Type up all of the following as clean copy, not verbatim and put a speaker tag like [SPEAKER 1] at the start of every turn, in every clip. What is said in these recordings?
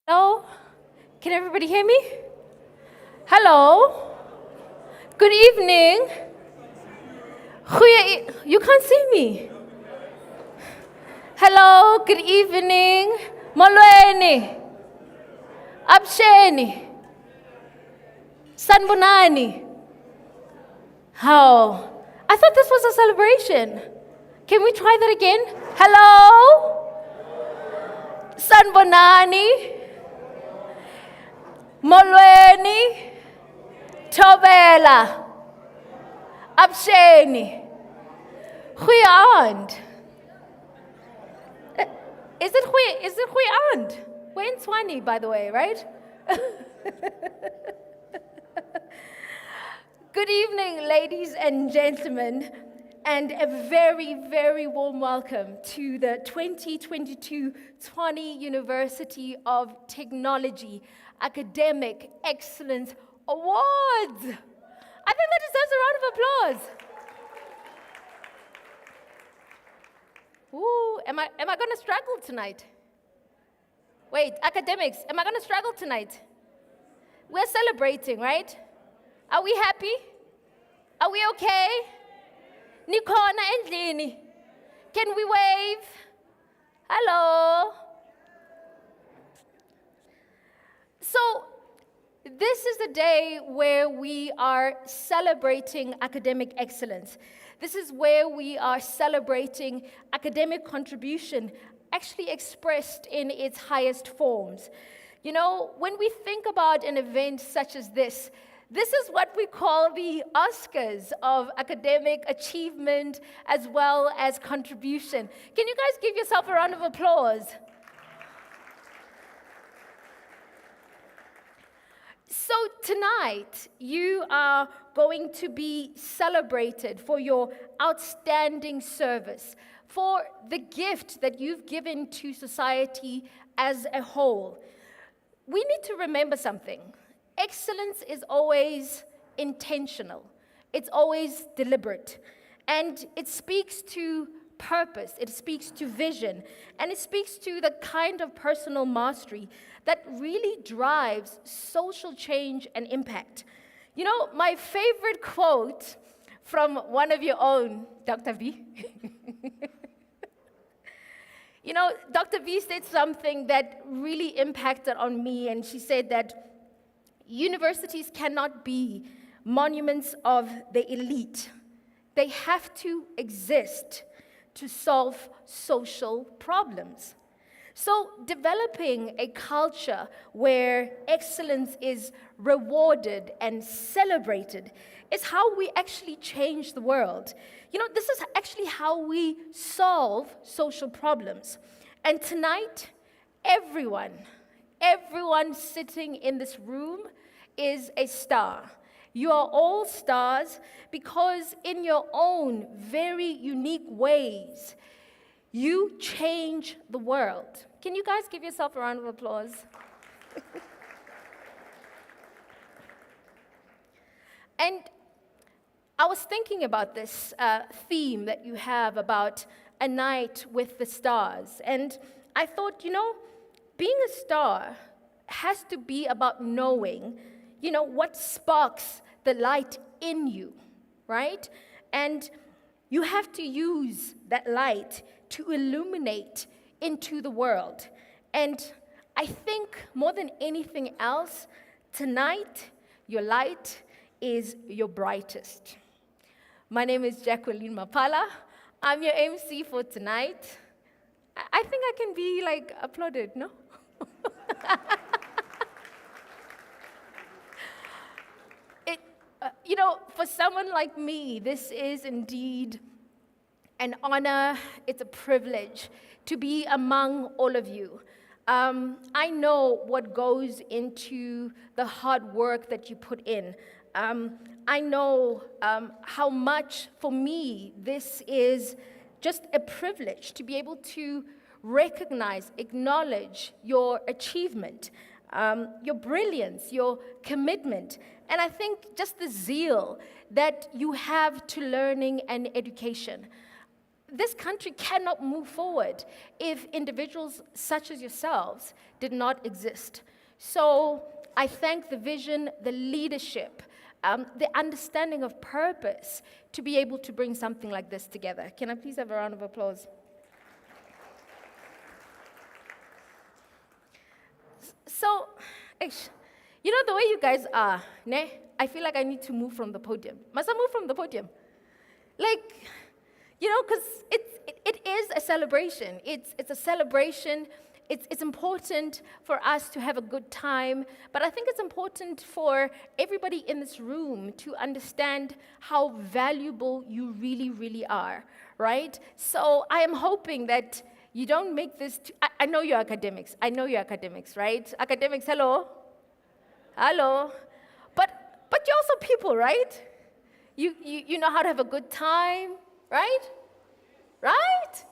[SPEAKER 1] Hello? Can everybody hear me? Hello? Good evening. You can't see me. Hello, good evening. Molweni. Absheni. Sanbonani. How? I thought this was a celebration. Can we try that again? Hello? Sanbonani. Molweni. Tobela. Absheni. Goeie Is it goeie We're in Swani, by the way, right? Good evening, ladies and gentlemen, and a very, very warm welcome to the 2022 Tshwane University of Technology Academic Excellence Awards. I think that deserves a round of applause. Ooh, am I going to struggle tonight? Wait, academics, am I going to struggle tonight? We're celebrating, right? Are we happy? Are we okay? Nikona endlini. Can we wave? Hello. So, this is the day where we are celebrating academic excellence. This is where we are celebrating academic contribution, actually expressed in its highest forms. You know, when we think about an event such as this is what we call the Oscars of academic achievement as well as contribution. Can you guys give yourself a round of applause? So tonight, you are going to be celebrated for your outstanding service, for the gift that you've given to society as a whole. We need to remember something. Excellence is always intentional. It's always deliberate. And it speaks to purpose, it speaks to vision, and it speaks to the kind of personal mastery that really drives social change and impact. You know, my favorite quote from one of your own, Dr. V. You know, Dr. V said something that really impacted on me, and she said that universities cannot be monuments of the elite. They have to exist to solve social problems. So developing a culture where excellence is rewarded and celebrated is how we actually change the world. You know, this is actually how we solve social problems. And tonight, everyone sitting in this room is a star. You are all stars because in your own very unique ways, you change the world. Can you guys give yourself a round of applause? And I was thinking about this theme that you have about a night with the stars. And I thought, you know, being a star has to be about knowing, you know, what sparks the light in you, right? And you have to use that light to illuminate into the world. And I think more than anything else, tonight, your light is your brightest. My name is Jacqueline Mapala. I'm your MC for tonight. I think I can be like applauded, no? You know, for someone like me, this is indeed an honor, it's a privilege to be among all of you. I know what goes into the hard work that you put in. I know how much, for me, this is just a privilege to be able to recognize, acknowledge your achievement, your brilliance, your commitment, and I think just the zeal that you have to learning and education. this country cannot move forward if individuals such as yourselves did not exist. So I thank the vision, the leadership, the understanding of purpose to be able to bring something like this together. Can I please have a round of applause? So, you know the way you guys are, ne? I feel like I need to move from the podium. Must I move from the podium? Like, you know, because it is a celebration. It's a celebration. It's important for us to have a good time, but I think it's important for everybody in this room to understand how valuable you really, really are, right? So I am hoping that you don't make this, I know you're academics. I know you're academics, right? Academics, hello? Hello? But you're also people, right? You know how to have a good time, right? Right?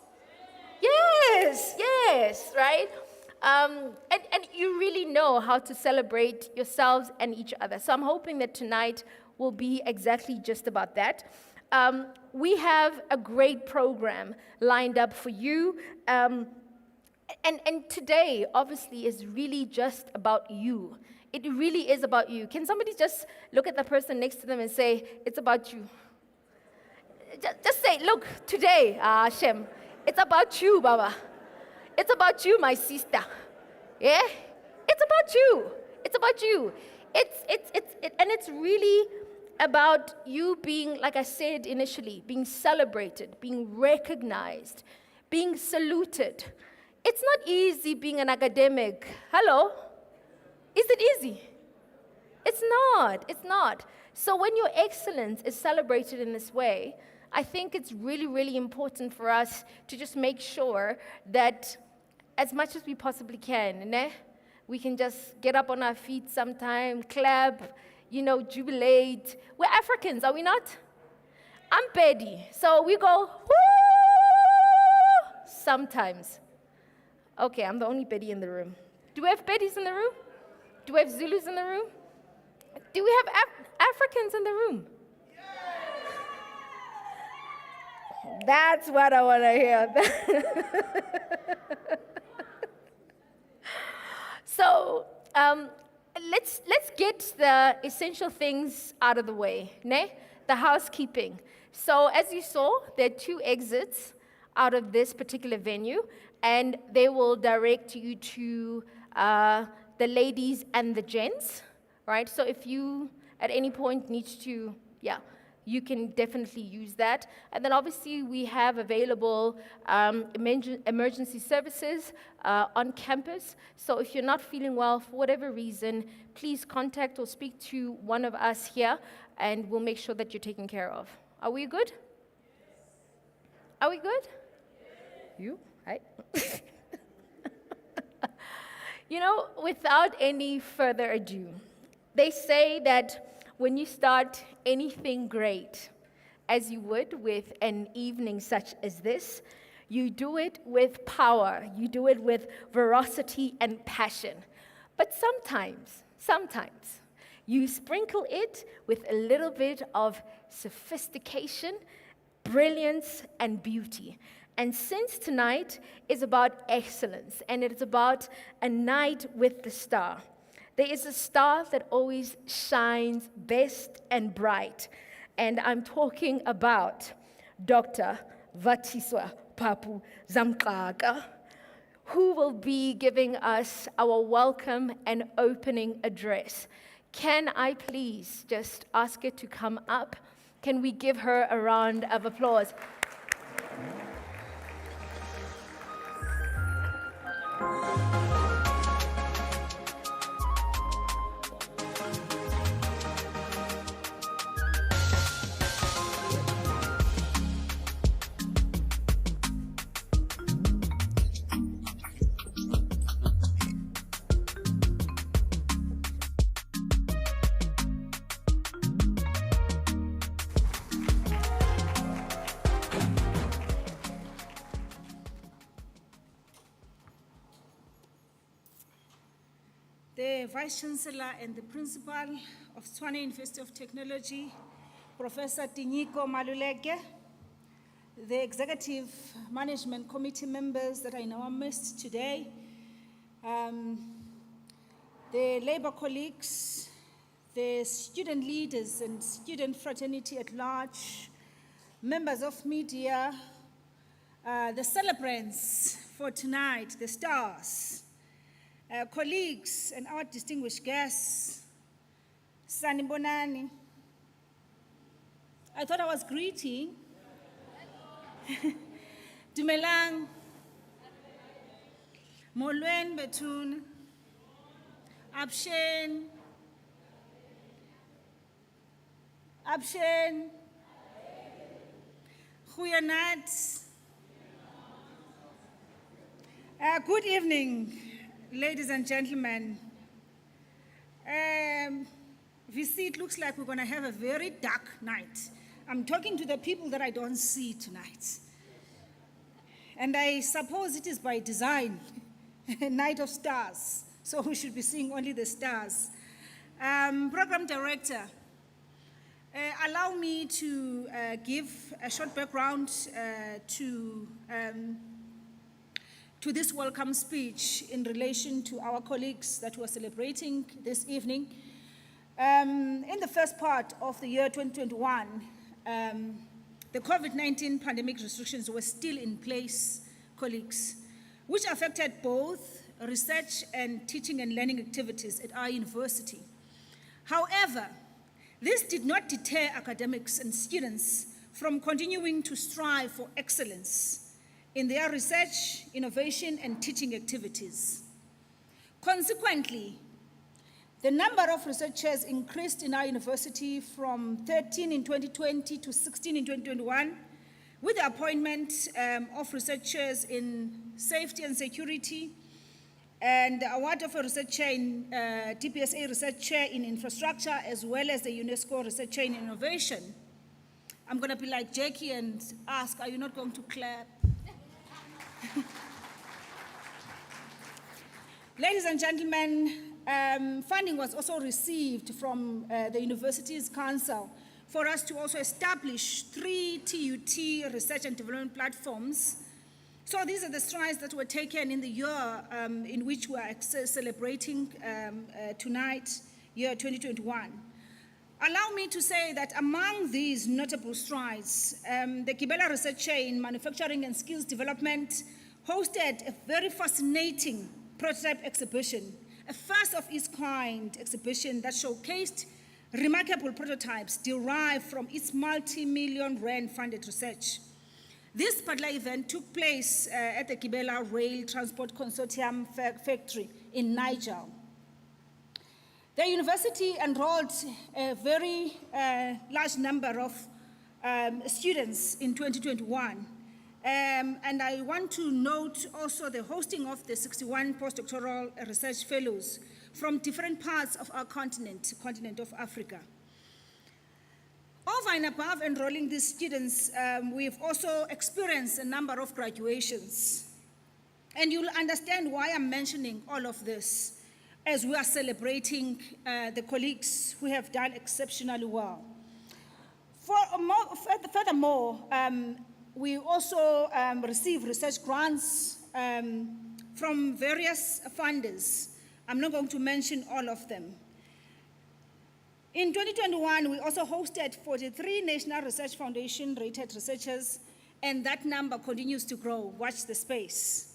[SPEAKER 1] Yes, right? And you really know how to celebrate yourselves and each other. So I'm hoping that tonight will be exactly just about that. We have a great program lined up for you. And today, obviously, is really just about you. It really is about you. Can somebody just look at the person next to them and say, it's about you? Just say, look, today, Shem, it's about you, Baba. It's about you, my sister. Yeah? It's about you. It's about you. And it's really about you being, like I said initially, being celebrated, being recognized, being saluted. It's not easy being an academic. Hello? Is it easy? It's not. So when your excellence is celebrated in this way, I think it's really, really important for us to just make sure that as much as we possibly can, we can just get up on our feet sometime, clap, jubilate. We're Africans, are we not? I'm Betty, so we go, woo, sometimes. Okay, I'm the only Betty in the room. Do we have Bettys in the room? Do we have Zulus in the room? Do we have Africans in the room? That's what I want to hear. So let's get the essential things out of the way, the housekeeping. So as you saw, there are 2 exits out of this particular venue, and they will direct you to the ladies and the gents, right? So if you at any point need to, you can definitely use that. And then obviously we have available emergency services on campus. So if you're not feeling well for whatever reason, please contact or speak to one of us here, and we'll make sure that you're taken care of. Are we good? Are we good? You? Hi. Without any further ado, they say that when you start anything great, as you would with an evening such as this, you do it with power, you do it with veracity and passion. But sometimes, you sprinkle it with a little bit of sophistication, brilliance, and beauty. And since tonight is about excellence, and it's about a night with the star, there is a star that always shines best and bright. And I'm talking about Dr. Vatiswa Papu Zamkaka, who will be giving us our welcome and opening address. Can I please just ask her to come up? Can we give her a round of applause?
[SPEAKER 2] The Vice Chancellor and the Principal of Tshwane University of Technology, Professor Tinyiko Maluleke, the Executive Management Committee members that I now missed today, the labor colleagues, the student leaders and student fraternity at large, members of media, the celebrants for tonight, the stars, colleagues and our distinguished guests, Sanibonani. I thought I was greeting. Dumelang. Molweni Bethuna. Abshen. Abshen. Goeienaand. Good evening, ladies and gentlemen. It looks like we're going to have a very dark night. I'm talking to the people that I don't see tonight. And I suppose it is by design, a night of stars. So we should be seeing only the stars. Program director, allow me to give a short background to this welcome speech in relation to our colleagues that we're celebrating this evening. In the first part of the year 2021, the COVID-19 pandemic restrictions were still in place, colleagues, which affected both research and teaching and learning activities at our university. However, this did not deter academics and students from continuing to strive for excellence in their research, innovation, and teaching activities. Consequently, the number of researchers increased in our university from 13 in 2020 to 16 in 2021, with the appointment of researchers in safety and security, and the award of a research chair in DPSA research chair in infrastructure, as well as the UNESCO research chair in innovation. I'm going to be like Jackie and ask, are you not going to clap? Ladies and gentlemen, funding was also received from the university's council for us to also establish 3 TUT research and development platforms. So these are the strides that were taken in the year in which we are celebrating tonight, year 2021. Allow me to say that among these notable strides, the Gibela Research Chair in Manufacturing and Skills Development hosted a very fascinating prototype exhibition, a first of its kind exhibition that showcased remarkable prototypes derived from its multi-million rand funded research. This particular event took place at the Gibela Rail Transport Consortium factory in Niger. The university enrolled a very large number of students in 2021. And I want to note also the hosting of the 61 postdoctoral research fellows from different parts of our continent of Africa. Over and above enrolling these students, we've also experienced a number of graduations. And you'll understand why I'm mentioning all of this as we are celebrating the colleagues who have done exceptionally well. Furthermore, we also receive research grants from various funders. I'm not going to mention all of them. In 2021, we also hosted 43 National Research Foundation rated researchers, and that number continues to grow. Watch the space.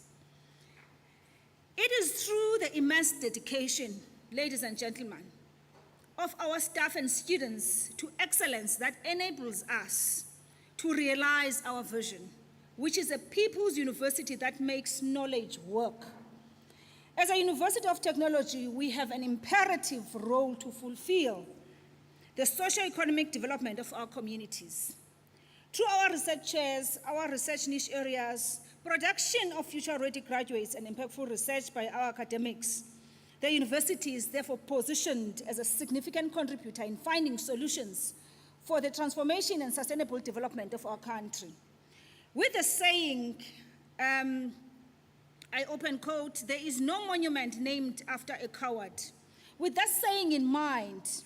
[SPEAKER 2] It is through the immense dedication, ladies and gentlemen, of our staff and students to excellence that enables us to realize our vision, which is a people's university that makes knowledge work. As a university of technology, we have an imperative role to fulfill the socio-economic development of our communities. Through our research chairs, our research niche areas, production of future-ready graduates, and impactful research by our academics, the university is therefore positioned as a significant contributor in finding solutions for the transformation and sustainable development of our country. With the saying, I open quote, "There is no monument named after a coward." With that saying in mind,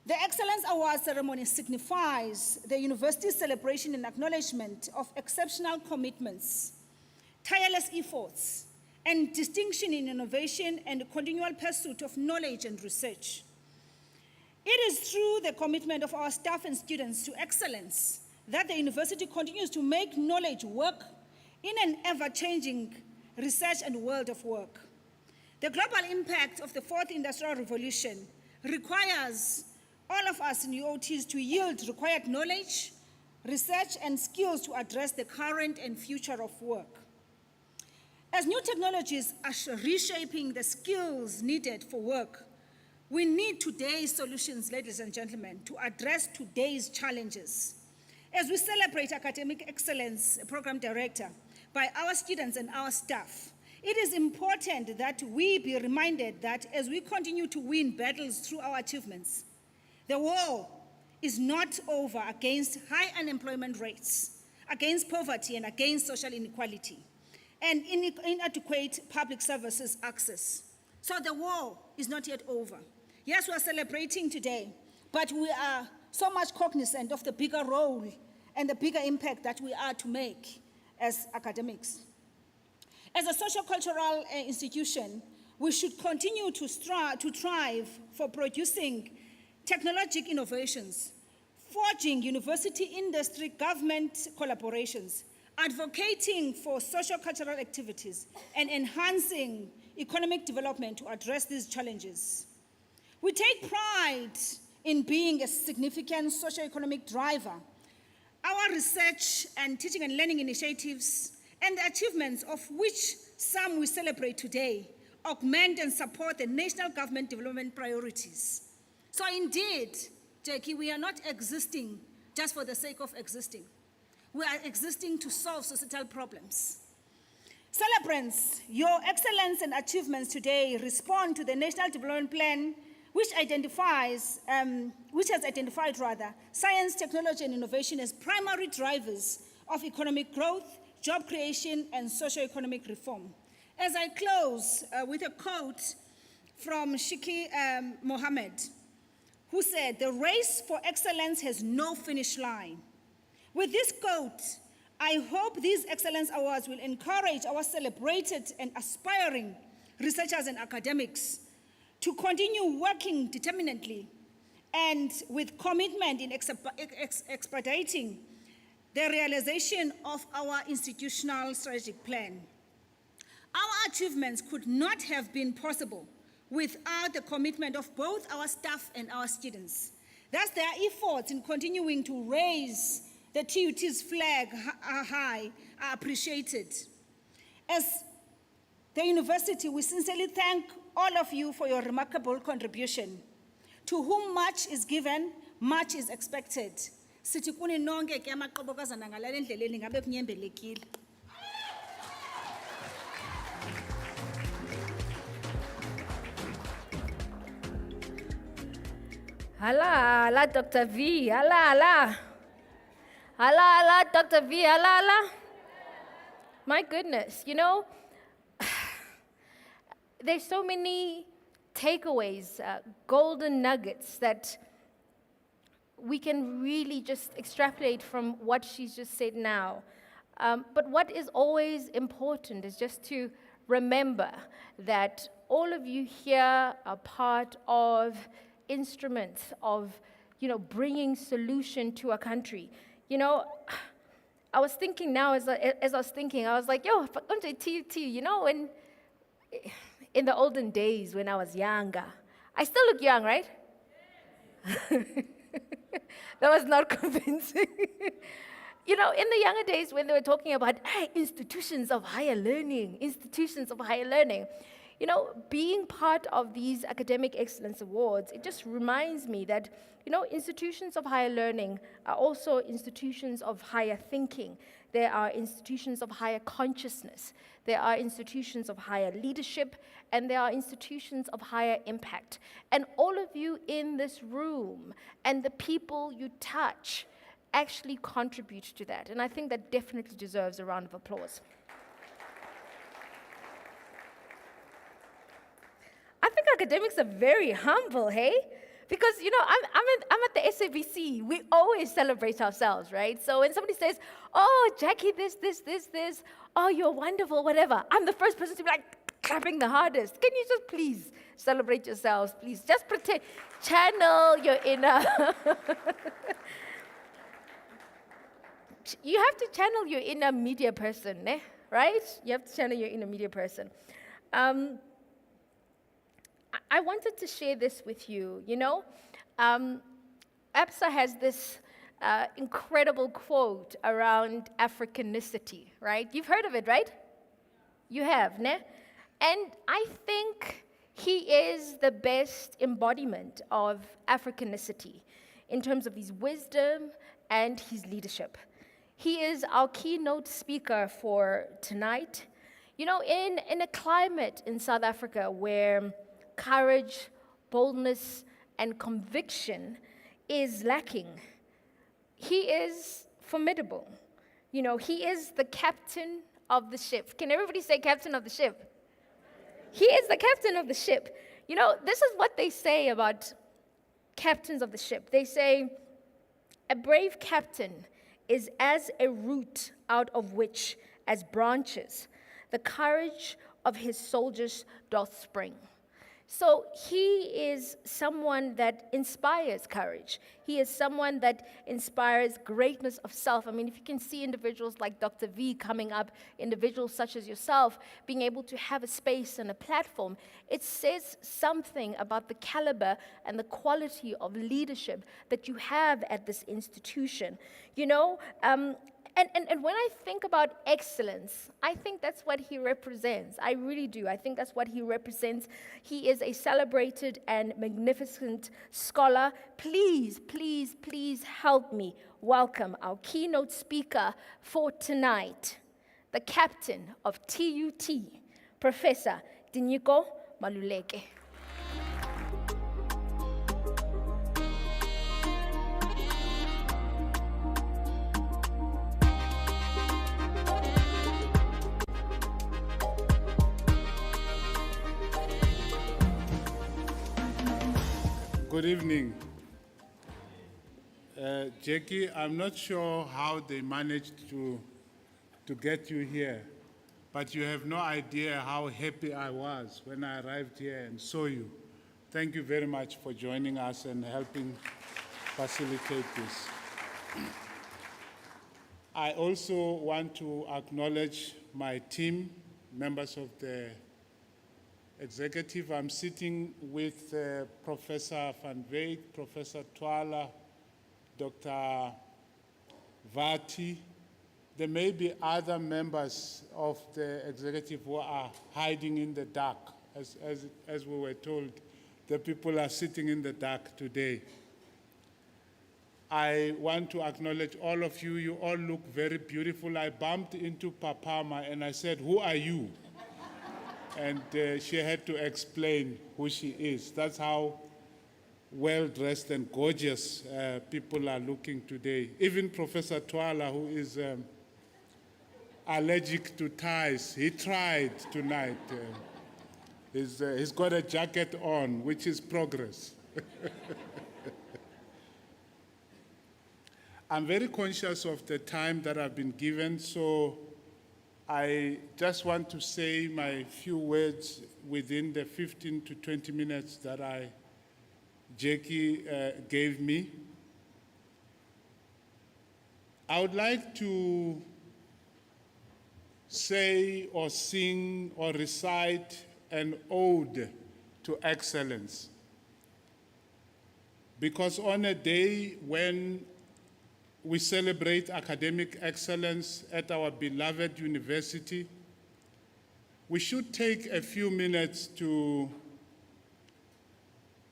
[SPEAKER 2] The Excellence Award ceremony signifies the university's celebration and acknowledgement of exceptional commitments, tireless efforts, and distinction in innovation and continual pursuit of knowledge and research. It is through the commitment of our staff and students to excellence that the university continues to make knowledge work in an ever-changing research and world of work. The global impact of the fourth industrial revolution requires all of us in UOTs to yield required knowledge, research, and skills to address the current and future of work. As new technologies are reshaping the skills needed for work, we need today's solutions, ladies and gentlemen, to address today's challenges. As we celebrate Academic Excellence Program Director by our students and our staff, it is important that we be reminded that as we continue to win battles through our achievements, the war is not over against high unemployment rates, against poverty, and against social inequality, and inadequate public services access. So the war is not yet over. Yes, we are celebrating today, but we are so much cognizant of the bigger role and the bigger impact that we are to make as academics. As a socio-cultural institution, we should continue to strive for producing technological innovations, forging university-industry government collaborations, advocating for socio-cultural activities, and enhancing economic development to address these challenges. We take pride in being a significant socio-economic driver. Our research and teaching and learning initiatives and the achievements of which some we celebrate today augment and support the national government development priorities. So indeed, Jackie, we are not existing just for the sake of existing. We are existing to solve societal problems. Celebrants, your excellence and achievements today respond to the National Development Plan, which has identified science, technology, and innovation as primary drivers of economic growth, job creation, and socio-economic reform. As I close with a quote from Shiki Mohammed, who said, "The race for excellence has no finish line." With this quote, I hope these Excellence Awards will encourage our celebrated and aspiring researchers and academics to continue working determinedly and with commitment in expediting the realization of our institutional strategic plan. Our achievements could not have been possible without the commitment of both our staff and our students. Thus, their efforts in continuing to raise the TUT's flag high are appreciated. As the university, we sincerely thank all of you for your remarkable contribution. To whom much is given, much is expected. Sithi kuni nonke ke amaqobokazana ngalale ndleleni ngabe kunyembelekile.
[SPEAKER 1] Hala, hala, Dr. V, hala, hala. Hala, hala, Dr. V, hala, hala. My goodness, you know, there's so many takeaways, golden nuggets that we can really just extrapolate from what she's just said now. But what is always important is just to remember that all of you here are part of instruments of, bringing solution to a country. I was thinking now, as I was thinking, I was like, yo, if I come to TUT, when in the olden days when I was younger, I still look young, right? That was not convincing. In the younger days when they were talking about institutions of higher learning, being part of these academic excellence awards, it just reminds me that, institutions of higher learning are also institutions of higher thinking. There are institutions of higher consciousness. There are institutions of higher leadership, and there are institutions of higher impact. And all of you in this room and the people you touch actually contribute to that. And I think that definitely deserves a round of applause. I think academics are very humble, hey? Because, I'm at the SABC. We always celebrate ourselves, right? So when somebody says, oh, Jackie, this, oh, you're wonderful, whatever, I'm the first person to be like clapping the hardest. Can you just please celebrate yourselves, please? Just pretend, channel your inner. You have to channel your inner media person, right? You have to channel your inner media person. I wanted to share this with you. APSA has this incredible quote around Africanicity, right? You've heard of it, right? You have, ne? And I think he is the best embodiment of Africanicity in terms of his wisdom and his leadership. He is our keynote speaker for tonight. In a climate in South Africa where courage, boldness, and conviction is lacking, he is formidable. He is the captain of the ship. Can everybody say captain of the ship? He is the captain of the ship. This is what they say about captains of the ship. They say, a brave captain is as a root out of which, as branches, the courage of his soldiers doth spring. So he is someone that inspires courage. He is someone that inspires greatness of self. I mean, if you can see individuals like Dr. V coming up, individuals such as yourself, being able to have a space and a platform, it says something about the caliber and the quality of leadership that you have at this institution. And when I think about excellence, I think that's what he represents. I really do. I think that's what he represents. He is a celebrated and magnificent scholar. Please, please, please help me welcome our keynote speaker for tonight, the captain of TUT, Professor Dinyiko Maluleke.
[SPEAKER 3] Good evening. Jackie, I'm not sure how they managed to get you here, but you have no idea how happy I was when I arrived here and saw you. Thank you very much for joining us and helping facilitate this. I also want to acknowledge my team, members of the executive. I'm sitting with Professor Van Wyk, Professor Twala, Dr. Vati. There may be other members of the executive who are hiding in the dark. As we were told, the people are sitting in the dark today. I want to acknowledge all of you. You all look very beautiful. I bumped into Papama and I said, "Who are you?" And she had to explain who she is. That's how well-dressed and gorgeous people are looking today. Even Professor Twala, who is allergic to ties, he tried tonight. He's got a jacket on, which is progress. I'm very conscious of the time that I've been given, so I just want to say my few words within the 15 to 20 minutes that Jackie gave me. I would like to say or sing or recite an ode to excellence. Because on a day when we celebrate academic excellence at our beloved university, we should take a few minutes to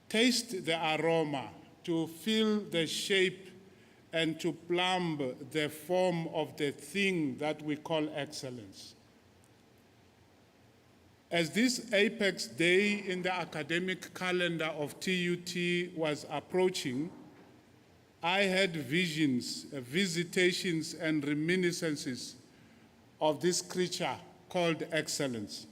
[SPEAKER 3] taste the aroma, to feel the shape, and to plumb the form of the thing that we call excellence. As this apex day in the academic calendar of TUT was approaching, I had visions, visitations, and reminiscences of this creature called excellence.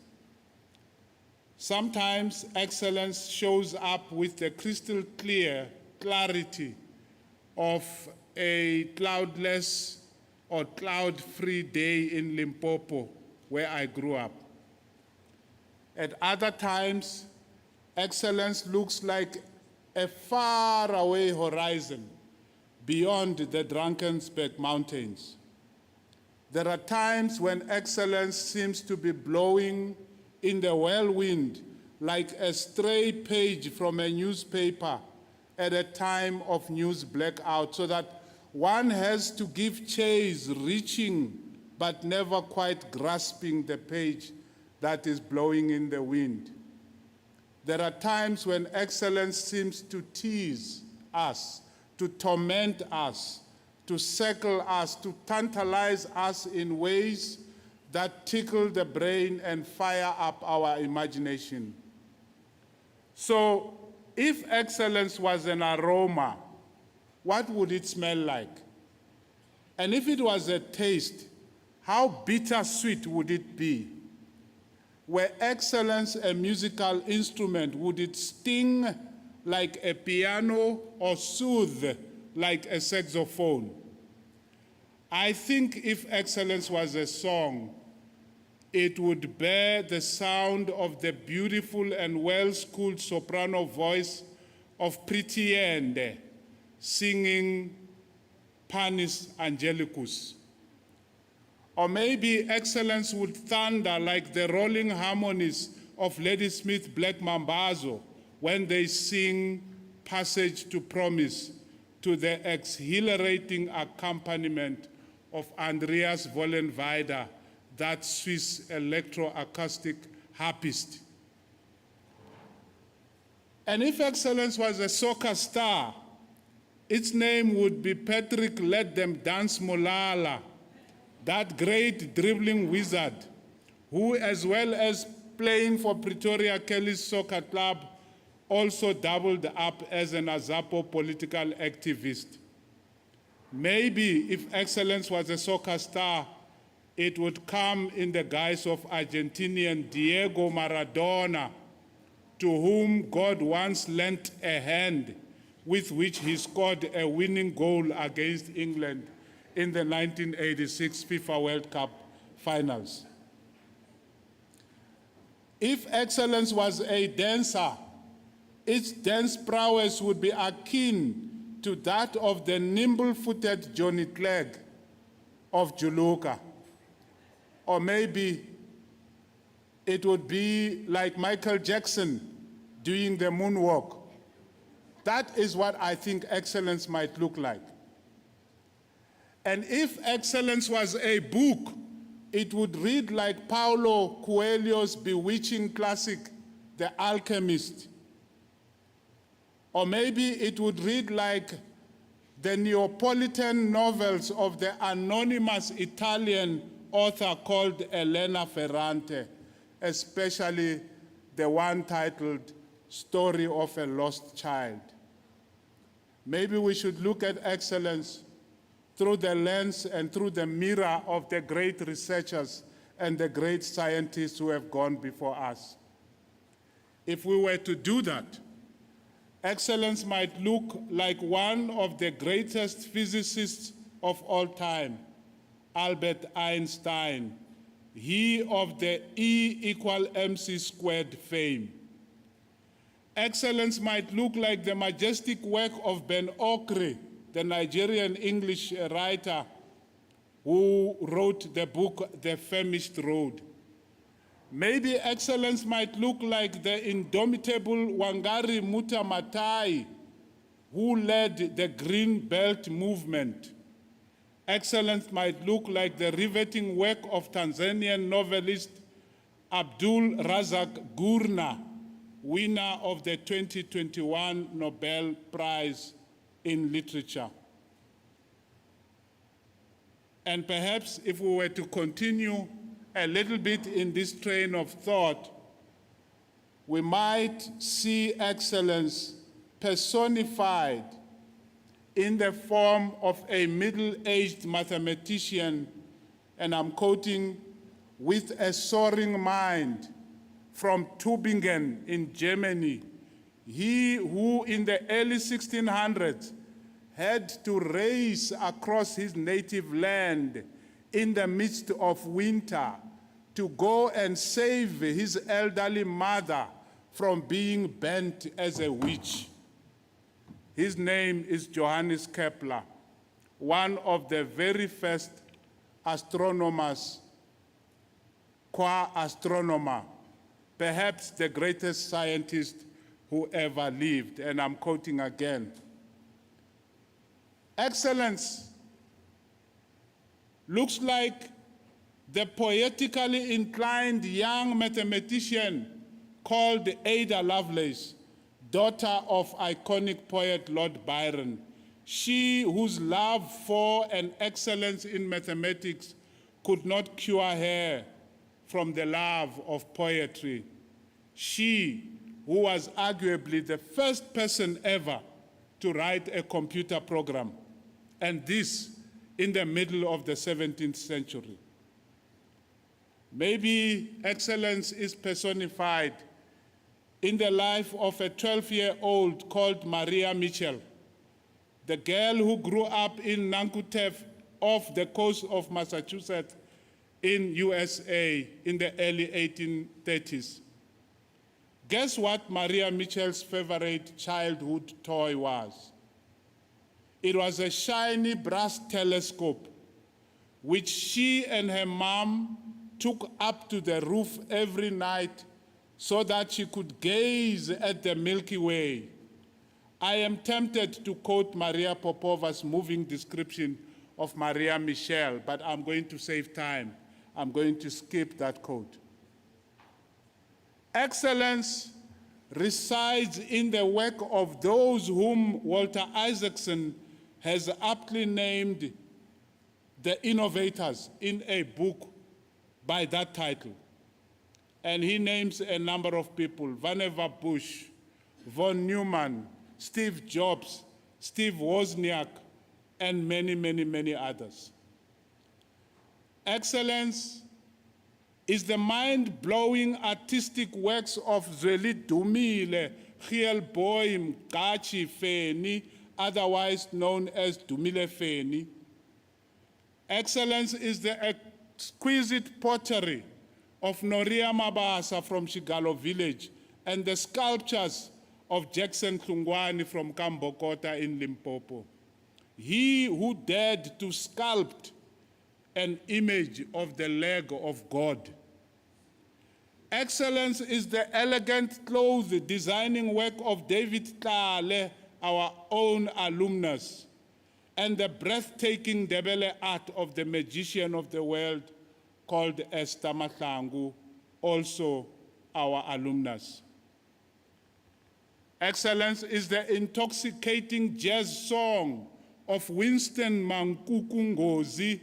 [SPEAKER 3] Sometimes excellence shows up with the crystal clear clarity of a cloudless or cloud-free day in Limpopo, where I grew up. At other times, excellence looks like a faraway horizon beyond the Drakensberg Mountains. There are times when excellence seems to be blowing in the whirlwind like a stray page from a newspaper at a time of news blackout, so that one has to give chase, reaching but never quite grasping the page that is blowing in the wind. There are times when excellence seems to tease us, to torment us, to circle us, to tantalize us in ways that tickle the brain and fire up our imagination. So, if excellence was an aroma, what would it smell like? And if it was a taste, how bittersweet would it be? Were excellence a musical instrument, would it sting like a piano or soothe like a saxophone? I think if excellence was a song, it would bear the sound of the beautiful and well-schooled soprano voice of Pritiende singing Panis Angelicus. Or maybe excellence would thunder like the rolling harmonies of Ladysmith Black Mambazo when they sing Passage to Promise to the exhilarating accompaniment of Andreas Vollenweider, that Swiss electroacoustic harpist. And if excellence was a soccer star, its name would be Patrick Let Them Dance Molala, that great dribbling wizard who, as well as playing for Pretoria Kelly's soccer club, also doubled up as an Azapo political activist. Maybe if excellence was a soccer star, it would come in the guise of Argentinian Diego Maradona, to whom God once lent a hand with which he scored a winning goal against England in the 1986 FIFA World Cup finals. If excellence was a dancer, its dance prowess would be akin to that of the nimble-footed Johnny Clegg of Juluka. Or maybe it would be like Michael Jackson doing the moonwalk. That is what I think excellence might look like. And if excellence was a book, it would read like Paulo Coelho's bewitching classic, The Alchemist. Or maybe it would read like the Neapolitan novels of the anonymous Italian author called Elena Ferrante, especially the one titled Story of a Lost Child. Maybe we should look at excellence through the lens and through the mirror of the great researchers and the great scientists who have gone before us. If we were to do that, excellence might look like one of the greatest physicists of all time, Albert Einstein, he of the E=mc² fame. Excellence might look like the majestic work of Ben Okri, the Nigerian English writer who wrote the book, The Famished Road. Maybe excellence might look like the indomitable Wangari Muta Maatai, who led the Green Belt movement. Excellence might look like the riveting work of Tanzanian novelist Abdul Razak Gurna, winner of the 2021 Nobel Prize in Literature. And perhaps if we were to continue a little bit in this train of thought, we might see excellence personified in the form of a middle-aged mathematician, and I'm quoting, with a soaring mind, from Tübingen in Germany, he who in the early 1600s had to race across his native land in the midst of winter to go and save his elderly mother from being burnt as a witch. His name is Johannes Kepler, one of the very first astronomers, qua astronomer, perhaps the greatest scientist who ever lived, and I'm quoting again. Excellence looks like the poetically inclined young mathematician called Ada Lovelace, daughter of iconic poet Lord Byron, she whose love for and excellence in mathematics could not cure her from the love of poetry. She who was arguably the first person ever to write a computer program, and this in the middle of the 17th century. Maybe excellence is personified in the life of a 12-year-old called Maria Mitchell, the girl who grew up in Nankutev off the coast of Massachusetts in USA in the early 1830s. Guess what Maria Mitchell's favorite childhood toy was? It was a shiny brass telescope, which she and her mom took up to the roof every night so that she could gaze at the Milky Way. I am tempted to quote Maria Popova's moving description of Maria Mitchell, but I'm going to save time. I'm going to skip that quote. Excellence resides in the work of those whom Walter Isaacson has aptly named the innovators in a book by that title. And he names a number of people: Vannevar Bush, von Neumann, Steve Jobs, Steve Wozniak, and many, many, many others. Excellence is the mind-blowing artistic works of Zweli Dumile, Giel Boy Mkachi Feni, otherwise known as Dumile Feni. Excellence is the exquisite pottery of Noria Mabasa from Shigalo village and the sculptures of Jackson Hlungwani from Kambokota in Limpopo. He who dared to sculpt an image of the leg of God. Excellence is the elegant clothes designing work of David Tlale, our own alumnus, and the breathtaking Debele art of the magician of the world called Esther Mahlangu, also our alumnus. Excellence is the intoxicating jazz song of Winston Mankuku Ngozi,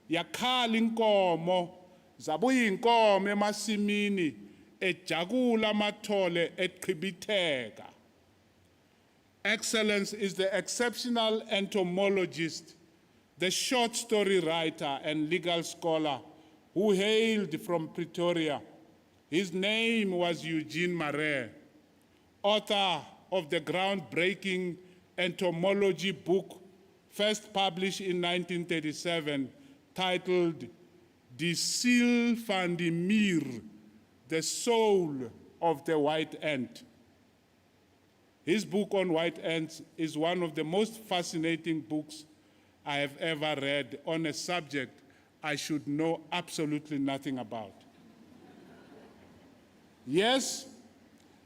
[SPEAKER 3] yakhala inkomo, zabuya inkomo emasimini, ejagula amathole eqhibitheka. Excellence is the exceptional entomologist, the short story writer and legal scholar who hailed from Pretoria. His name was Eugene Marais, author of the groundbreaking entomology book, first published in 1937, titled Die Ziel van die Mier, the soul of the white ant. His book on white ants is one of the most fascinating books I have ever read on a subject I should know absolutely nothing about. Yes,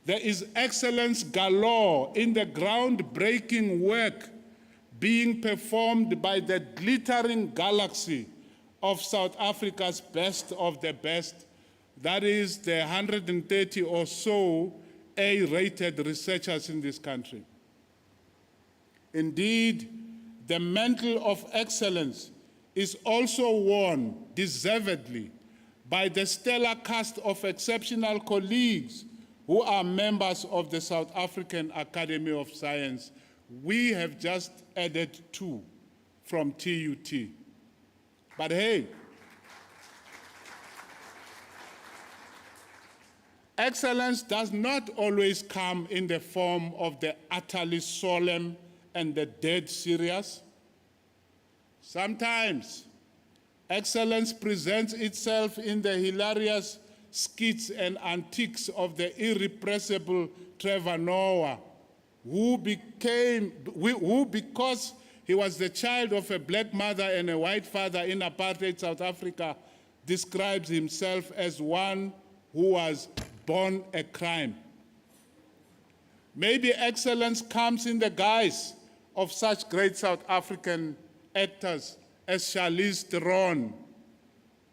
[SPEAKER 3] there is excellence galore in the groundbreaking work being performed by the glittering galaxy of South Africa's best of the best, that is the 130 or so A-rated researchers in this country. Indeed, the mantle of excellence is also worn deservedly by the stellar cast of exceptional colleagues who are members of the South African Academy of Science. We have just added 2 from TUT. But hey, Excellence does not always come in the form of the utterly solemn and the dead serious. Sometimes, excellence presents itself in the hilarious skits and antics of the irrepressible Trevor Noah, who, because he was the child of a black mother and a white father in apartheid South Africa, describes himself as one who was born a crime. Maybe excellence comes in the guise of such great South African actors as Charlize Theron,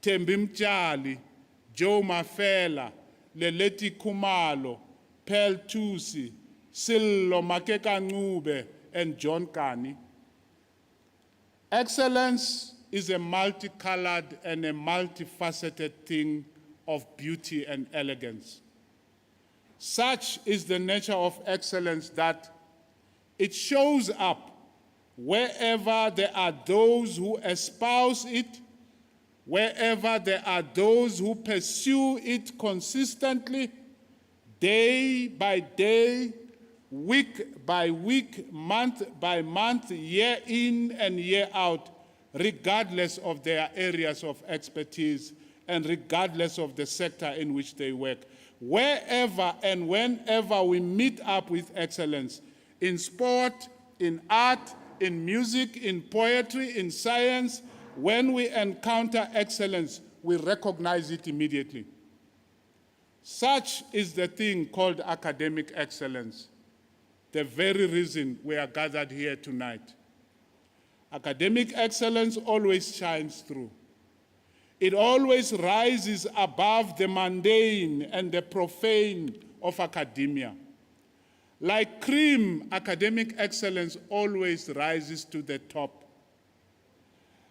[SPEAKER 3] Thembi Mtshali, Joe Mafela, Leleti Khumalo, Pearl Thusi, Sillo Makeka Ncube, and John Kani. Excellence is a multicolored and a multifaceted thing of beauty and elegance. Such is the nature of excellence that it shows up wherever there are those who espouse it, wherever there are those who pursue it consistently, day by day, week by week, month by month, year in and year out, regardless of their areas of expertise and regardless of the sector in which they work. Wherever and whenever we meet up with excellence, in sport, in art, in music, in poetry, in science, when we encounter excellence, we recognize it immediately. Such is the thing called academic excellence, the very reason we are gathered here tonight. Academic excellence always shines through. It always rises above the mundane and the profane of academia. Like cream, academic excellence always rises to the top.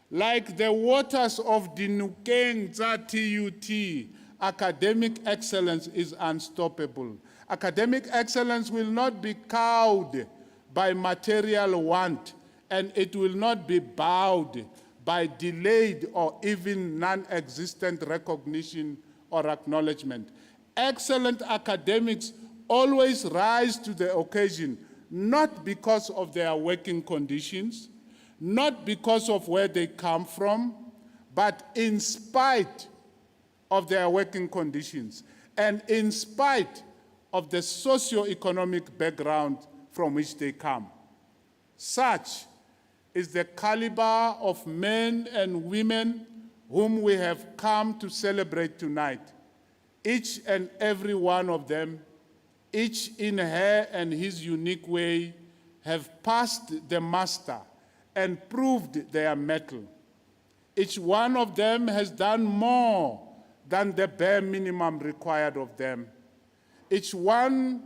[SPEAKER 3] Like the waters of Dinukeng tsa TUT, academic excellence is unstoppable. Academic excellence will not be cowed by material want, and it will not be bowed by delayed or even non-existent recognition or acknowledgement. Excellent academics always rise to the occasion, not because of their working conditions, not because of where they come from, but in spite of their working conditions and in spite of the socio-economic background from which they come. Such is the caliber of men and women whom we have come to celebrate tonight. Each and every one of them, each in her and his unique way, have passed the muster and proved their mettle. Each one of them has done more than the bare minimum required of them. Each one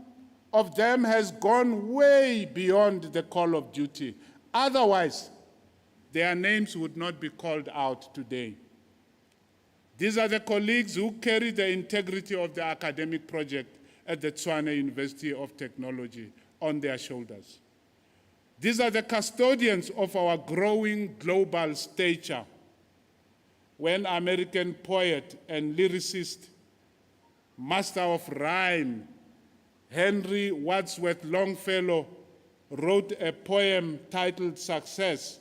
[SPEAKER 3] of them has gone way beyond the call of duty. Otherwise, their names would not be called out today. These are the colleagues who carry the integrity of the academic project at the Tshwane University of Technology on their shoulders. These are the custodians of our growing global stature. When American poet and lyricist, master of rhyme, Henry Wadsworth Longfellow wrote a poem titled Success,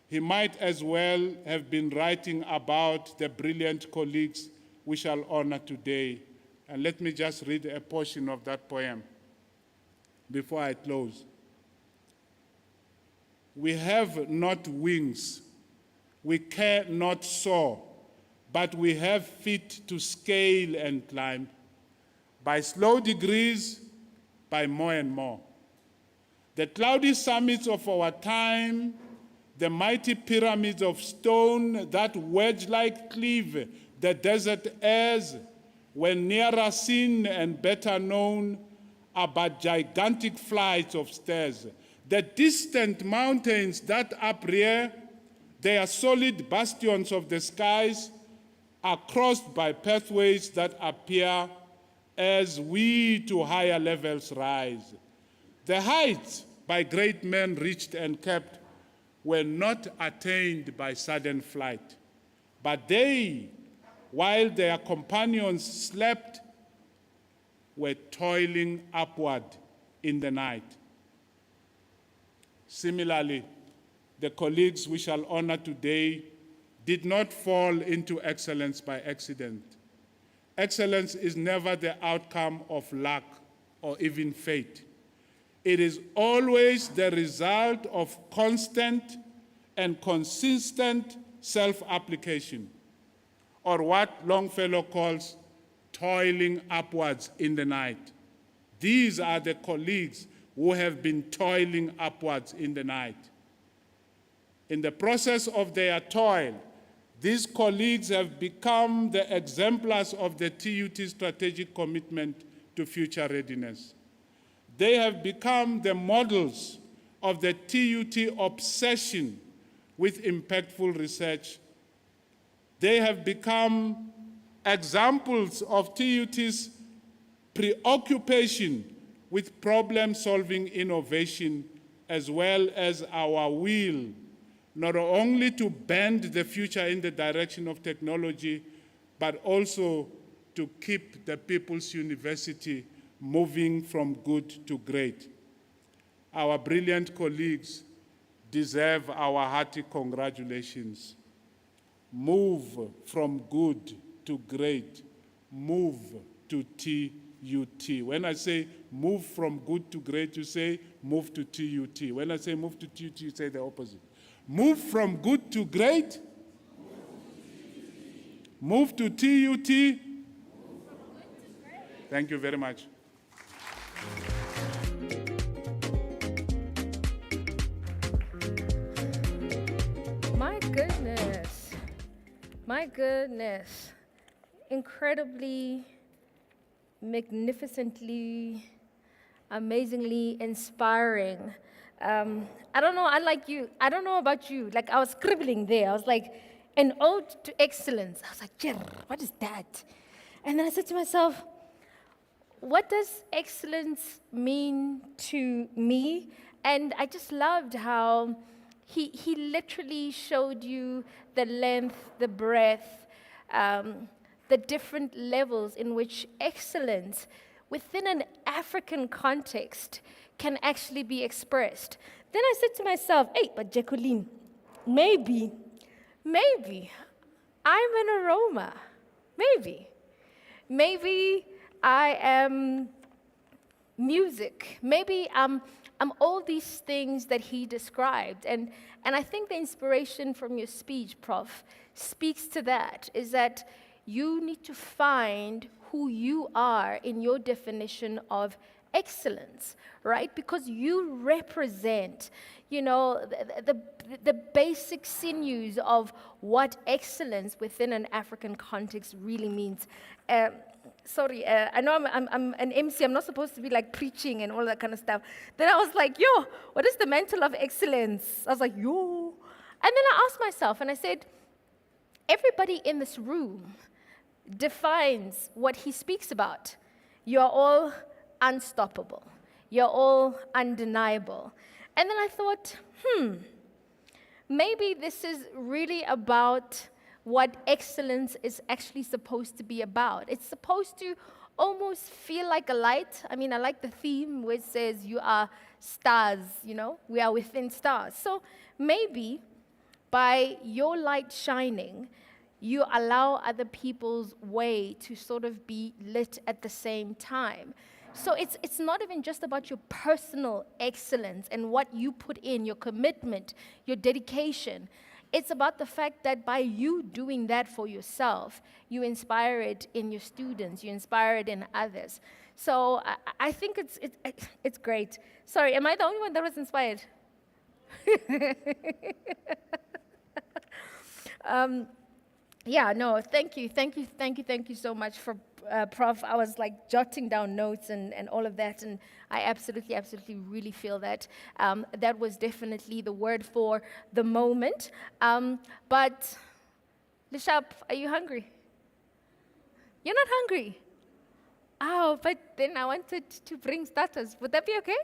[SPEAKER 3] he might as well have been writing about the brilliant colleagues we shall honor today. And let me just read a portion of that poem before I close. We have not wings, we cannot soar, but we have feet to scale and climb. By slow degrees, by more and more. The cloudy summits of our time, the mighty pyramids of stone that wedge-like cleave the desert airs, when nearer seen and better known, are but gigantic flights of stairs. The distant mountains that uprear, they are solid bastions of the skies, are crossed by pathways that appear as we to higher levels rise. The heights by great men reached and kept were not attained by sudden flight, but they, while their companions slept, were toiling upward in the night. Similarly, the colleagues we shall honor today did not fall into excellence by accident. Excellence is never the outcome of luck or even fate. It is always the result of constant and consistent self-application, or what Longfellow calls toiling upwards in the night. These are the colleagues who have been toiling upwards in the night. In the process of their toil, these colleagues have become the exemplars of the TUT strategic commitment to future readiness. They have become the models of the TUT obsession with impactful research. They have become examples of TUT's preoccupation with problem-solving innovation, as well as our will not only to bend the future in the direction of technology, but also to keep the People's University moving from good to great. Our brilliant colleagues deserve our hearty congratulations. Move from good to great. Move to TUT. When I say move from good to great, you say move to TUT. When I say move to TUT, you say the opposite. Move from good to great. Move to TUT. Thank you very much.
[SPEAKER 1] My goodness. My goodness. Incredibly, magnificently, amazingly inspiring. I don't know, unlike you, I don't know about you. Like, I was scribbling there. I was like, an ode to excellence. I was like, "Jerr, what is that?" And then I said to myself, what does excellence mean to me? And I just loved how he literally showed you the length, the breadth, the different levels in which excellence within an African context can actually be expressed. Then I said to myself, hey, but Jacqueline, maybe I'm an aroma. Maybe I am music. Maybe I'm all these things that he described. And I think the inspiration from your speech, Prof, speaks to that, is that you need to find who you are in your definition of excellence, right? Because you represent, the basic sinews of what excellence within an African context really means. I know I'm an MC, I'm not supposed to be like preaching and all that kind of stuff. Then I was like, what is the mantle of excellence? I was like, And then I asked myself, and I said, everybody in this room defines what he speaks about. You're all unstoppable. You're all undeniable. And then I thought, maybe this is really about what excellence is actually supposed to be about. It's supposed to almost feel like a light. I mean, I like the theme where it says you are stars, we are within stars. So maybe by your light shining, you allow other people's way to sort of be lit at the same time. So it's not even just about your personal excellence and what you put in, your commitment, your dedication. It's about the fact that by you doing that for yourself, you inspire it in your students, you inspire it in others. So I think it's great. Sorry, am I the only one that was inspired? Thank you so much for Prof. I was like jotting down notes and all of that, and I absolutely really feel that that was definitely the word for the moment. But Lishap, are you hungry? You're not hungry? Oh, but then I wanted to bring starters. Would that be okay?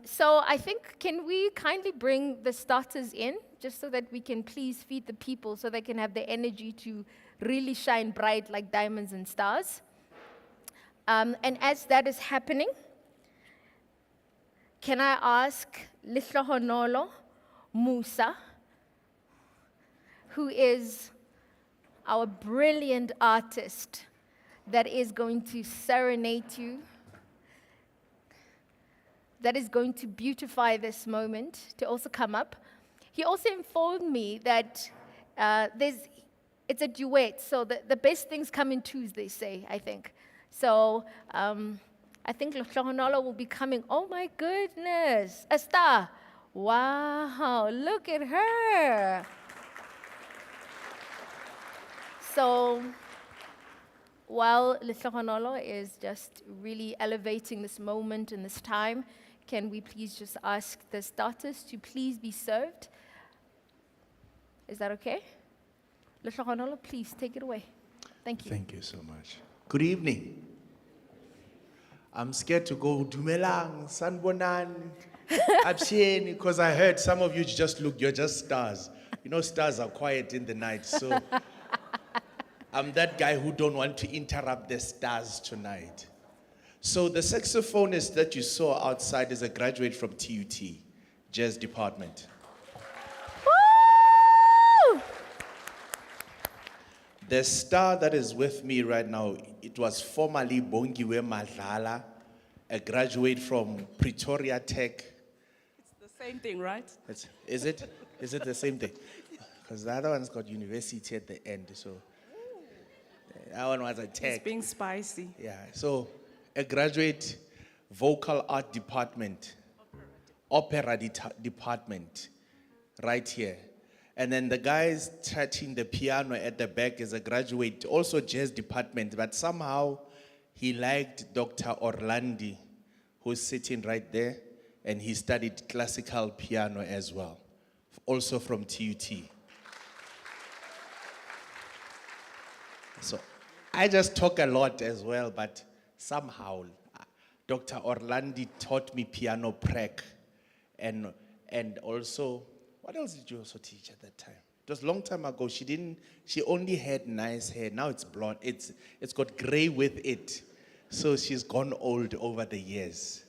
[SPEAKER 1] So I think, can we kindly bring the starters in? just so that we can please feed the people so they can have the energy to really shine bright like diamonds and stars. And as that is happening, can I ask Lihlohonolo Musa, who is our brilliant artist that is going to serenade you, that is going to beautify this moment, to also come up. He also informed me that it's a duet, so the best things come in twos, they say, I think. So I think Lihlohonolo will be coming. Oh my goodness, a star. Wow, look at her. So while Lihlohonolo is just really elevating this moment and this time, can we please just ask the starters to please be served? Is that okay? Lihlohonolo, please take it away. Thank you.
[SPEAKER 4] Thank you so much. Good evening. I'm scared to go Dumelang, Sanbonan, Absheni, because I heard some of you just look, you're just stars. You know, stars are quiet in the night, so I'm that guy who don't want to interrupt the stars tonight. So the saxophonist that you saw outside is a graduate from TUT, jazz department.
[SPEAKER 1] Woo!
[SPEAKER 4] The star that is with me right now, it was formerly Bongiwe Madlala, a graduate from Pretoria Tech.
[SPEAKER 5] It's the same thing, right?
[SPEAKER 4] Is it? Is it the same thing? Because the other one's got university at the end, so that one was a tech.
[SPEAKER 5] It's being spicy.
[SPEAKER 4] Yeah, so a graduate vocal art department, opera department, right here. And then the guys touching the piano at the back is a graduate, also jazz department, but somehow he liked Dr. Orlandi, who's sitting right there, and he studied classical piano as well, also from TUT. So I just talk a lot as well, but somehow Dr. Orlandi taught me piano prac, and also, what else did you also teach at that time? It was a long time ago. She only had nice hair. Now it's blonde. It's got gray with it. So she's gone old over the years.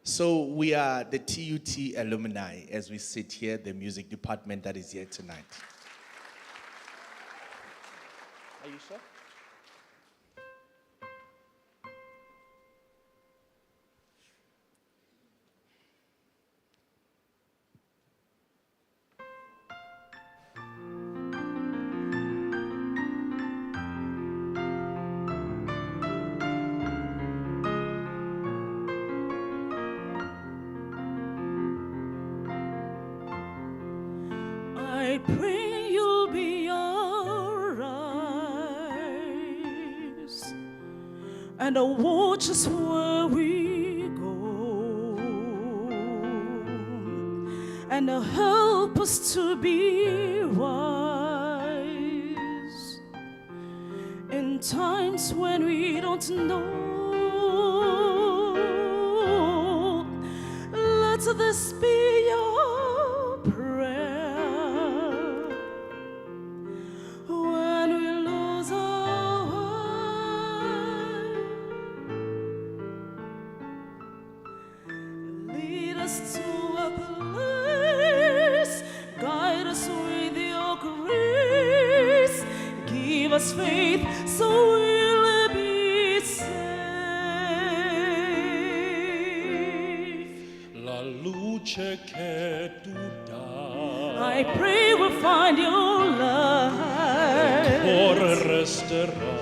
[SPEAKER 4] So we are the TUT alumni as we sit here, the music department that is here tonight. Are you sure?
[SPEAKER 5] I pray you'll be alright, and I'll watch us where we go, and I'll help us to be wise in times when we don't know. Let this be your prayer when we lose our way. Lead us to a place, guide us with your grace, give us faith so we'll be safe.
[SPEAKER 6] La luce che tu dai,
[SPEAKER 5] I pray we'll find your light,
[SPEAKER 6] cuore resterà.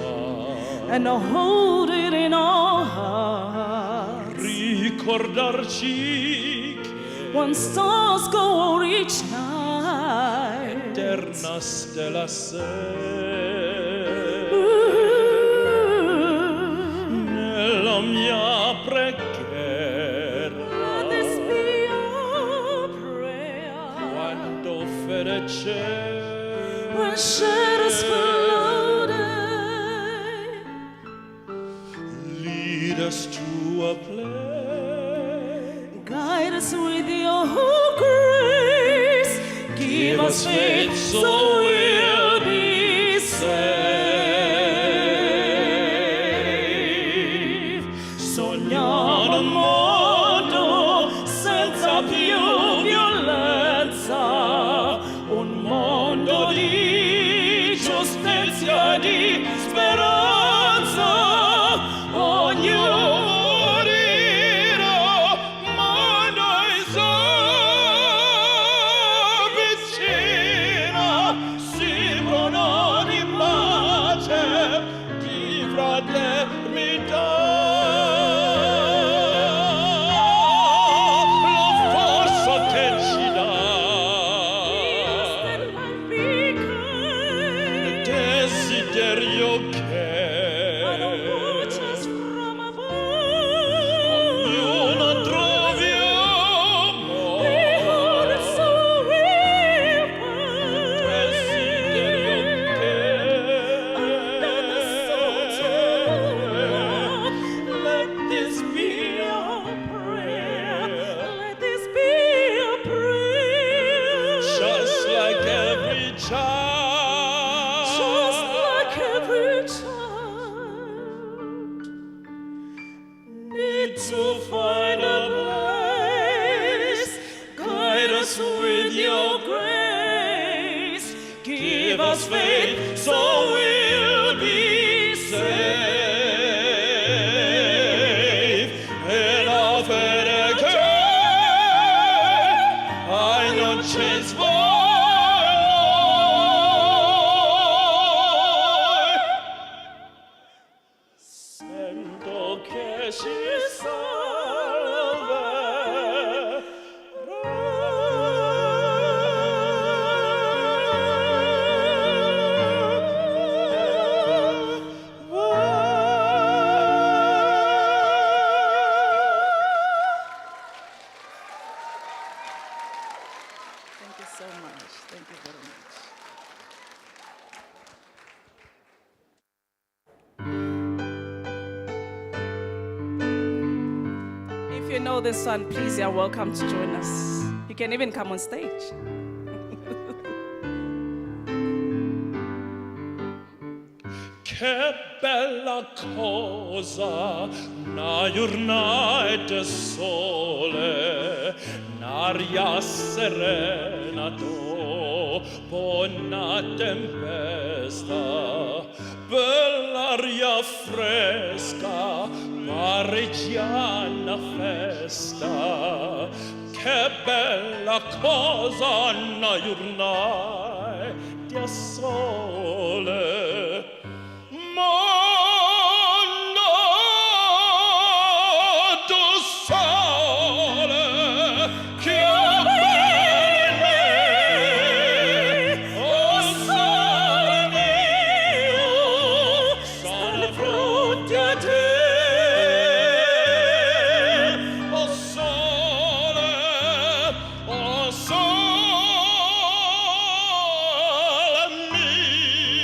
[SPEAKER 5] and I'll hold it in our hearts.
[SPEAKER 6] Ricordarci che
[SPEAKER 5] When stars go out each night,
[SPEAKER 6] eterna stella sei. Nella mia preghiera,
[SPEAKER 5] let this be your prayer.
[SPEAKER 6] quando fede c'è,
[SPEAKER 5] When shadows floating,
[SPEAKER 6] lead us to a place,
[SPEAKER 5] guide us with your grace, give us faith, so we'll be saved. Sogniamo un mondo senza più violenza, un mondo di giustizia, di speranza. Ognuno morirà, ma noi siamo vicina, simbolo di pace, di fraternità. La forza che ci dà il desiderio che ognuno troviamo, desiderio che let this be our prayer, let this be our prayer, just like every child, just like every child need to find a place. Guide us with your grace. Give us faith so we'll be saved. And offer again, I non chance for noi. Sento che ci Thank you so much. Thank you very much. If you know this one, please, you're welcome to join us. You can even come on stage.
[SPEAKER 6] Che bella cosa, una giornata sole, un'aria serena dopo una tempesta, bell'aria fresca, pareggiana festa. Che bella cosa, una giornata sole. Mondo do sole, che belle, oh sole mio, sono frutti a te, oh sole mio.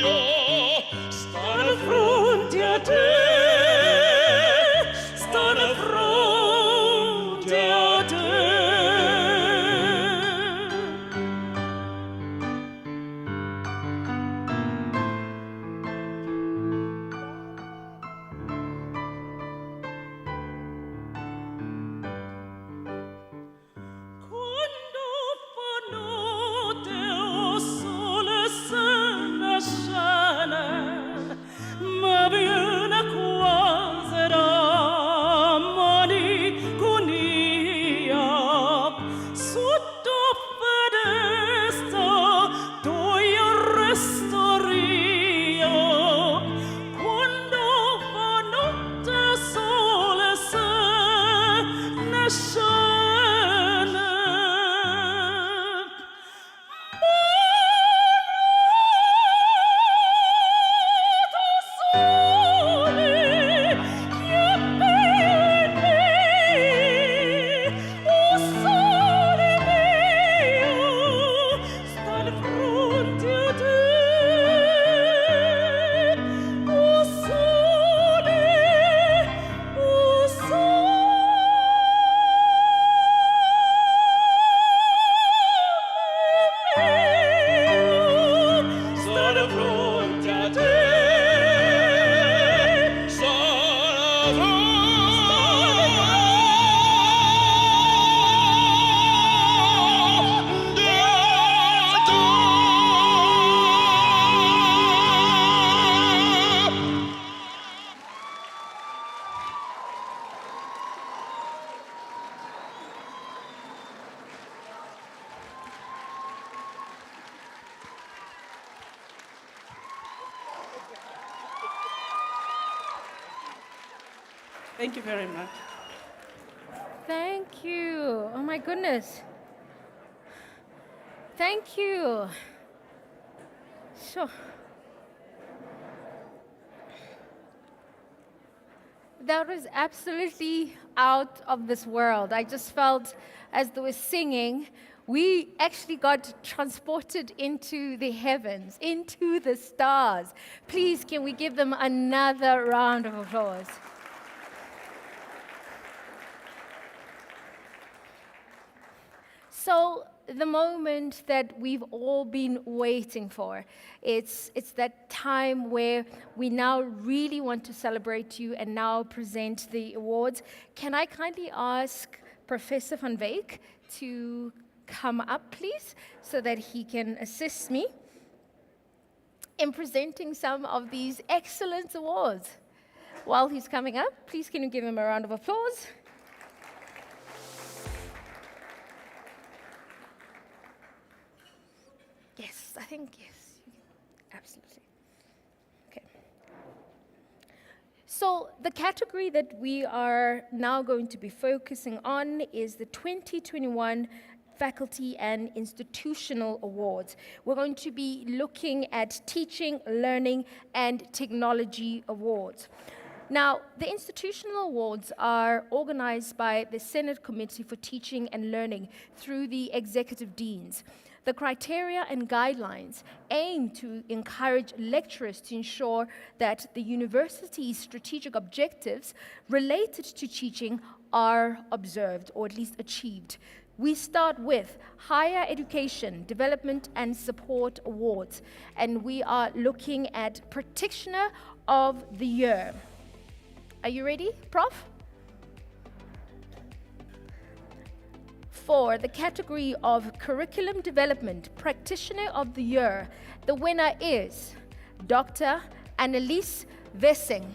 [SPEAKER 5] Thank you very much.
[SPEAKER 1] Thank you. Oh my goodness. Thank you. Sure. That was absolutely out of this world. I just felt as they were singing, we actually got transported into the heavens, into the stars. Please, can we give them another round of applause? So the moment that we've all been waiting for, it's that time where we now really want to celebrate you and now present the awards. Can I kindly ask Professor van Wyk to come up, please, so that he can assist me in presenting some of these excellent awards. While he's coming up, please can you give him a round of applause? Yes, I think yes, absolutely. Okay. So the category that we are now going to be focusing on is the 2021 Faculty and Institutional Awards. We're going to be looking at Teaching, Learning, and Technology Awards. Now, the institutional awards are organized by the Senate Committee for Teaching and Learning through the executive deans. The criteria and guidelines aim to encourage lecturers to ensure that the university's strategic objectives related to teaching are observed or at least achieved. We start with Higher Education, Development and Support Awards, and we are looking at Practitioner of the Year. Are you ready, Prof? For the category of Curriculum Development, Practitioner of the Year, the winner is Dr. Annelies Wessing.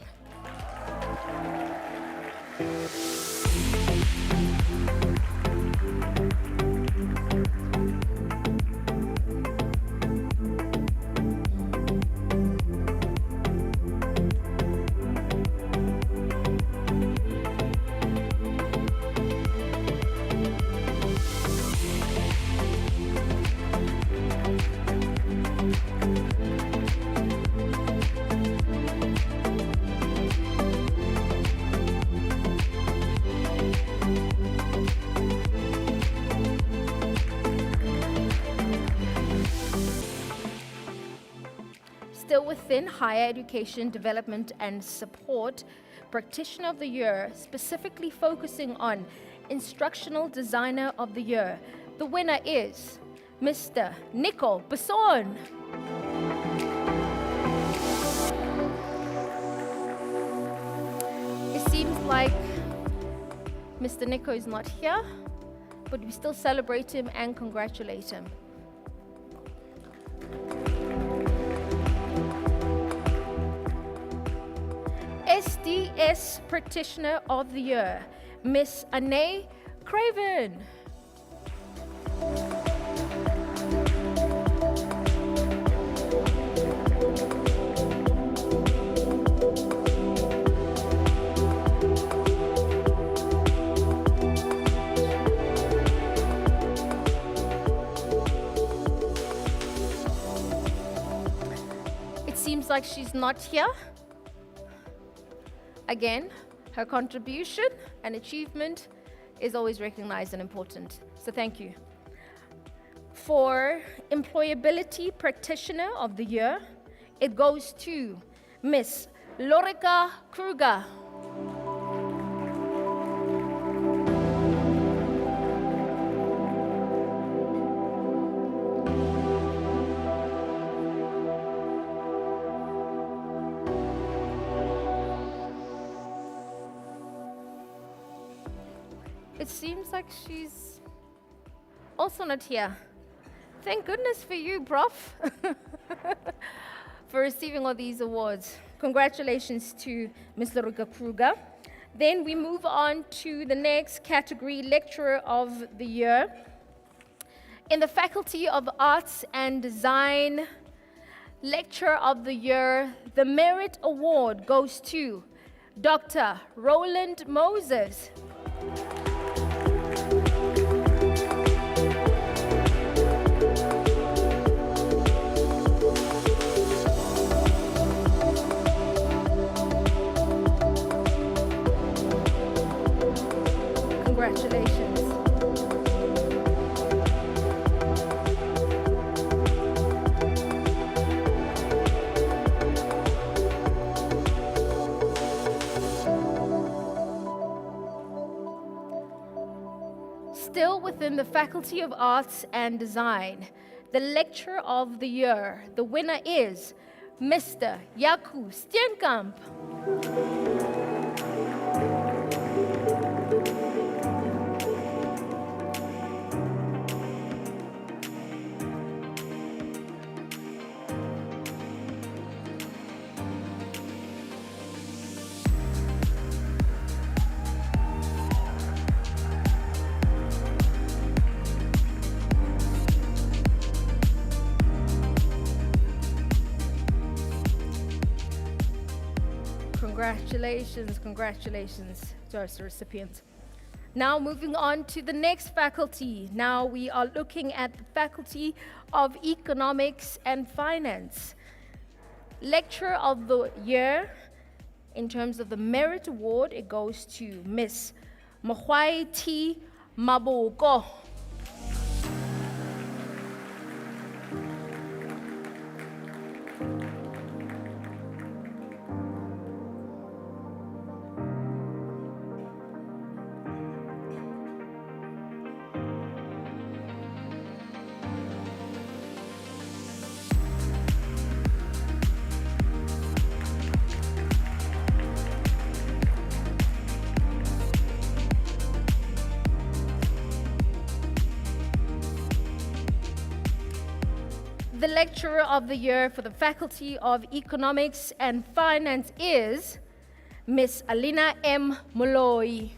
[SPEAKER 1] Still within Higher Education, Development and Support, Practitioner of the Year, specifically focusing on Instructional Designer of the Year. The winner is Mr. Nico Besson. It seems like Mr. Nico is not here, but we still celebrate him and congratulate him. SDS Practitioner of the Year, Miss Anae Craven. It seems like she's not here. Again, her contribution and achievement is always recognized and important. So thank you. For Employability Practitioner of the Year, it goes to Miss Lorica Kruger. it seems like she's also not here. Thank goodness for you, Prof, for receiving all these awards. Congratulations to Ms. Laruka Kruger. Then we move on to the next category, Lecturer of the Year. In the Faculty of Arts and Design, Lecturer of the Year, the Merit Award goes to Dr. Roland Moses. Congratulations. Still within the Faculty of Arts and Design, the Lecturer of the Year, the winner is Mr. Jaco Steenkamp. Congratulations, congratulations to our recipients. Now moving on to the next faculty. Now we are looking at the Faculty of Economics and Finance. Lecturer of the Year, in terms of the Merit Award, it goes to Miss Mohwai T. Maboko. The Lecturer of the Year for the Faculty of Economics and Finance is Miss Alina M. Moloi.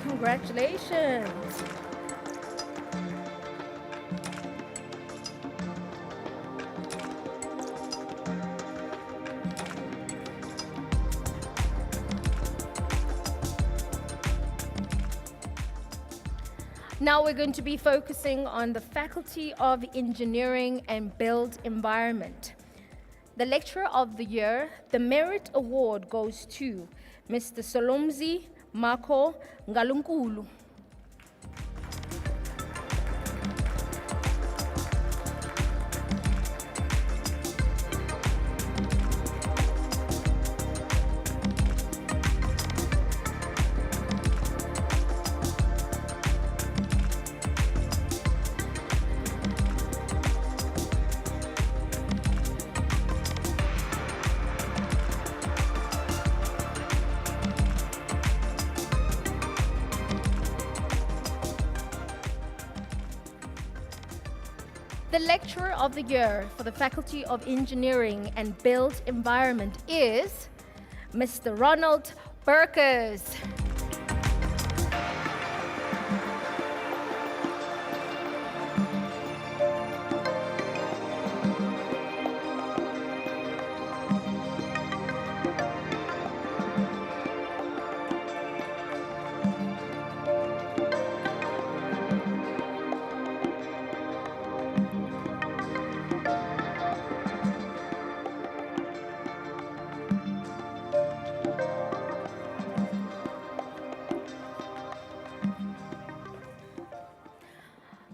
[SPEAKER 1] Congratulations. Now we're going to be focusing on the Faculty of Engineering and Built Environment. The Lecturer of the Year, the Merit Award goes to Mr. Solomzi Mako Ngalunkulu. The Lecturer of the Year for the Faculty of Engineering and Built Environment is Mr. Ronald Burkers.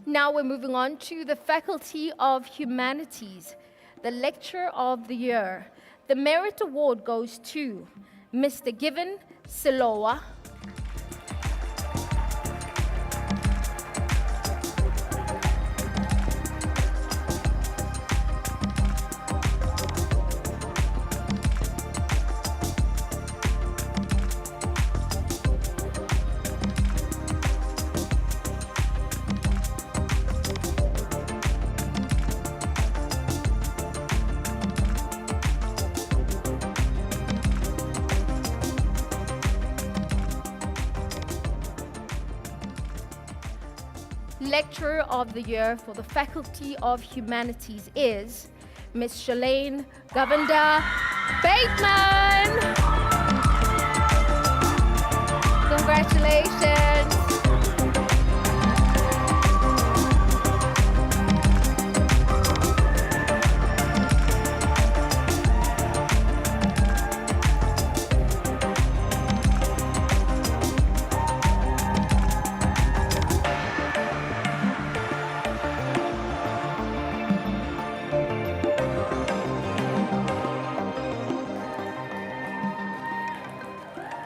[SPEAKER 1] Now we're moving on to the Faculty of Humanities. the Lecturer of the Year. The Merit Award goes to Mr. Given Siloa. Lecturer of the Year for the Faculty of Humanities is Ms. Shalane Govender Bateman. Congratulations.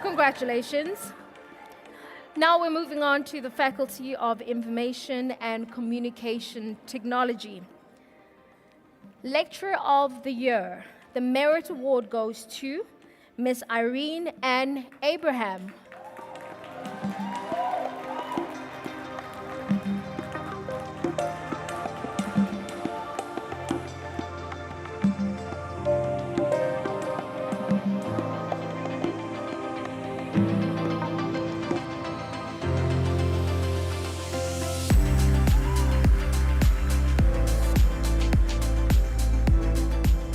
[SPEAKER 1] Congratulations. Now we're moving on to the Faculty of Information and Communication Technology. Lecturer of the Year. The Merit Award goes to Ms. Irene-Ann Abraham.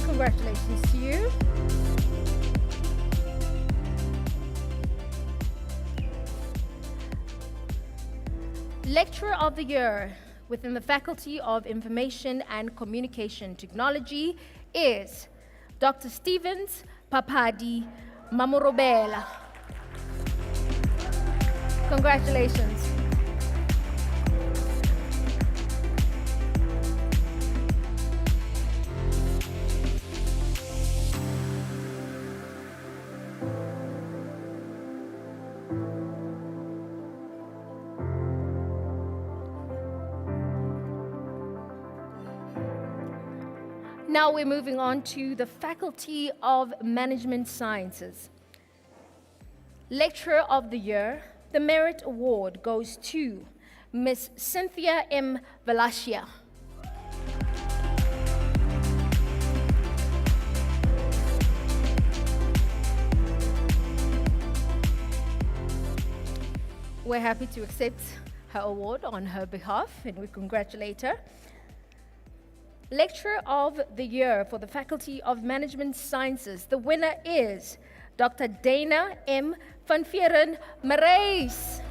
[SPEAKER 1] Congratulations to you. Lecturer of the Year within the Faculty of Information and Communication Technology is Dr. Stevens Papadi Mamorobela. Congratulations. Now we're moving on to the Faculty of Management Sciences. Lecturer of the Year, the Merit Award goes to Ms. Cynthia M. Velasquia. We're happy to accept her award on her behalf, and we congratulate her. Lecturer of the Year for the Faculty of Management Sciences. The winner is Dr. Dana M. van Vieren Marais.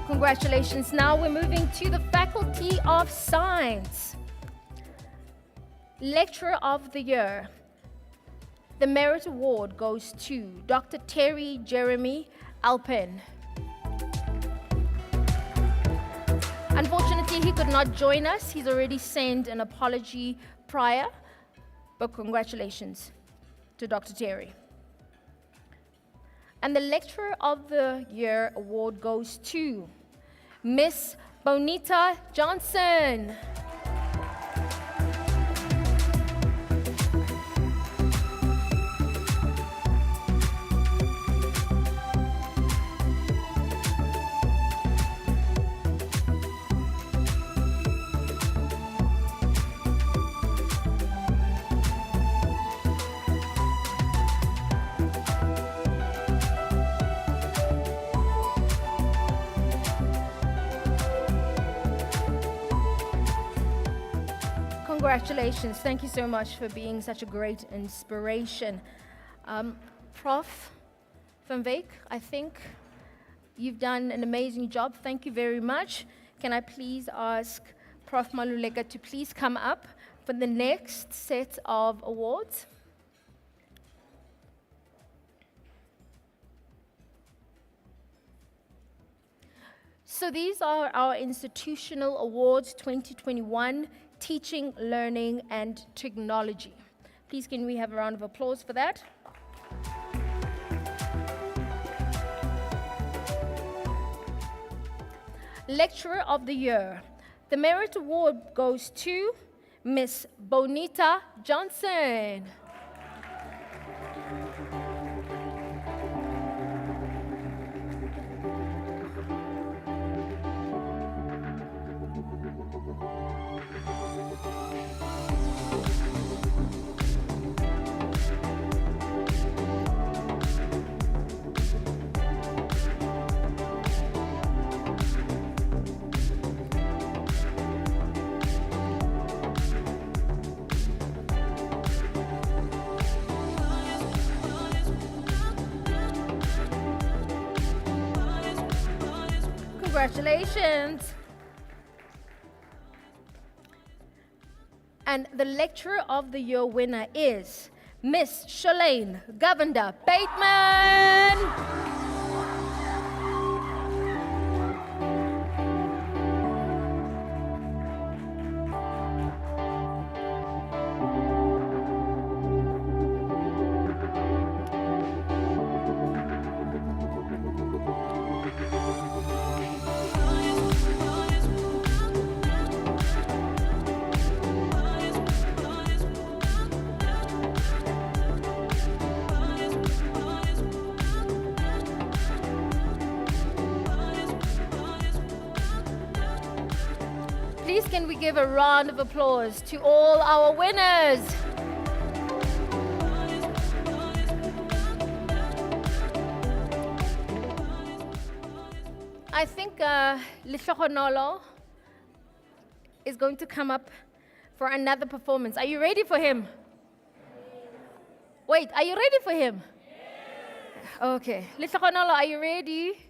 [SPEAKER 1] Congratulations. Now we're moving to the Faculty of Science. Lecturer of the Year. The Merit Award goes to Dr. Terry Jeremy Alpin. Unfortunately, he could not join us. He's already sent an apology prior, but congratulations to Dr. Terry. And the Lecturer of the Year award goes to Miss Bonita Johnson. Congratulations. Thank you so much for being such a great inspiration. Prof. Van Wyk, I think you've done an amazing job. Thank you very much. Can I please ask Prof. Maluleka to please come up for the next set of awards? So these are our institutional awards 2021, teaching, learning, and technology. Please can we have a round of applause for that? Lecturer of the Year. The Merit Award goes to Miss Bonita Johnson. Congratulations. And the Lecturer of the Year winner is Miss Shalane Govender Bateman. Please can we give a round of applause to all our winners. I think Lihlohonolo is going to come up for another performance. Are you ready for him? Wait, are you ready for him? Okay. Lihlohonolo, are you ready?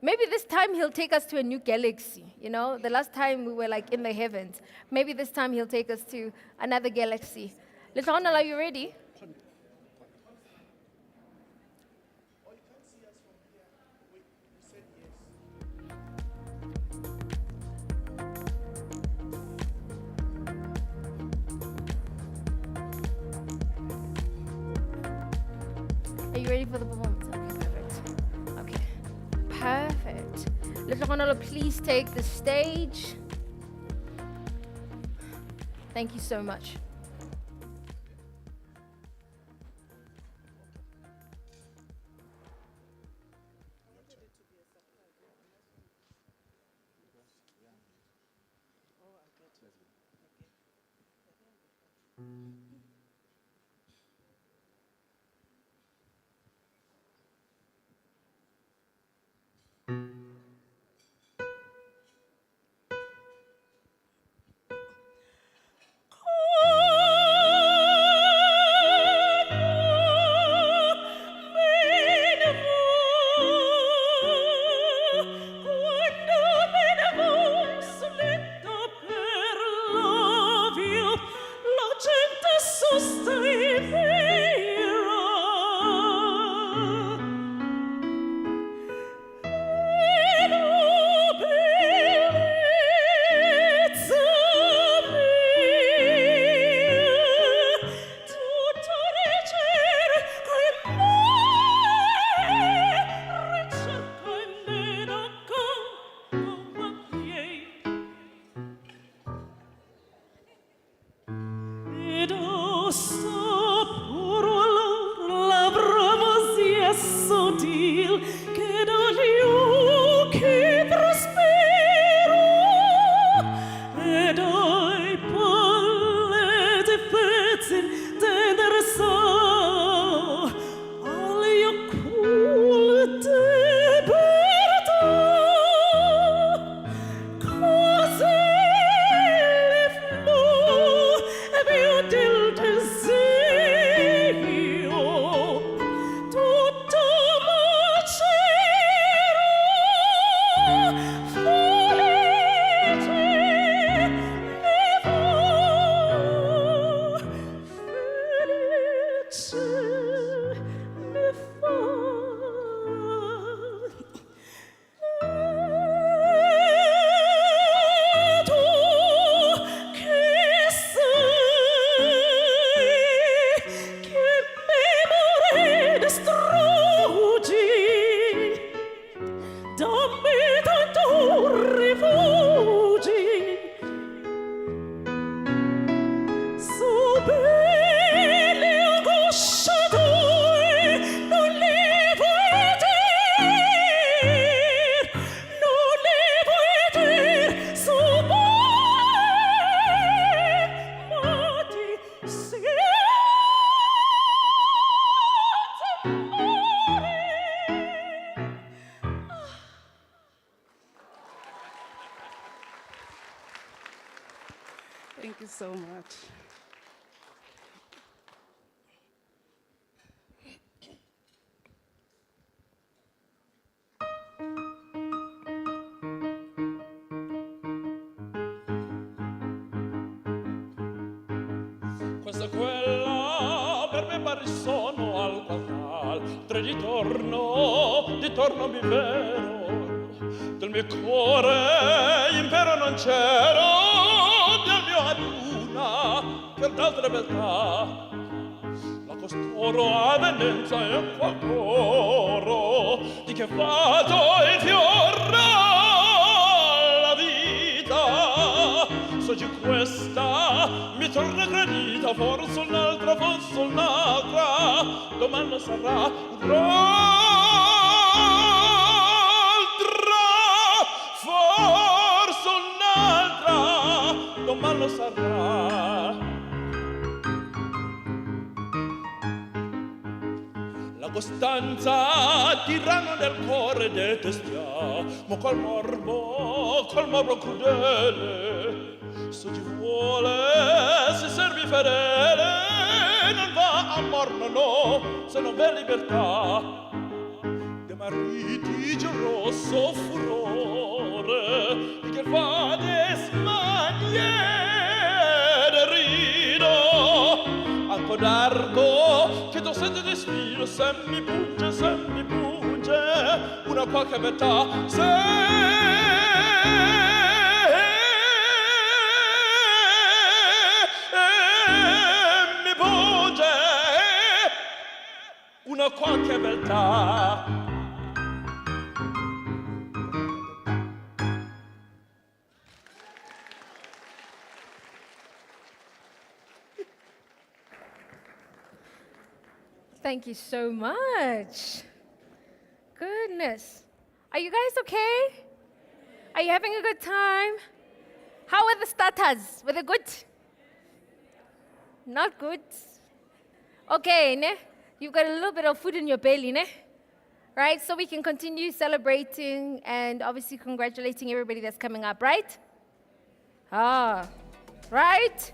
[SPEAKER 1] Maybe this time he'll take us to a new galaxy. You know, the last time we were like in the heavens. Maybe this time he'll take us to another galaxy. Lihlohonolo, are you ready? Are you ready for the performance? Okay, perfect. Okay, perfect. Lihlohonolo, please take the stage. Thank you so much.
[SPEAKER 5] Till Thank you so much.
[SPEAKER 6] Questa e quella per me pari sono al qual tre di torno mi vero del mio cuore impero non c'ero del mio aduna per d'altre beltà la costoro avvenenza e qual coro di che vado il fiore alla vita so giù questa mi torna gradita forse un'altra domani sarà un'altra forse un'altra domani sarà la costanza tiranno del cuore detestiamo col morbo crudele se ci vuole si servi fedele non va a morno no se non v'è libertà de mariti rosso furore di che fa desmaniere rido anco d'argo che tu senti di sfilo se mi punge una qualche metà una qualche beltà.
[SPEAKER 1] Thank you so much. Goodness. Are you guys okay? Are you having a good time? How were the starters? Were they good? Not good? Okay, ne? You've got a little bit of food in your belly, ne? Right? So we can continue celebrating and obviously congratulating everybody that's coming up, right? Ah, right?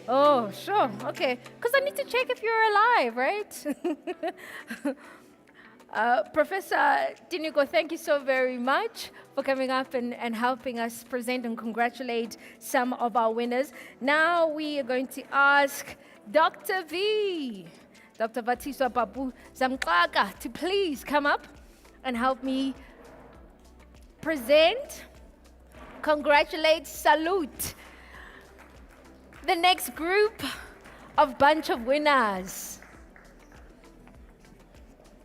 [SPEAKER 1] Oh, sure, okay. Because I need to check if you're alive, right? Professor Tinuko, thank you so very much for coming up and helping us present and congratulate some of our winners. Now we are going to ask Dr. V. Dr. Vatiswa Babu Zamklaka to please come up and help me present, congratulate, salute the next group of bunch of winners.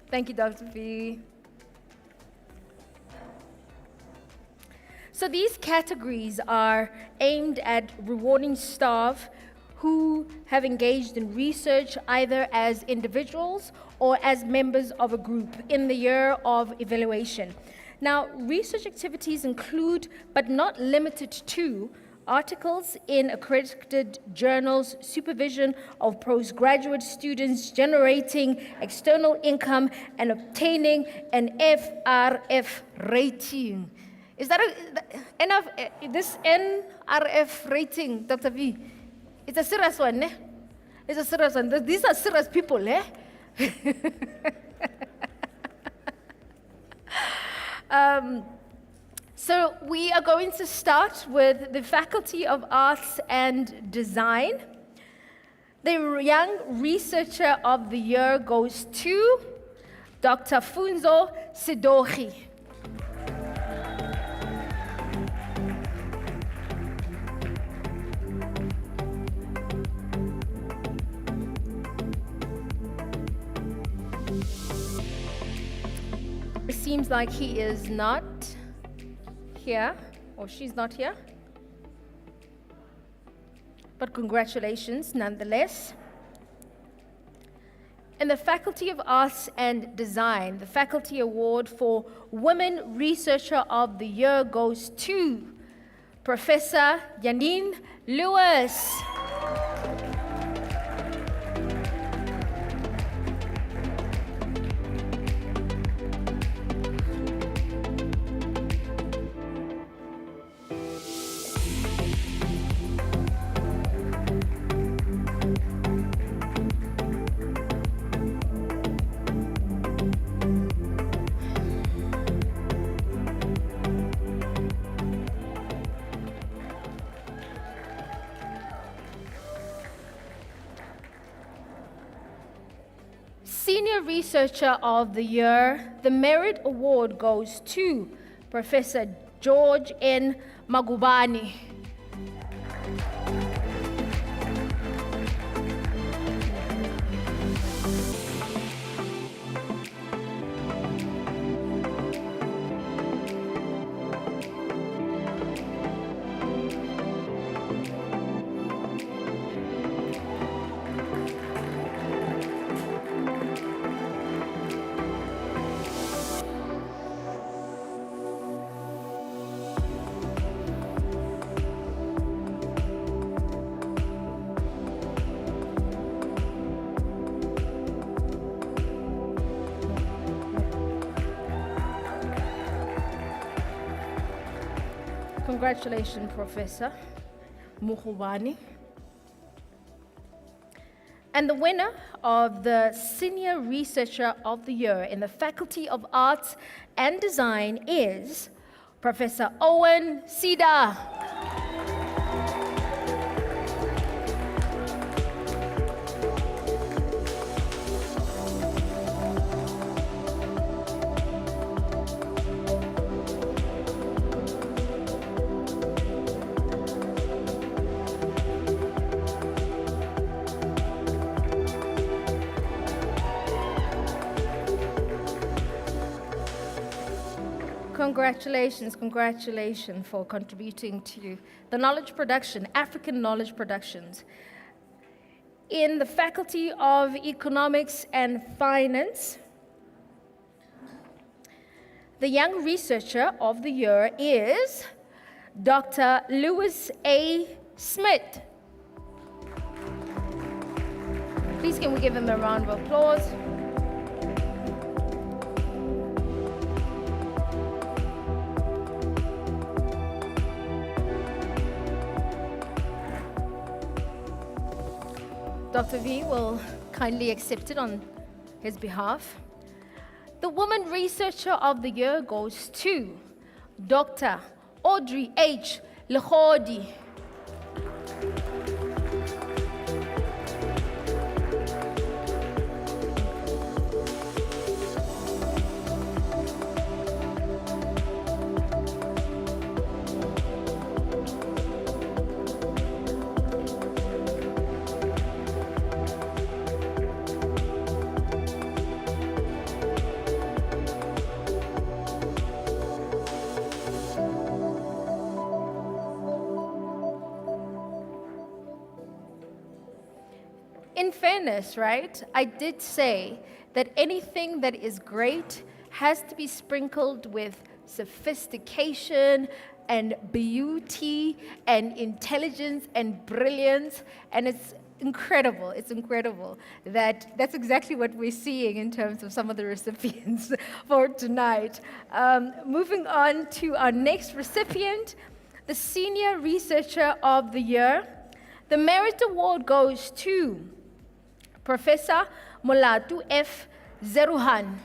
[SPEAKER 1] Thank you, Dr. V. So these categories are aimed at rewarding staff who have engaged in research either as individuals or as members of a group in the year of evaluation. Now, research activities include, but not limited to, articles in accredited journals, supervision of postgraduate students, generating external income, and obtaining an FRF rating. Is that this NRF rating, Dr. V? It's a serious one, eh? It's a serious one. These are serious people, eh? So we are going to start with the Faculty of Arts and Design. The Young Researcher of the Year goes to Dr. Funzo Sidochi. It seems like he is not here, or she's not here. But congratulations nonetheless. In the Faculty of Arts and Design, the Faculty Award for Women Researcher of the Year goes to Professor Janine Lewis. Senior Researcher of the Year, the Merit Award goes to Professor George N. Magubane. Congratulations, Professor Mukhubani. And the winner of the Senior Researcher of the Year in the Faculty of Arts and Design is Professor Owen Sida. Congratulations for contributing to the knowledge production, African knowledge productions. In the Faculty of Economics and Finance, the Young Researcher of the Year is Dr. Lewis A. Smith. Please can we give him a round of applause? Dr. V will kindly accept it on his behalf. The Woman Researcher of the Year goes to Dr. Audrey H. Lehodi. In fairness, right, I did say that anything that is great has to be sprinkled with sophistication and beauty and intelligence and brilliance, and it's incredible that that's exactly what we're seeing in terms of some of the recipients for tonight. Moving on to our next recipient, the Senior Researcher of the Year. The Merit Award goes to Professor Molatu F. Zeruhan.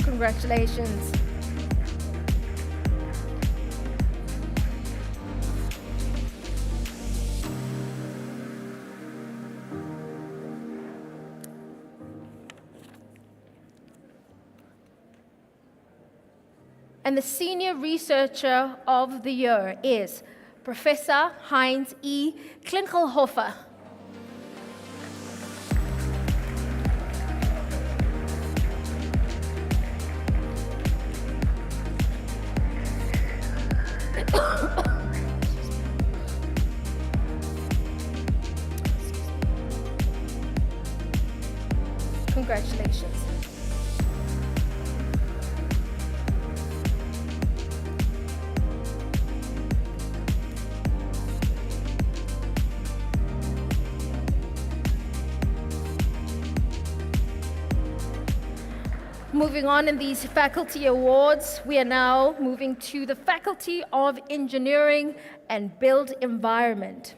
[SPEAKER 1] Congratulations. And the Senior Researcher of the Year is Professor Heinz E. Klinkelhofer. Congratulations. Moving on in these faculty awards, we are now moving to the Faculty of Engineering and Built Environment.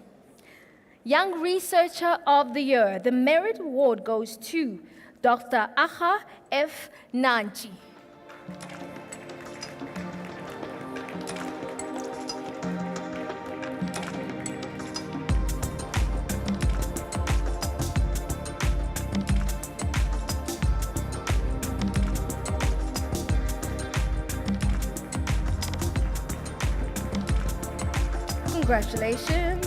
[SPEAKER 1] Young Researcher of the Year. The Merit Award goes to Dr. Aha F. Nanchi. Congratulations.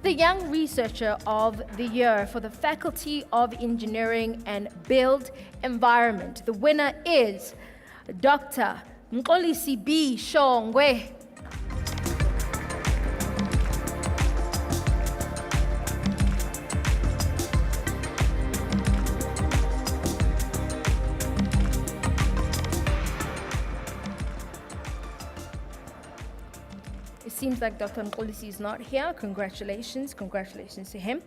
[SPEAKER 1] The Young Researcher of the Year for the Faculty of Engineering and Built Environment. The winner is Dr. Mkolisi B. Shongwe. It seems like Dr. Mkolisi is not here. Congratulations to him.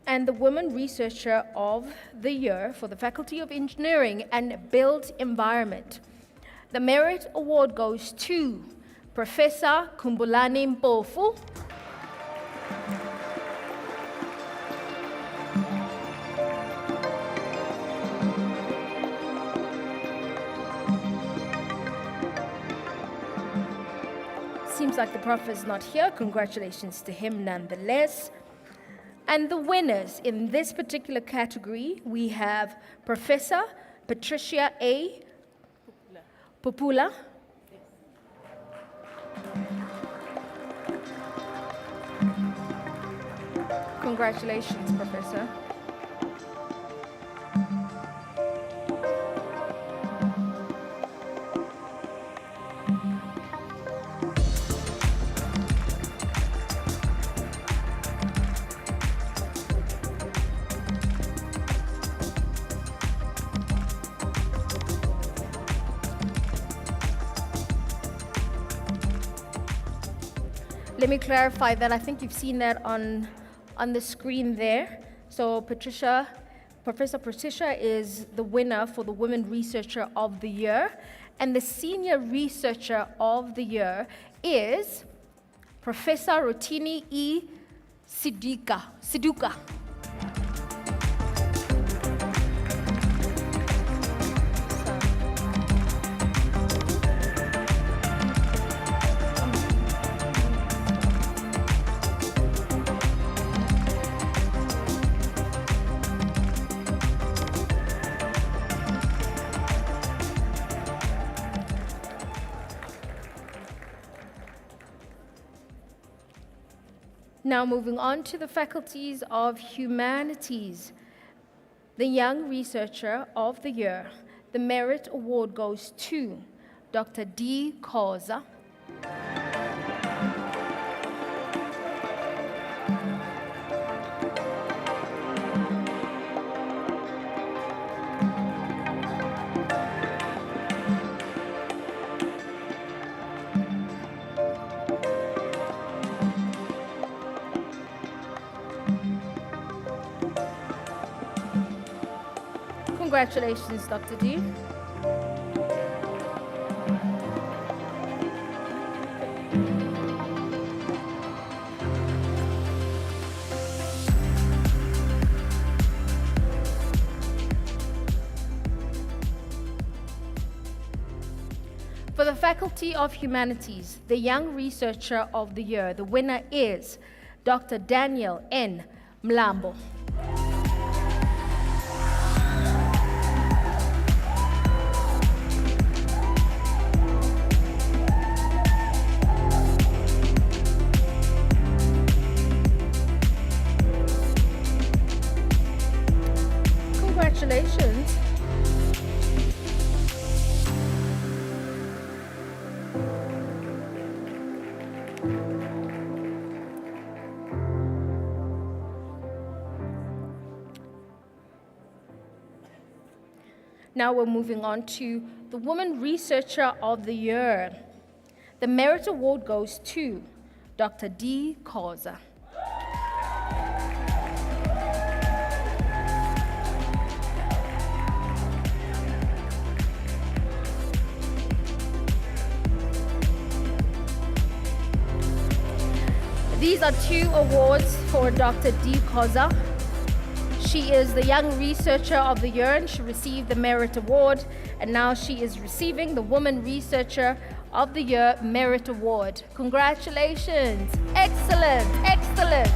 [SPEAKER 1] And the Women Researcher of the Year for the Faculty of Engineering and Built Environment. The Merit Award goes to Professor Kumbulani Mpofu. Seems like the prof is not here. Congratulations to him nonetheless. And the winners in this particular category, we have Professor Patricia A. Popula. Congratulations, Professor. Let me clarify that. I think you've seen that on the screen there. So Professor Patricia is the winner for the Women Researcher of the Year. And the Senior Researcher of the Year is Professor Rotini E. Siduka. Now moving on to the faculties of humanities. The Young Researcher of the Year. The Merit Award goes to Dr. D. Koza. Congratulations, Dr. D. For the Faculty of Humanities, the Young Researcher of the Year, the winner is Dr. Daniel N. Mlambo. Congratulations. Now we're moving on to the Woman Researcher of the Year. The Merit Award goes to Dr. D. Koza. These are 2 awards for Dr. D. Koza. She is the Young Researcher of the Year and she received the Merit Award, and now she is receiving the Woman Researcher of the Year Merit Award. Congratulations. Excellent, excellent.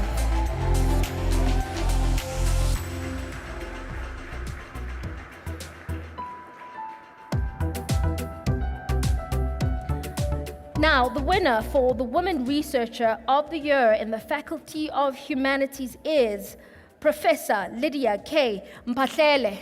[SPEAKER 1] Now, the winner for the Woman Researcher of the Year in the Faculty of Humanities is Professor Lydia K. Mpahlele.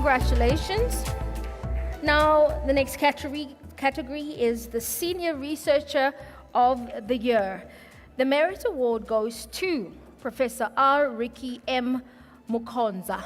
[SPEAKER 1] Congratulations. Now, the next category is the Senior Researcher of the Year. The Merit Award goes to Professor R. Ricky M. Mukonza.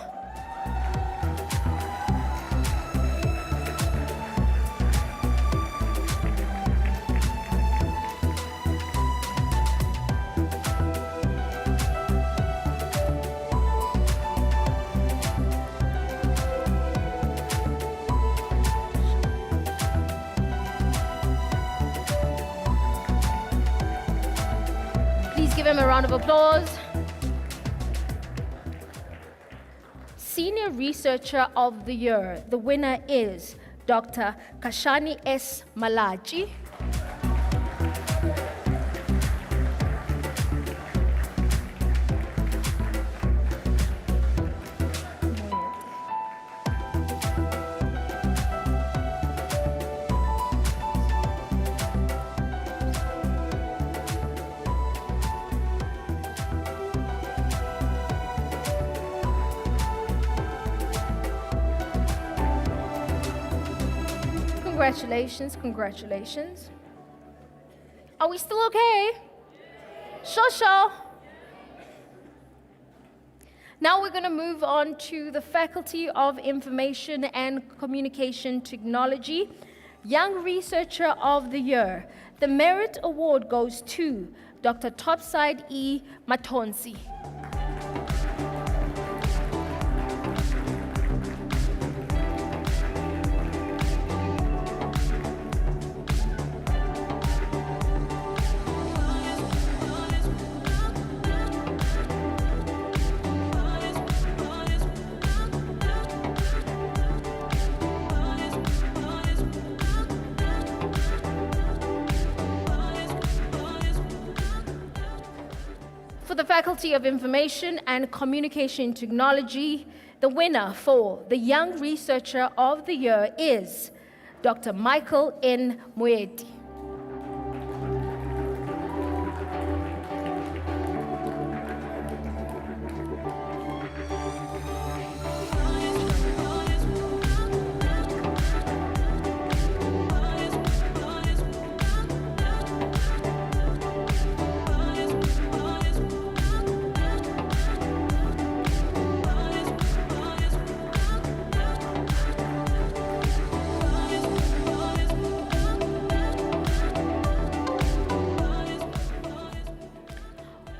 [SPEAKER 1] Please give him a round of applause. Senior Researcher of the Year. The winner is Dr. Kashani S. Malachi. Congratulations, congratulations. Are we still okay? Sure. Now we're going to move on to the Faculty of Information and Communication Technology, Young Researcher of the Year. The Merit Award goes to Dr. Topside E. Matonsi. For the Faculty of Information and Communication Technology, the winner for the Young Researcher of the Year is Dr. Michael N. Moeti.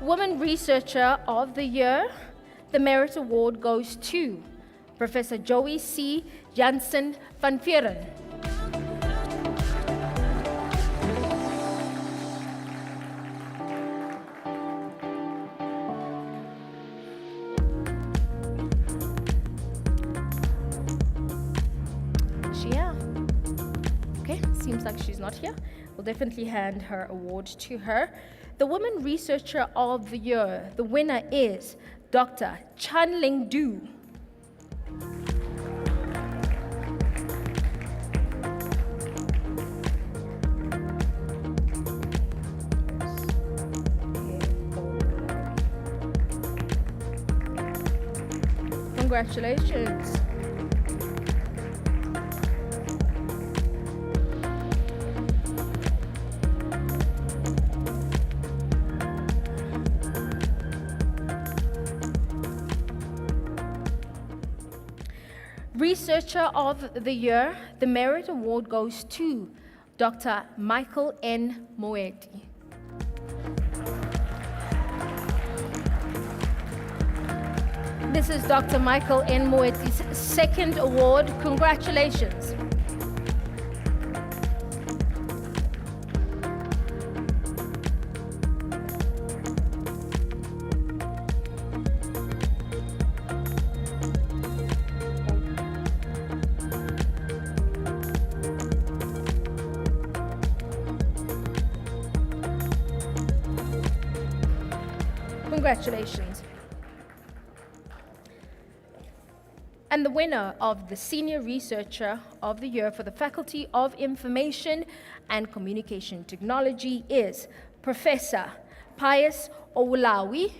[SPEAKER 1] Woman Researcher of the Year, the Merit Award goes to Professor Joey C. Jansen van Vieren. Is she here? Okay, seems like she's not here. We'll definitely hand her award to her. The Woman Researcher of the Year, the winner is Dr. Chan Ling Du. Congratulations. Researcher of the Year, the Merit Award goes to Dr. Michael N. Moeti. This is Dr. Michael N. Moeti's second award. Congratulations. Congratulations. And the winner of the Senior Researcher of the Year for the Faculty of Information and Communication Technology is Professor Pius Owulawi.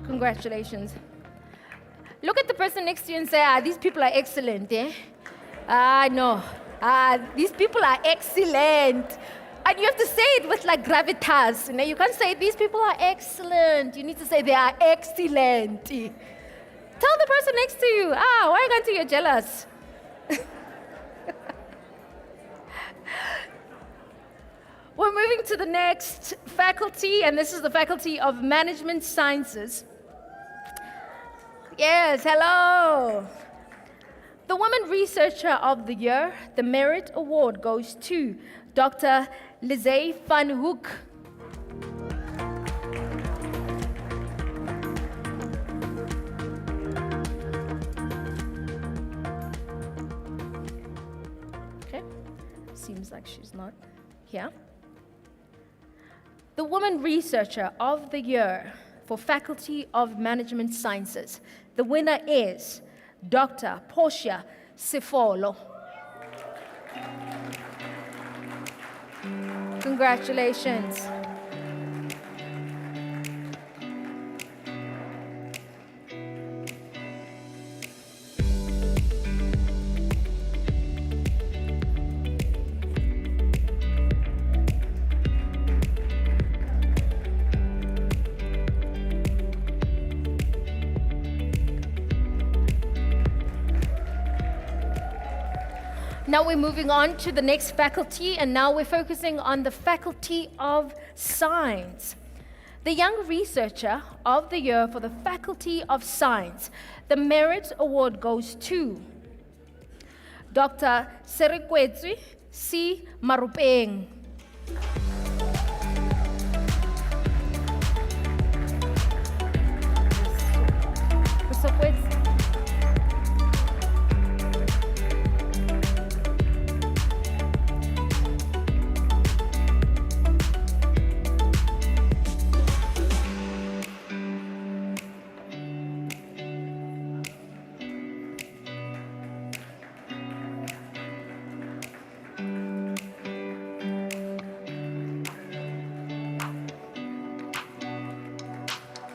[SPEAKER 1] Congratulations. Look at the person next to you and say, these people are excellent, eh? No. These people are excellent. And you have to say it with like gravitas. You know, you can't say, these people are excellent. You need to say, they are excellent. Tell the person next to you, why can't you're jealous? We're moving to the next faculty, and this is the Faculty of Management Sciences. Yes, hello. The Woman Researcher of the Year, the Merit Award goes to Dr. Lizzie van Hoek. Okay, seems like she's not here. The Woman Researcher of the Year for Faculty of Management Sciences. The winner is Dr. Portia Sifolo. Congratulations. Now we're moving on to the next faculty, and now we're focusing on the Faculty of Science. The Young Researcher of the Year for the Faculty of Science. The Merit Award goes to Dr. Serekwetsi C. Marupeng.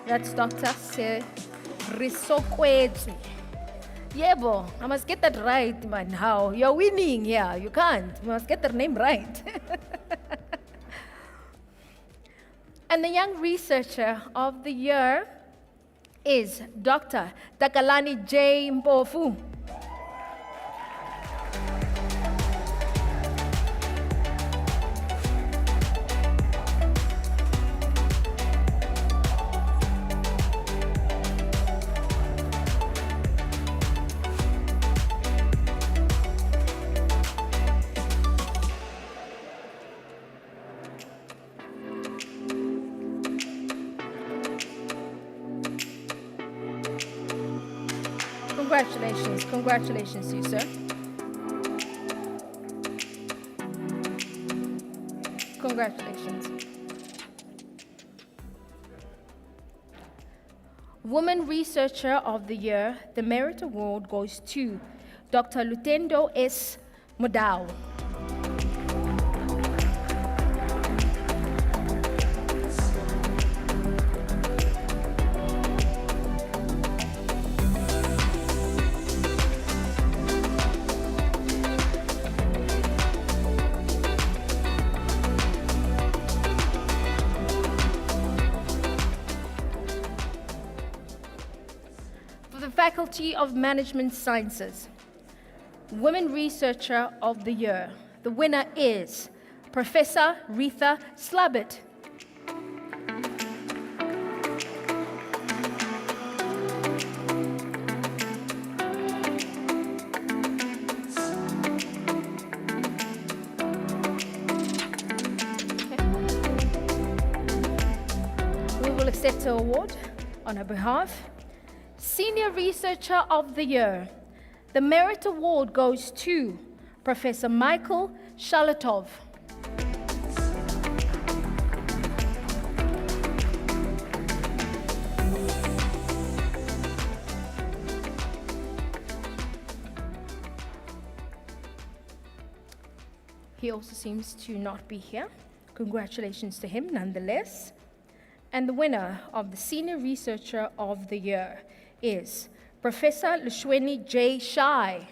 [SPEAKER 1] That's Dr. Serekwetsi. Yebo, I must get that right, man. How? You're winning here. You can't. You must get their name right. And the Young Researcher of the Year is Dr. Takalani J. Mpofu. Congratulations, congratulations to you, sir. Congratulations. Woman Researcher of the Year, the Merit Award goes to Dr. Lutendo S. Modao. Faculty of Management Sciences, Women Researcher of the Year. The winner is Professor Retha Slabbert. We will accept her award on her behalf. Senior Researcher of the Year. The Merit Award goes to Professor Michael Shalatov. He also seems to not be here. Congratulations to him nonetheless. And the winner of the Senior Researcher of the Year is Professor Lushweni J. Shai.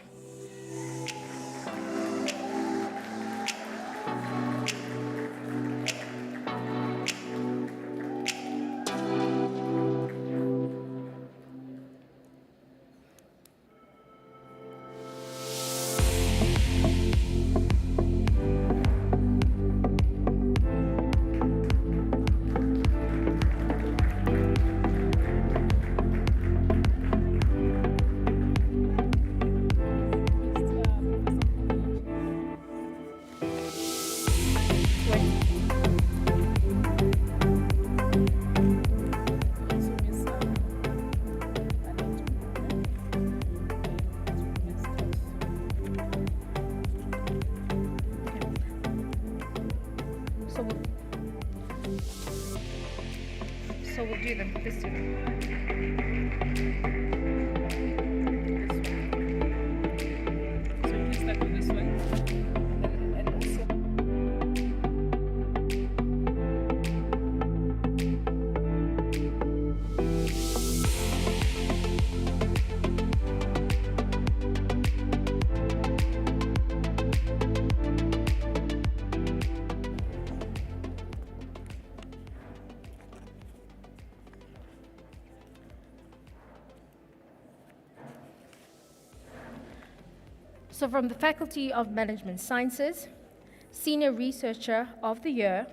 [SPEAKER 1] So we'll do them. Let's do them.
[SPEAKER 5] So you start with this one. And also.
[SPEAKER 1] So from the Faculty of Management Sciences, Senior Researcher of the Year,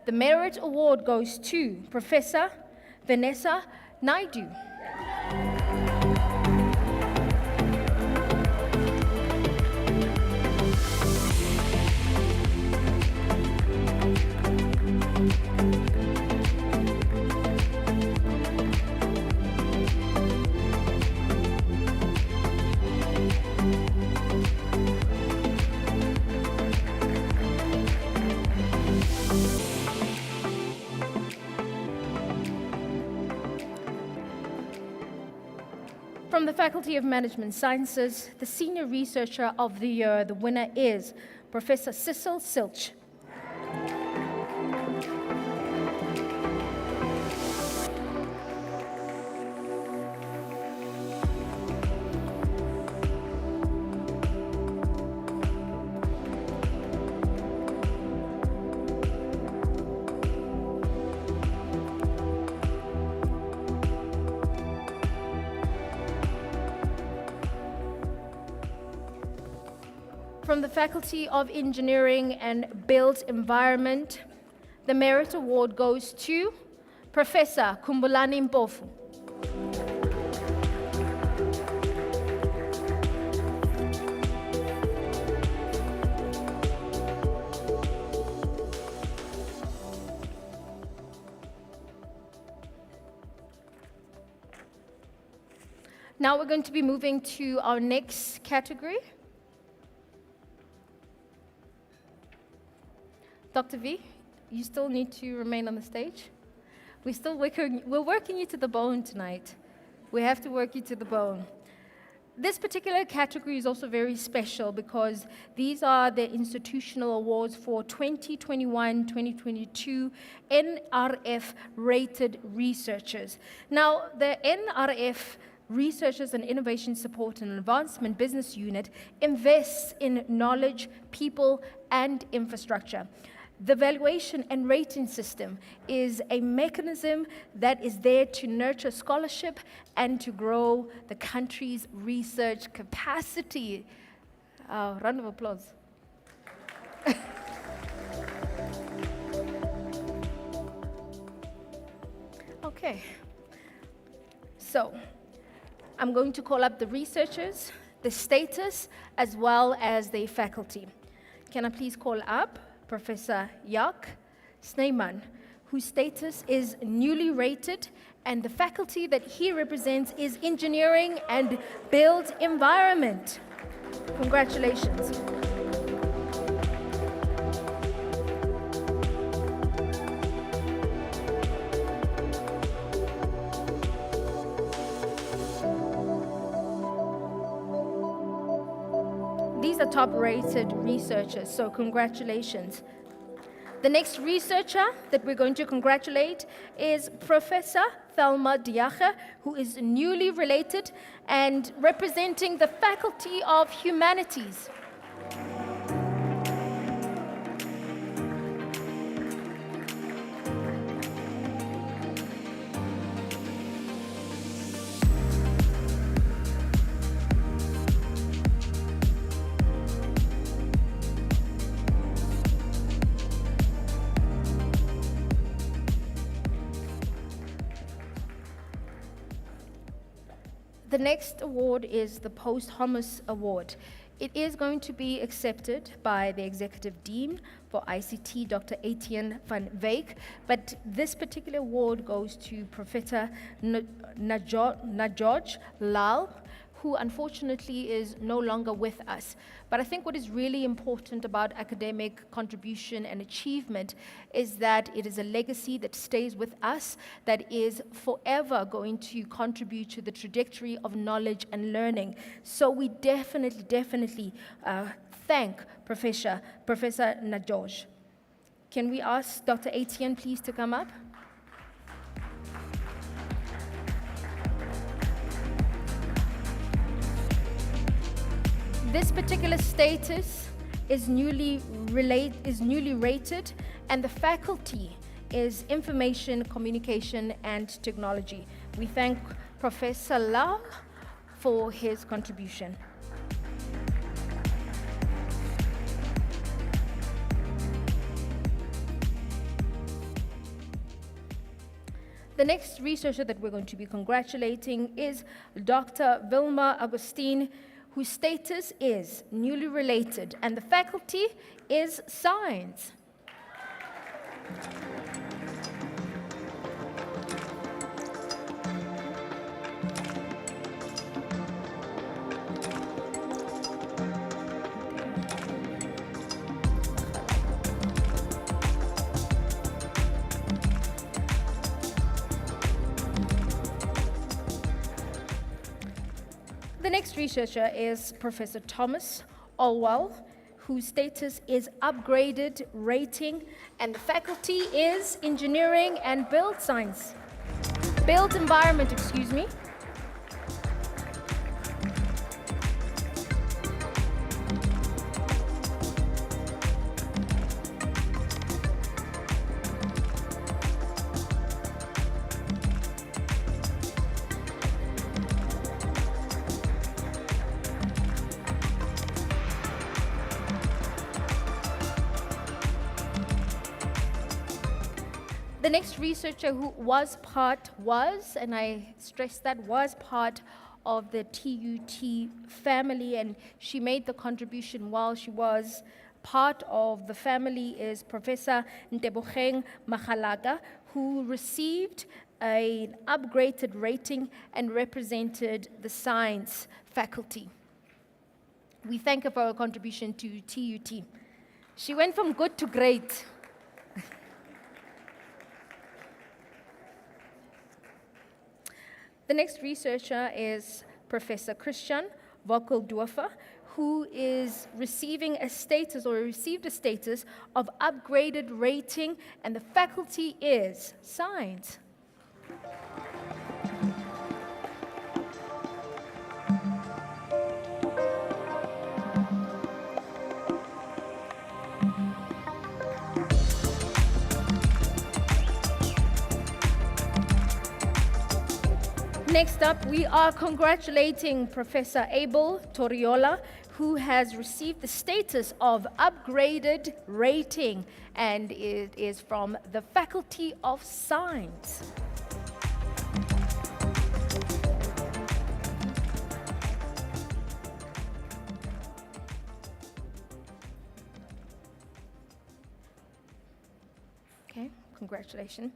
[SPEAKER 1] the Merit Award goes to Professor Vanessa Naidu. From the Faculty of Management Sciences, the Senior Researcher of the Year, the winner is Professor Cecil Silch. From the Faculty of Engineering and Built Environment, the Merit Award goes to Professor Kumbulani Mpofu. Now we're going to be moving to our next category. Dr. V, you still need to remain on the stage. We're working you to the bone tonight. We have to work you to the bone. This particular category is also very special because these are the institutional awards for 2021-2022 NRF rated researchers. Now, the NRF Researchers and Innovation Support and Advancement Business Unit invests in knowledge, people, and infrastructure. The valuation and rating system is a mechanism that is there to nurture scholarship and to grow the country's research capacity. Round of applause. Okay. So, I'm going to call up the researchers, the status, as well as the faculty. Can I please call up Professor Jaak Snyman, whose status is newly rated, and the faculty that he represents is Engineering and Built Environment. Congratulations. These are top-rated researchers, so congratulations. The next researcher that we're going to congratulate is Professor Thelma Diache, who is newly related and representing the Faculty of Humanities. The next award is the Posthumous Award. It is going to be accepted by the Executive Dean for ICT, Dr. Etienne van Wyk, but this particular award goes to Professor Najoj Lal, who unfortunately is no longer with us. But I think what is really important about academic contribution and achievement is that it is a legacy that stays with us, that is forever going to contribute to the trajectory of knowledge and learning. So we definitely thank Professor Najoj. Can we ask Dr. Etienne please to come up? This particular status is newly rated, and the faculty is Information, Communication, and Technology. We thank Professor Lau for his contribution. The next researcher that we're going to be congratulating is Dr. Vilma Agustin, whose status is newly related, and the faculty is Science. The next researcher is Professor Thomas Olwell, whose status is upgraded rating, and the faculty is Engineering and Built Environment, excuse me. The next researcher who was, and I stress that, was part of the TUT family, and she made the contribution while she was part of the family, is Professor Ntebogang Magalaga, who received an upgraded rating and represented the science faculty. We thank her for her contribution to TUT. She went from good to great. The next researcher is Professor Christian Vokeldorfer, who is receiving a status, or received a status, of upgraded rating, and the faculty is Science. Next up, we are congratulating Professor Abel Toriola, who has received the status of upgraded rating, and it is from the Faculty of Science. Okay, congratulations.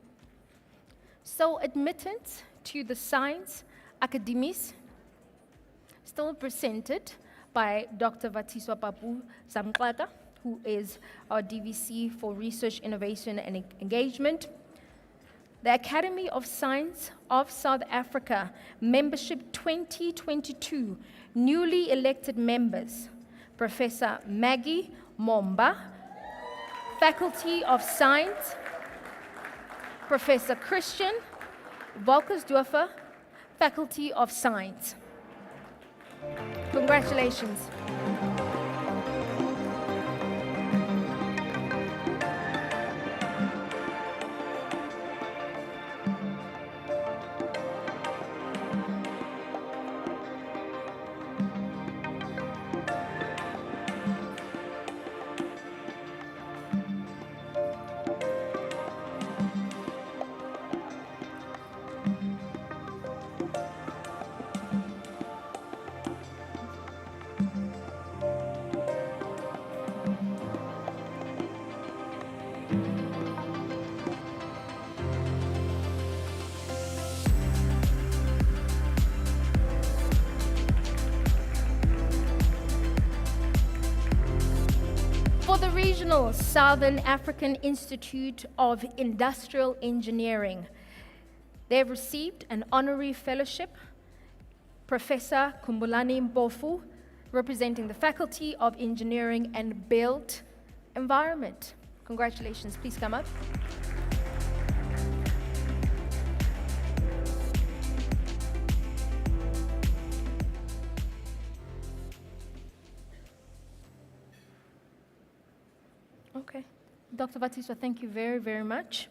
[SPEAKER 1] So admittance to the Science Academies, still presented by Dr. Vatiswa Papu Zamklata, who is our DVC for Research, Innovation and Engagement. The Academy of Science of South Africa, Membership 2022, newly elected members, Professor Maggie Momba, Faculty of Science, Professor Christian Volkersdorfer, Faculty of Science. Congratulations. For the Regional Southern African Institute of Industrial Engineering, they have received an honorary fellowship, Professor Kumbulani Mpofu, representing the Faculty of Engineering and Built Environment. Congratulations, please come up. Okay. Dr. Vatiswa, thank you very, very much.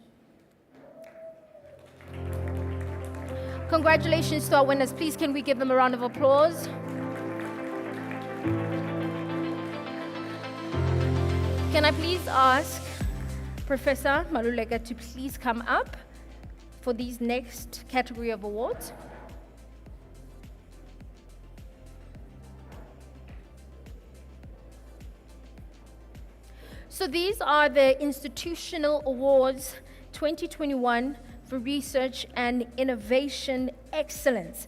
[SPEAKER 1] Congratulations to our winners. Please, can we give them a round of applause? Can I please ask Professor Maluleka to please come up for these next category of awards? So these are the Institutional Awards 2021 for Research and Innovation Excellence.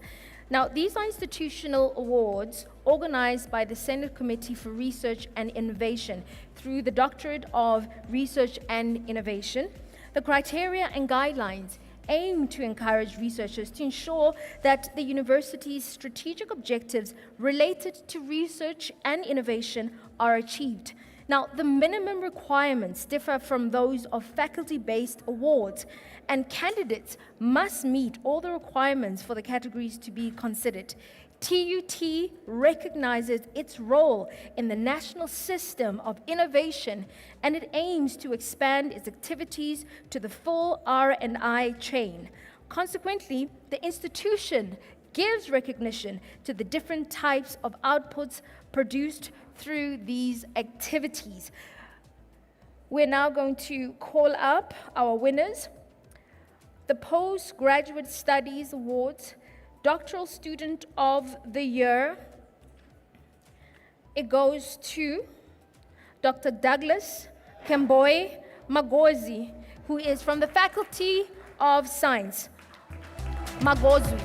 [SPEAKER 1] Now, these are institutional awards organized by the Senate Committee for Research and Innovation through the Doctorate of Research and Innovation. The criteria and guidelines aim to encourage researchers to ensure that the university's strategic objectives related to research and innovation are achieved. Now, the minimum requirements differ from those of faculty-based awards, and candidates must meet all the requirements for the categories to be considered. TUT recognizes its role in the national system of innovation, and it aims to expand its activities to the full R&I chain. Consequently, the institution gives recognition to the different types of outputs produced through these activities. We're now going to call up our winners. The Postgraduate Studies Awards, Doctoral Student of the Year, it goes to Dr. Douglas Kemboy Magozi, who is from the Faculty of Science. Magozu.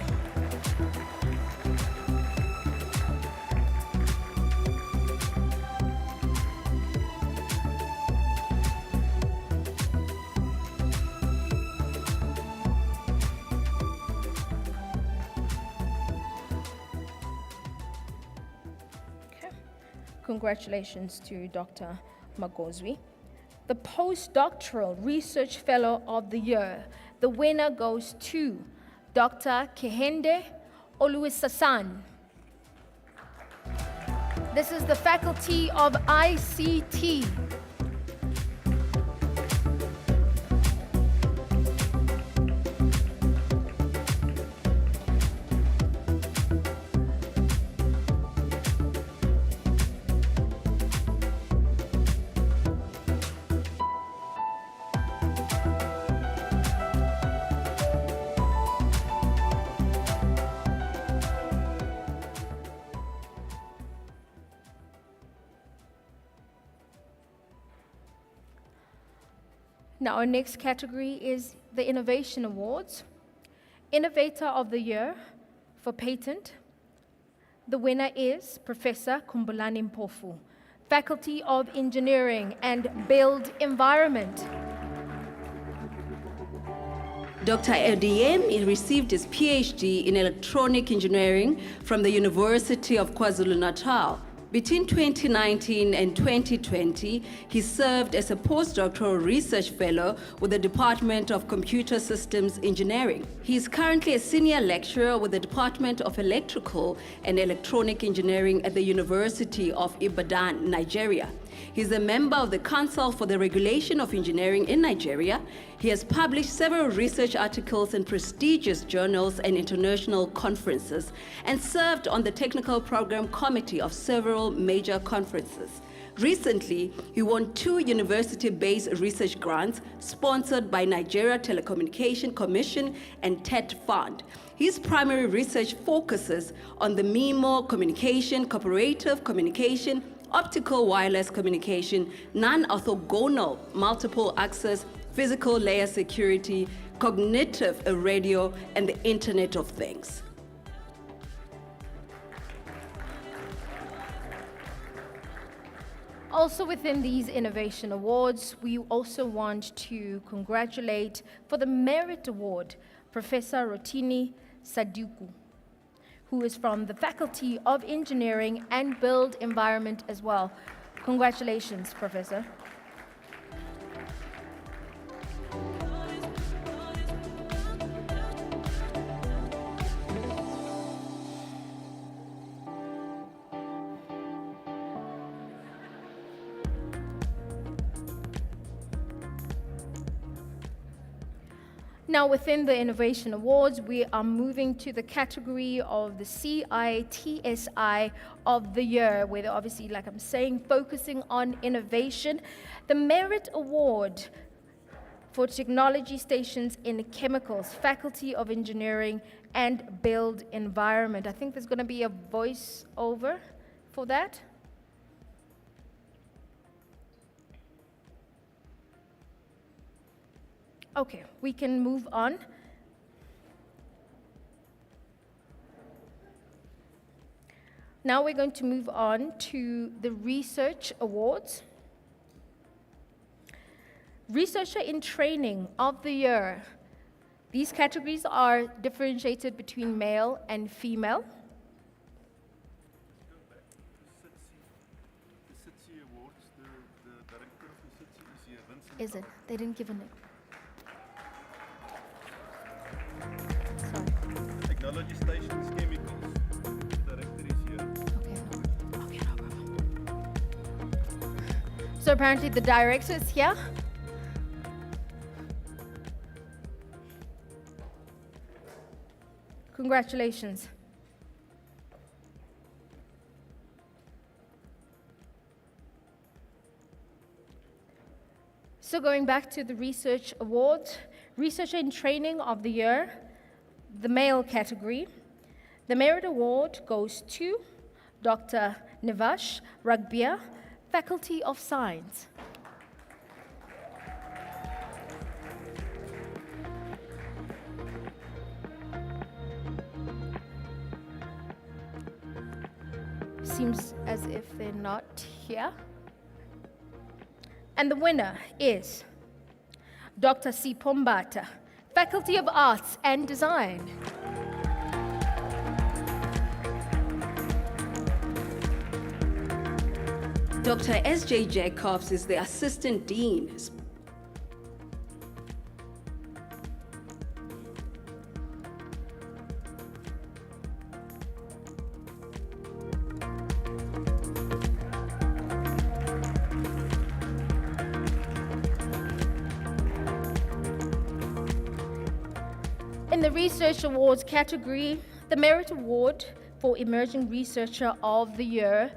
[SPEAKER 1] Congratulations to Dr. Magozwi. The Postdoctoral Research Fellow of the Year, the winner goes to Dr. Kehende Oluwisasan. This is the Faculty of ICT. Now, our next category is the Innovation Awards. Innovator of the Year for Patent. The winner is Professor Kumbulani Mpofu, Faculty of Engineering and Built Environment.
[SPEAKER 7] Dr. Ediem received his PhD in electronic engineering from the University of KwaZulu-Natal. Between 2019 and 2020, he served as a postdoctoral research fellow with the Department of Computer Systems Engineering. He is currently a senior lecturer with the Department of Electrical and Electronic Engineering at the University of Ibadan, Nigeria. He is a member of the Council for the Regulation of Engineering in Nigeria. He has published several research articles in prestigious journals and international conferences, and served on the technical program committee of several major conferences. Recently, he won 2 university-based research grants sponsored by Nigeria Telecommunication Commission and TET Fund. His primary research focuses on the MIMO communication, cooperative communication, optical wireless communication, non-orthogonal multiple access, physical layer security, cognitive radio, and the Internet of Things.
[SPEAKER 1] Also within these Innovation Awards, we also want to congratulate for the Merit Award, Professor Rotini Saduku, who is from the Faculty of Engineering and Built Environment as well. Congratulations, Professor. Now, within the Innovation Awards, we are moving to the category of the CITSI of the Year, where they're obviously, like I'm saying, focusing on innovation. The Merit Award for Technology Stations in Chemicals, Faculty of Engineering and Built Environment. I think there's going to be a voice-over for that. Okay, we can move on. Now we're going to move on to the Research Awards. Researcher in Training of the Year. These categories are differentiated between male and female.
[SPEAKER 8] The SITSI Awards, the director of the SITSI is here, Vincent.
[SPEAKER 1] Is it? They didn't give a name.
[SPEAKER 8] Technology Stations Chemicals, director is here.
[SPEAKER 1] Okay, no problem. So apparently the director is here. Congratulations. So going back to the Research Awards, Researcher in Training of the Year, the male category. The Merit Award goes to Dr. Nivash Ragbia, Faculty of Science. Seems as if they're not here. And the winner is Dr. Sipombata, Faculty of Arts and Design.
[SPEAKER 7] Dr. S.J. Jacobs is the Assistant Dean.
[SPEAKER 1] In the Research Awards category, the Merit Award for Emerging Researcher of the Year,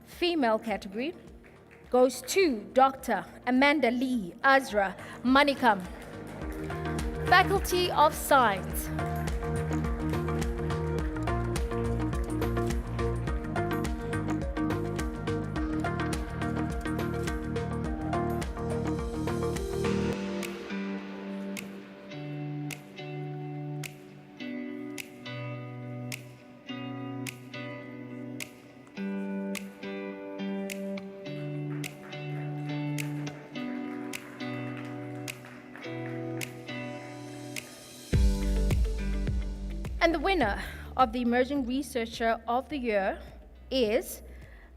[SPEAKER 1] female category, goes to Dr. Amanda Lee Azra Manikam, Faculty of Science. And the winner of the Emerging Researcher of the Year is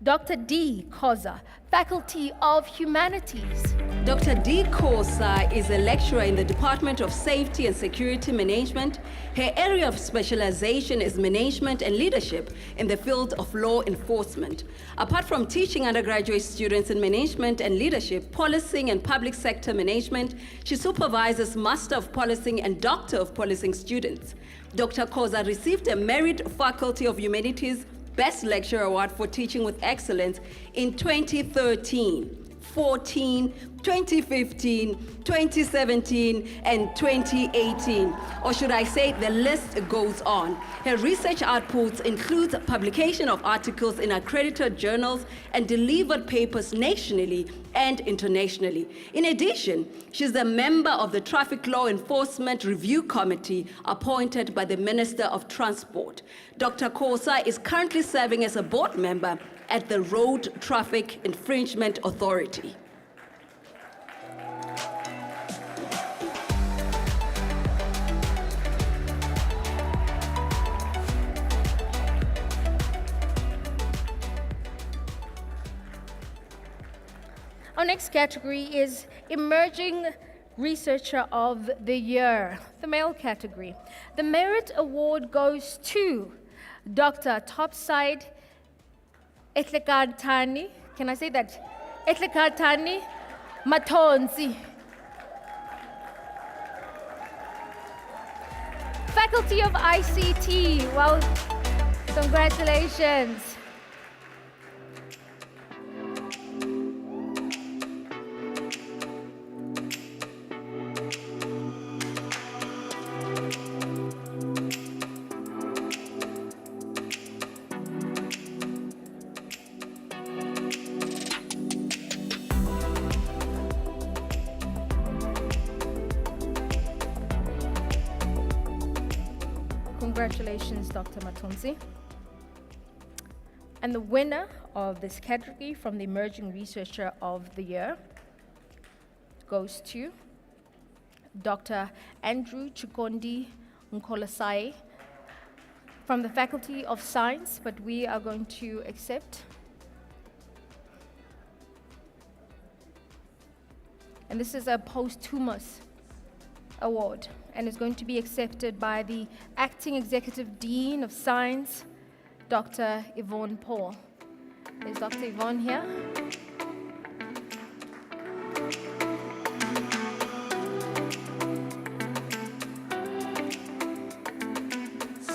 [SPEAKER 1] Dr. D. Koza, Faculty of Humanities.
[SPEAKER 7] Dr. D. Kosa is a lecturer in the Department of Safety and Security Management. Her area of specialization is management and leadership in the field of law enforcement. Apart from teaching undergraduate students in management and leadership, policing and public sector management, she supervises Master of Policing and Doctor of Policing students. Dr. Kosa received a Merit Faculty of Humanities Best Lecturer Award for Teaching with Excellence in 2013. 14, 2015, 2017, and 2018. Or should I say, the list goes on. Her research outputs include publication of articles in accredited journals and delivered papers nationally and internationally. In addition, she's a member of the Traffic Law Enforcement Review Committee appointed by the Minister of Transport. Dr. Kosa is currently serving as a board member at the Road Traffic Infringement Authority.
[SPEAKER 1] Our next category is Emerging Researcher of the Year, the male category. The Merit Award goes to Dr. Topside Etlekatani, can I say that? Etlekatani Matonzi. Faculty of ICT, well, congratulations. Congratulations, Dr. Matonzi. And the winner of this category from the Emerging Researcher of the Year goes to Dr. Andrew Chikondi Nkolasai from the Faculty of Science, but we are going to accept. And this is a posthumous award, and is going to be accepted by the Acting Executive Dean of Science, Dr. Yvonne Paul. Is Dr. Yvonne here?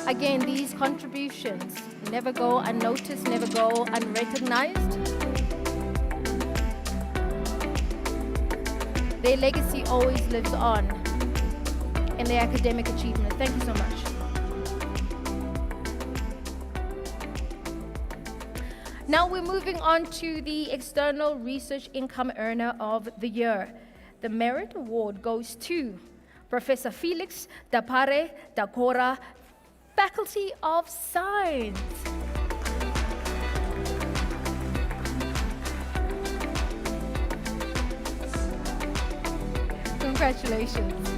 [SPEAKER 1] Again, these contributions never go unnoticed, never go unrecognized. Their legacy always lives on in their academic achievement. Thank you so much. Now we're moving on to the External Research Income Earner of the Year. The Merit Award goes to Professor Felix Dapare Dakora, Faculty of Science. Congratulations.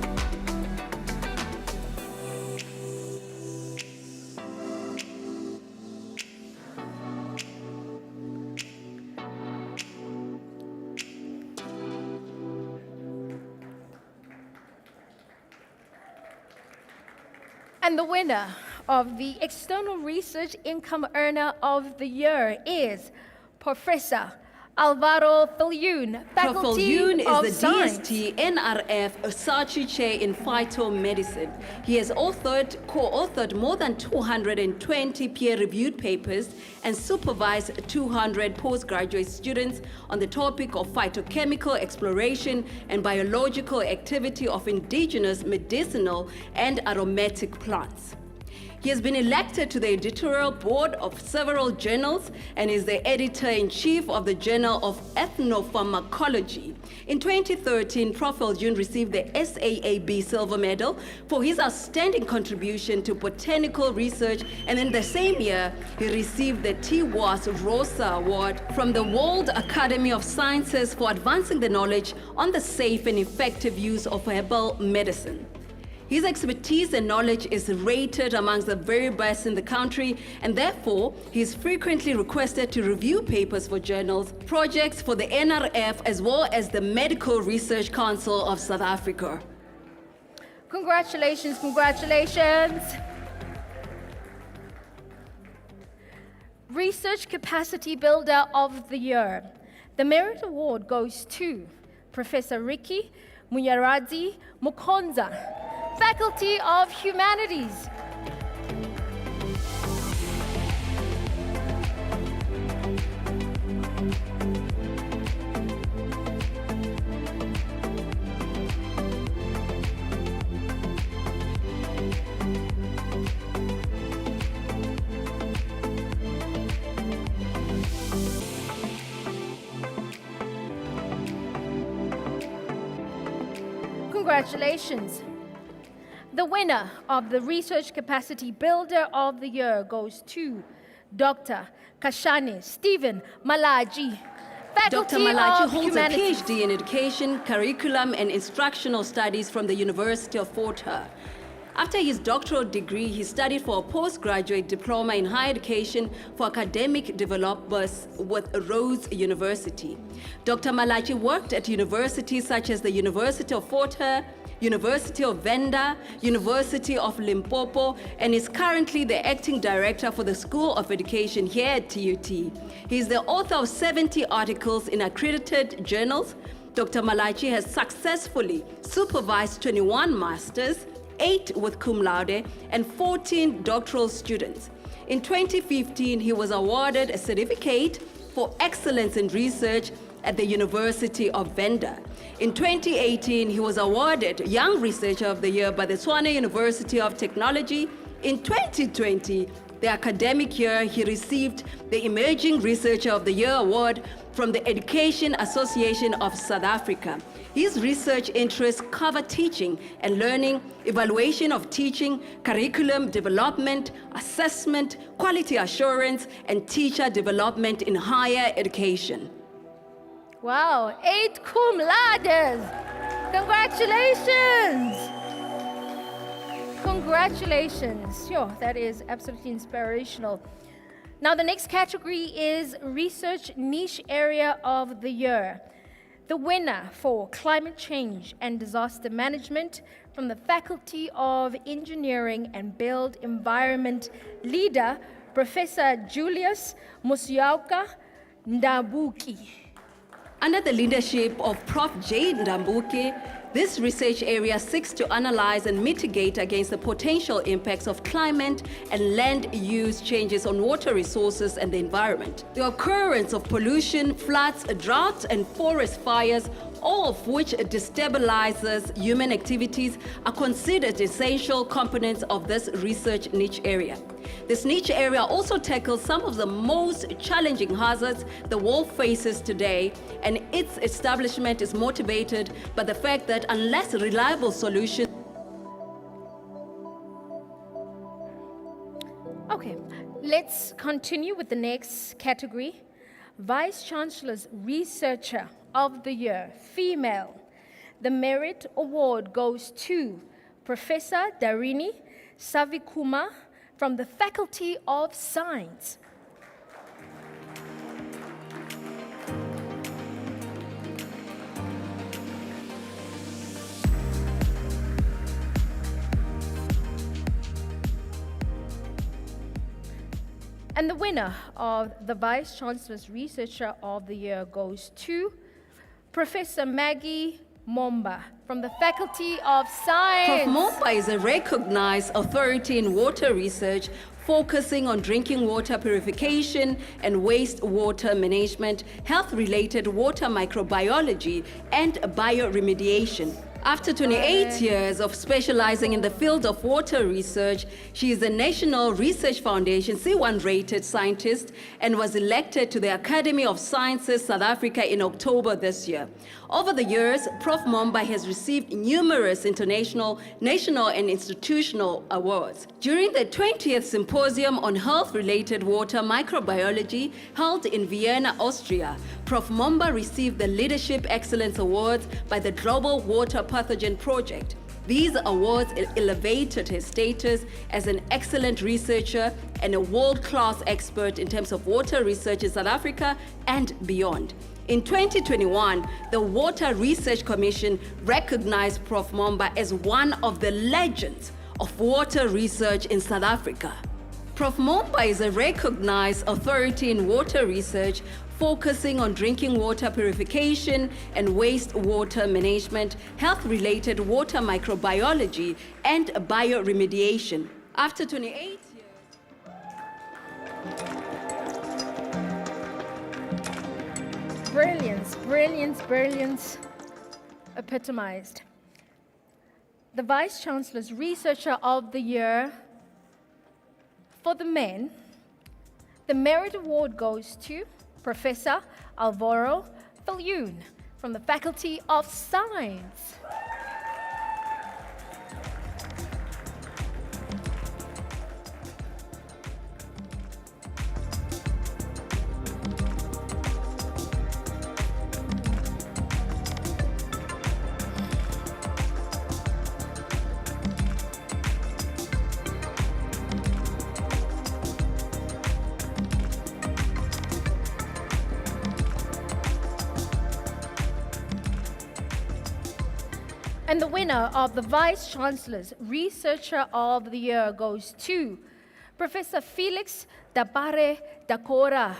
[SPEAKER 1] And the winner of the External Research Income Earner of the Year is Professor Alvaro Filhune, Faculty
[SPEAKER 7] Filhune
[SPEAKER 1] of
[SPEAKER 7] is the
[SPEAKER 1] Science.
[SPEAKER 7] DST NRF Saatchi Chair in Phytomedicine. He has co-authored more than 220 peer-reviewed papers and supervised 200 postgraduate students on the topic of phytochemical exploration and biological activity of indigenous medicinal and aromatic plants. He has been elected to the editorial board of several journals and is the editor-in-chief of the Journal of Ethnopharmacology. In 2013, Prof. Filhune received the SAAB Silver Medal for his outstanding contribution to botanical research, and in the same year, he received the TWAS Rosa Award from the World Academy of Sciences for advancing the knowledge on the safe and effective use of herbal medicine. His expertise and knowledge is rated amongst the very best in the country, and therefore, he is frequently requested to review papers for journals, projects for the NRF, as well as the Medical Research Council of South Africa.
[SPEAKER 1] Congratulations, congratulations. Research Capacity Builder of the Year. The Merit Award goes to Professor Ricky Munyaradzi Mukonza, Faculty of Humanities. Congratulations. The winner of the Research Capacity Builder of the Year goes to Dr. Kashani Stephen Malaji, Faculty
[SPEAKER 7] Dr. Malachi
[SPEAKER 1] of
[SPEAKER 7] holds
[SPEAKER 1] Humanities.
[SPEAKER 7] a PhD in Education, Curriculum and Instructional Studies from the University of Fort Hare. After his doctoral degree, he studied for a postgraduate diploma in higher education for academic developers with Rhodes University. Dr. Malachi worked at universities such as the University of Fort Hare, University of Venda, University of Limpopo, and is currently the acting director for the School of Education here at TUT. He is the author of 70 articles in accredited journals. Dr. Malachi has successfully supervised 21 masters, 8 with cum laude, and 14 doctoral students. In 2015, he was awarded a certificate for excellence in research at the University of Venda. In 2018, he was awarded Young Researcher of the Year by the Tshwane University of Technology. In 2020, the academic year, he received the Emerging Researcher of the Year award from the Education Association of South Africa. His research interests cover teaching and learning, evaluation of teaching, curriculum development, assessment, quality assurance, and teacher development in higher education.
[SPEAKER 1] Wow, 8 cum laudes. Congratulations. Congratulations. Yo, that is absolutely inspirational. Now, the next category is Research Niche Area of the Year. The winner for Climate Change and Disaster Management from the Faculty of Engineering and Built Environment leader, Professor Julius Musiauka Ndabuki.
[SPEAKER 7] Under the leadership of Prof. J. Ndambuke, this research area seeks to analyze and mitigate against the potential impacts of climate and land use changes on water resources and the environment. The occurrence of pollution, floods, droughts, and forest fires, all of which destabilizes human activities, are considered essential components of this research niche area. This niche area also tackles some of the most challenging hazards the world faces today, and its establishment is motivated by the fact that unless reliable solutions.
[SPEAKER 1] Okay, let's continue with the next category. Vice Chancellor's Researcher of the Year, female. The Merit Award goes to Professor Darini Savikuma from the Faculty of Science. And the winner of the Vice Chancellor's Researcher of the Year goes to Professor Maggie Momba from the Faculty of Science.
[SPEAKER 7] Prof. Momba is a recognized authority in water research, focusing on drinking water purification and wastewater management, health-related water microbiology, and bioremediation. After 28 years of specializing in the field of water research, she is a National Research Foundation C1-rated scientist and was elected to the Academy of Sciences South Africa in October this year. Over the years, Prof. Momba has received numerous international, national, and institutional awards. During the 20th Symposium on Health-Related Water Microbiology held in Vienna, Austria, Prof. Momba received the Leadership Excellence Awards by the Global Water Pathogen Project. These awards elevated his status as an excellent researcher and a world-class expert in terms of water research in South Africa and beyond. In 2021, the Water Research Commission recognized Prof. Momba as one of the legends of water research in South Africa. Prof. Momba is a recognized authority in water research, focusing on drinking water purification and wastewater management, health-related water microbiology, and bioremediation. After 28 years...
[SPEAKER 1] Brilliance, brilliance, brilliance epitomized. The Vice Chancellor's Researcher of the Year for the men, the Merit Award goes to Professor Alvaro Viljoen from the Faculty of Science. And the winner of the Vice Chancellor's Researcher of the Year goes to Professor Felix Dapare Dakora,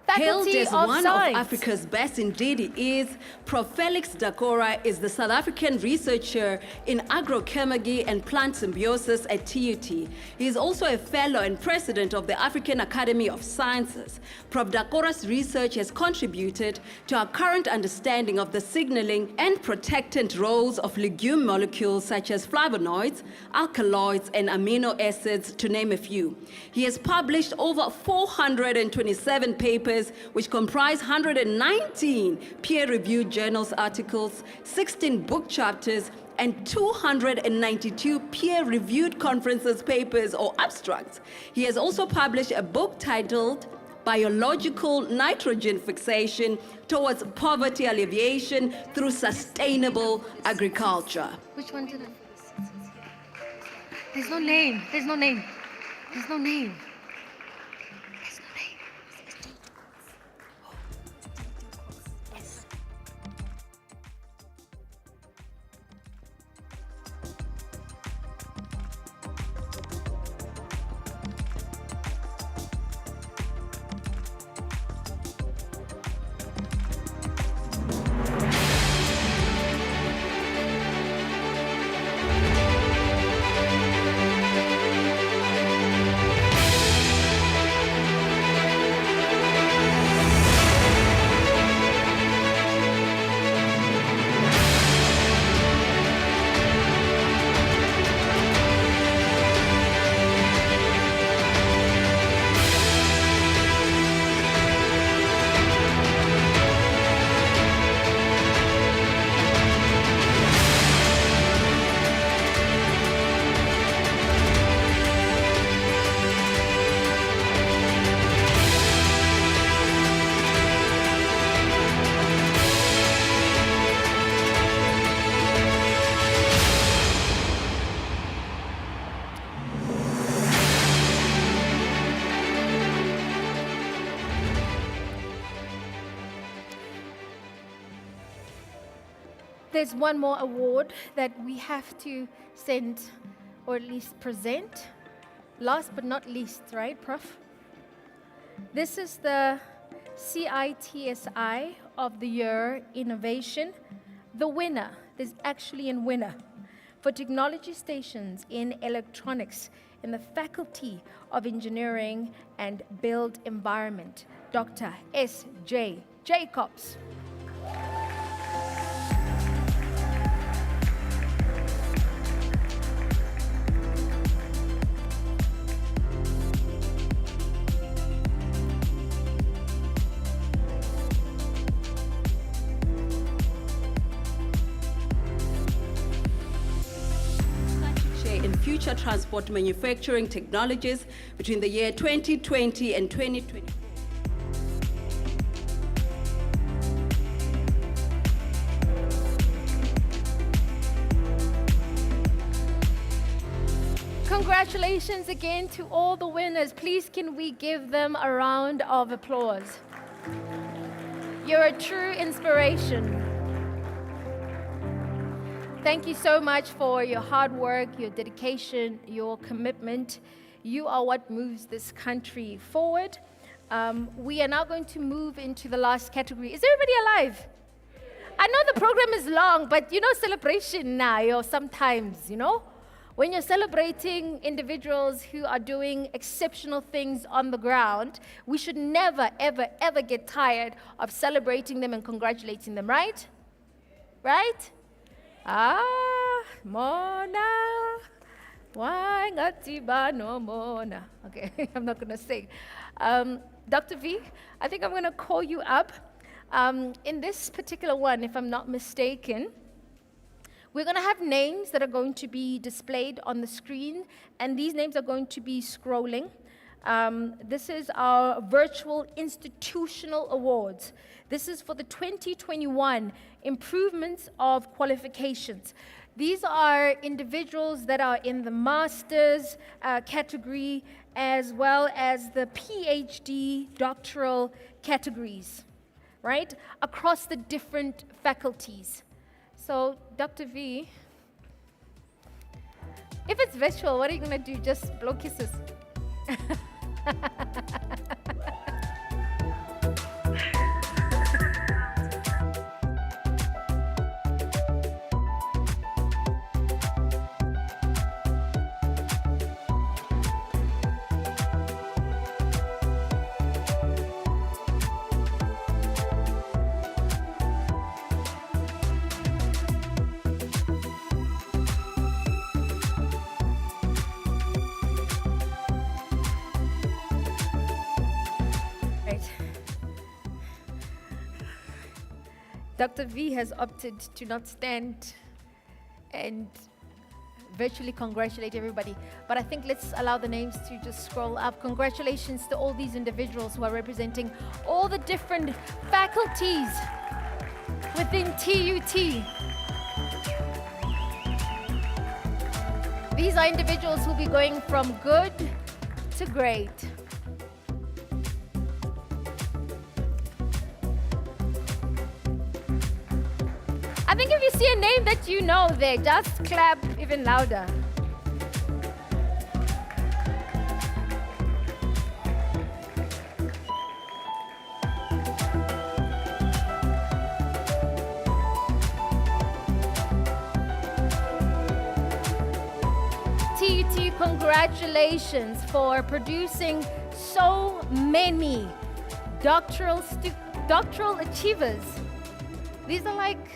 [SPEAKER 7] Hailed
[SPEAKER 1] Faculty
[SPEAKER 7] as
[SPEAKER 1] of
[SPEAKER 7] one
[SPEAKER 1] Science.
[SPEAKER 7] of Africa's best, indeed he is. Prof. Felix Dakora is the South African researcher in agrochemistry and plant symbiosis at TUT. He is also a fellow and president of the African Academy of Sciences. Prof. Dakora's research has contributed to our current understanding of the signaling and protectant roles of legume molecules such as flavonoids, alkaloids, and amino acids, to name a few. He has published over 427 papers, which comprise 119 peer-reviewed journals articles, 16 book chapters, and 292 peer-reviewed conferences papers or abstracts. He has also published a book titled Biological Nitrogen Fixation Towards Poverty Alleviation Through Sustainable Agriculture.
[SPEAKER 9] Which one did it? There's no name. There's no name. There's no name. There's no name.
[SPEAKER 1] There's one more award that we have to send, or at least present. Last but not least, right, Prof? This is the CITSI of the Year Innovation. The winner, there's actually a winner, for technology stations in electronics in the Faculty of Engineering and Built Environment, Dr. S.J. Jacobs.
[SPEAKER 7] In future transport manufacturing technologies between the year 2020 and 2020.
[SPEAKER 1] Congratulations again to all the winners. Please, can we give them a round of applause? You're a true inspiration. Thank you so much for your hard work, your dedication, your commitment. You are what moves this country forward. We are now going to move into the last category. Is everybody alive? I know the program is long, but you know, celebration now, sometimes, when you're celebrating individuals who are doing exceptional things on the ground, we should never, ever, ever get tired of celebrating them and congratulating them, right? Right? Mona, why ngatiba no mona? Okay, I'm not going to sing. Dr. V, I think I'm going to call you up. In this particular one, if I'm not mistaken, we're going to have names that are going to be displayed on the screen, and these names are going to be scrolling. This is our virtual institutional awards. This is for the 2021 improvements of qualifications. These are individuals that are in the master's category as well as the PhD doctoral categories, right? Across the different faculties. So, Dr. V, if it's virtual, what are you going to do? Just blow kisses? Dr. V has opted to not stand and virtually congratulate everybody. But I think let's allow the names to just scroll up. Congratulations to all these individuals who are representing all the different faculties within TUT. These are individuals who will be going from good to great. I think if you see a name that you know there, just clap even louder. TUT, congratulations for producing so many doctoral achievers. These are like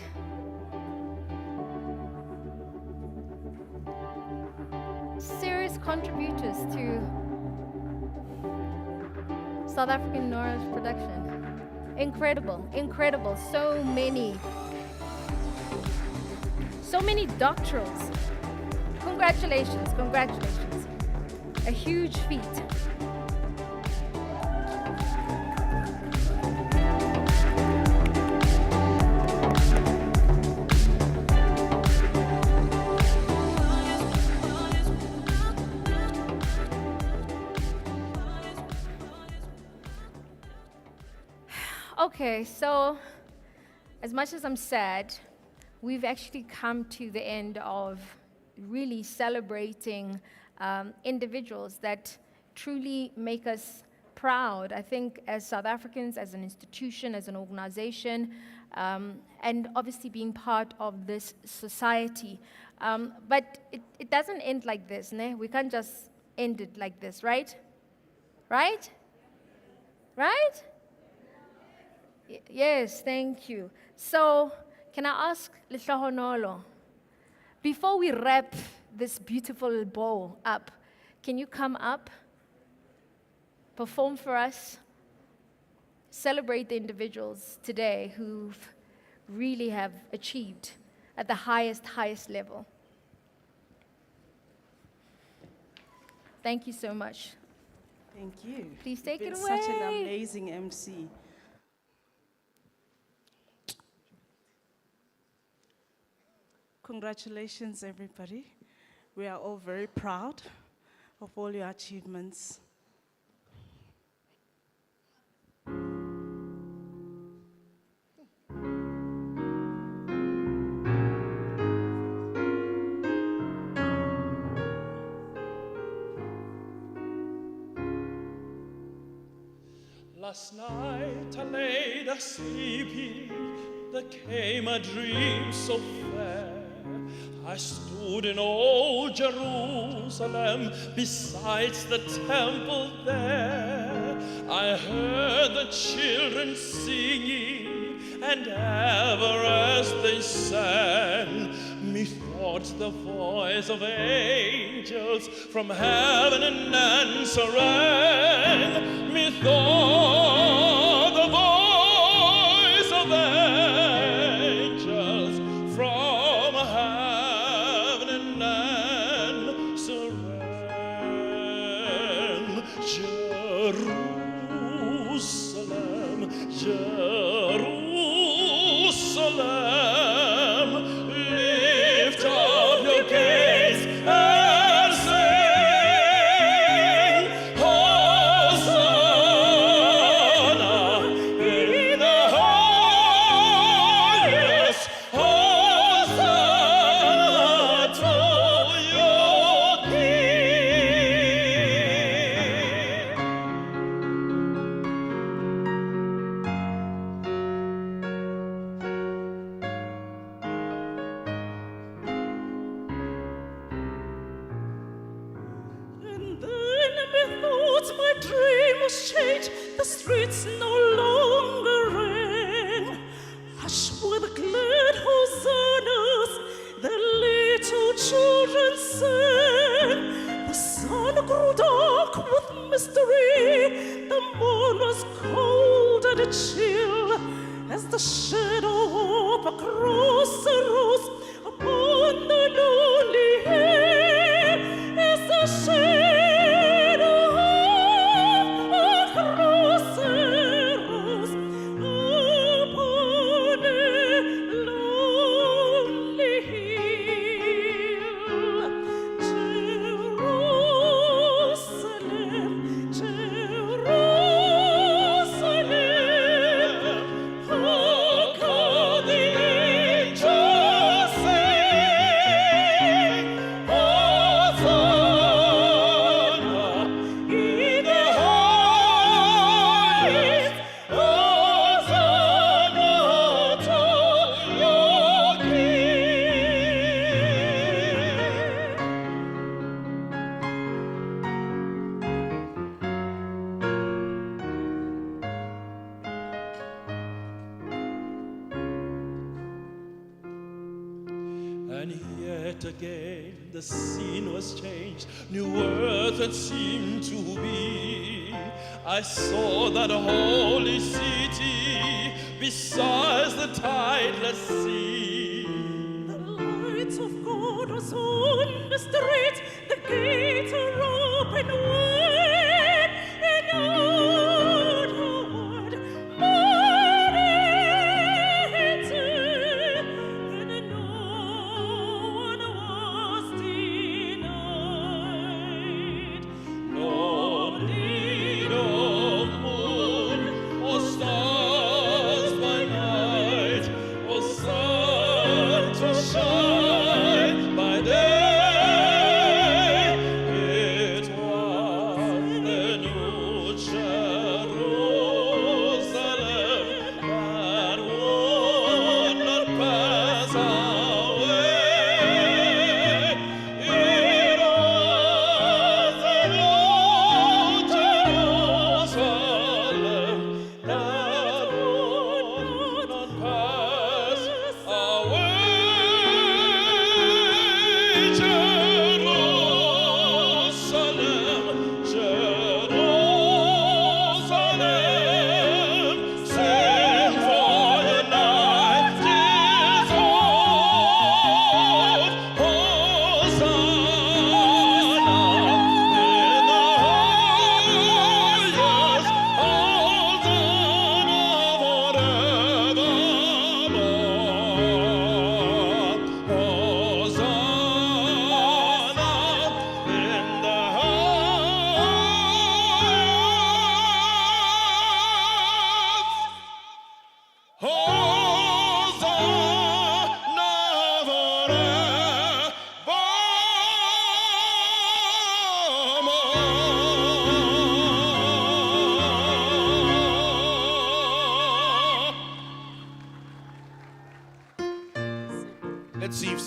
[SPEAKER 1] serious contributors to South African knowledge production. Incredible, incredible. So many doctorals. Congratulations, congratulations. A huge feat. Okay, so as much as I'm sad, we've actually come to the end of really celebrating individuals that truly make us proud, I think, as South Africans, as an institution, as an organization, and obviously being part of this society. But it doesn't end like this, ne? We can't just end it like this, right? Right? Right? Yes, thank you. So, can I ask Lihlohonolo, before we wrap this beautiful bow up, can you come up, perform for us, celebrate the individuals today who really have achieved at the highest level? Thank you so much.
[SPEAKER 5] Thank you.
[SPEAKER 1] Please take
[SPEAKER 5] You've
[SPEAKER 1] it
[SPEAKER 5] been such an
[SPEAKER 1] away.
[SPEAKER 5] amazing MC. Congratulations, everybody. we are all very proud of all your achievements.
[SPEAKER 6] Last night I lay there sleeping, there came a dream so fair. I stood in old Jerusalem, besides the temple there. I heard the children singing, and ever as they sang, methought the voice of angels from heaven and answer rang. Methought the voice of angels from heaven and answer rang. Jerusalem, Jerusalem, lift up your gaze and sing, Hosanna in the highest, Hosanna to your King.
[SPEAKER 5] And then methought my dream was changed, the streets no longer rang. Hushed were the glad hosannas, the little children sang. The sun grew dark with mystery, the moon was cold and chill, as the shadow of a cross arose upon the lonely hill, as the shadow of a cross arose upon a lonely hill. Jerusalem, Jerusalem, how can the angels sing? Hosanna in the highest, Hosanna to your
[SPEAKER 6] And yet again the scene was changed, new earth it seemed to be. I saw that holy city besides the tideless sea.
[SPEAKER 5] The light of God was on the street, the gates are open wide, and outward men entered, and no one was denied.
[SPEAKER 6] No need of moon or stars by night, or sun to shine by day.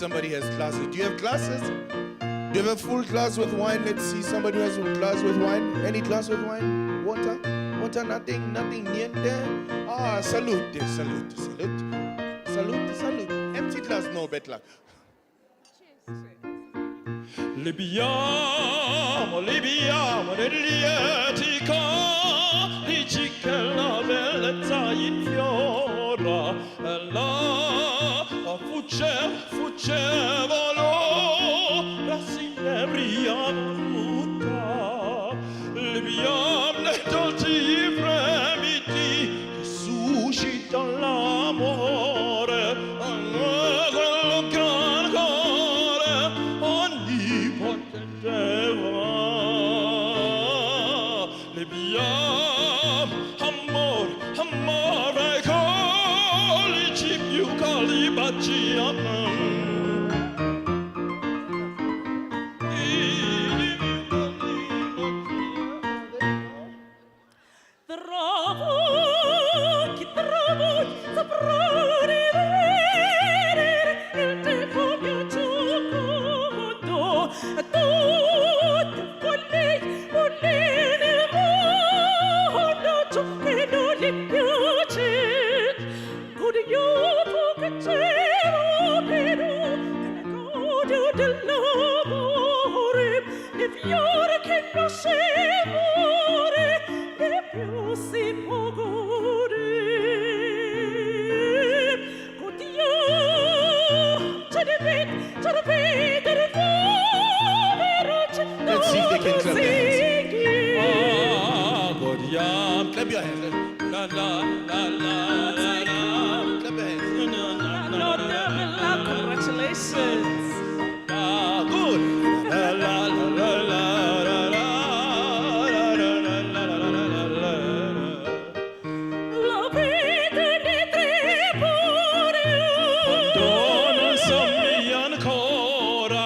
[SPEAKER 4] somebody has glasses. Do you have glasses? Do you have a full glass with wine? Let's see somebody who has a glass with wine. Any glass with wine? Water? Water, nothing niente. Ah, salute, salute, salute. Salute, salute. Empty glass, no bad luck.
[SPEAKER 6] Libiamo, libiamo nell'etica, dici che la bellezza infiora, e là fuggevolo, la sinebria voluta. Libiamo nei dolci fremiti che suscitano l'amore, quello che ancora onnipotente Libiamo, amore, colici più coli baciamo.
[SPEAKER 5] Chi trovo, saprò rivedere il tempo più giocondo. Tutti volley nel mondo, ciò che non gli piace. Curioso che c'ero però, nell'odio dell'amore, le fiore che non si muore, e più si può godere. Godiamo, c'è da vedere povero, c'è
[SPEAKER 4] Let's see if they can clap their hands.
[SPEAKER 6] Godiamo,
[SPEAKER 4] Clap your hands.
[SPEAKER 6] la la la la la la.
[SPEAKER 4] Clap your hands.
[SPEAKER 5] Congratulations.
[SPEAKER 4] Good.
[SPEAKER 6] La la la la la la la la la la.
[SPEAKER 5] La vita di trepore,
[SPEAKER 6] Non so ancora.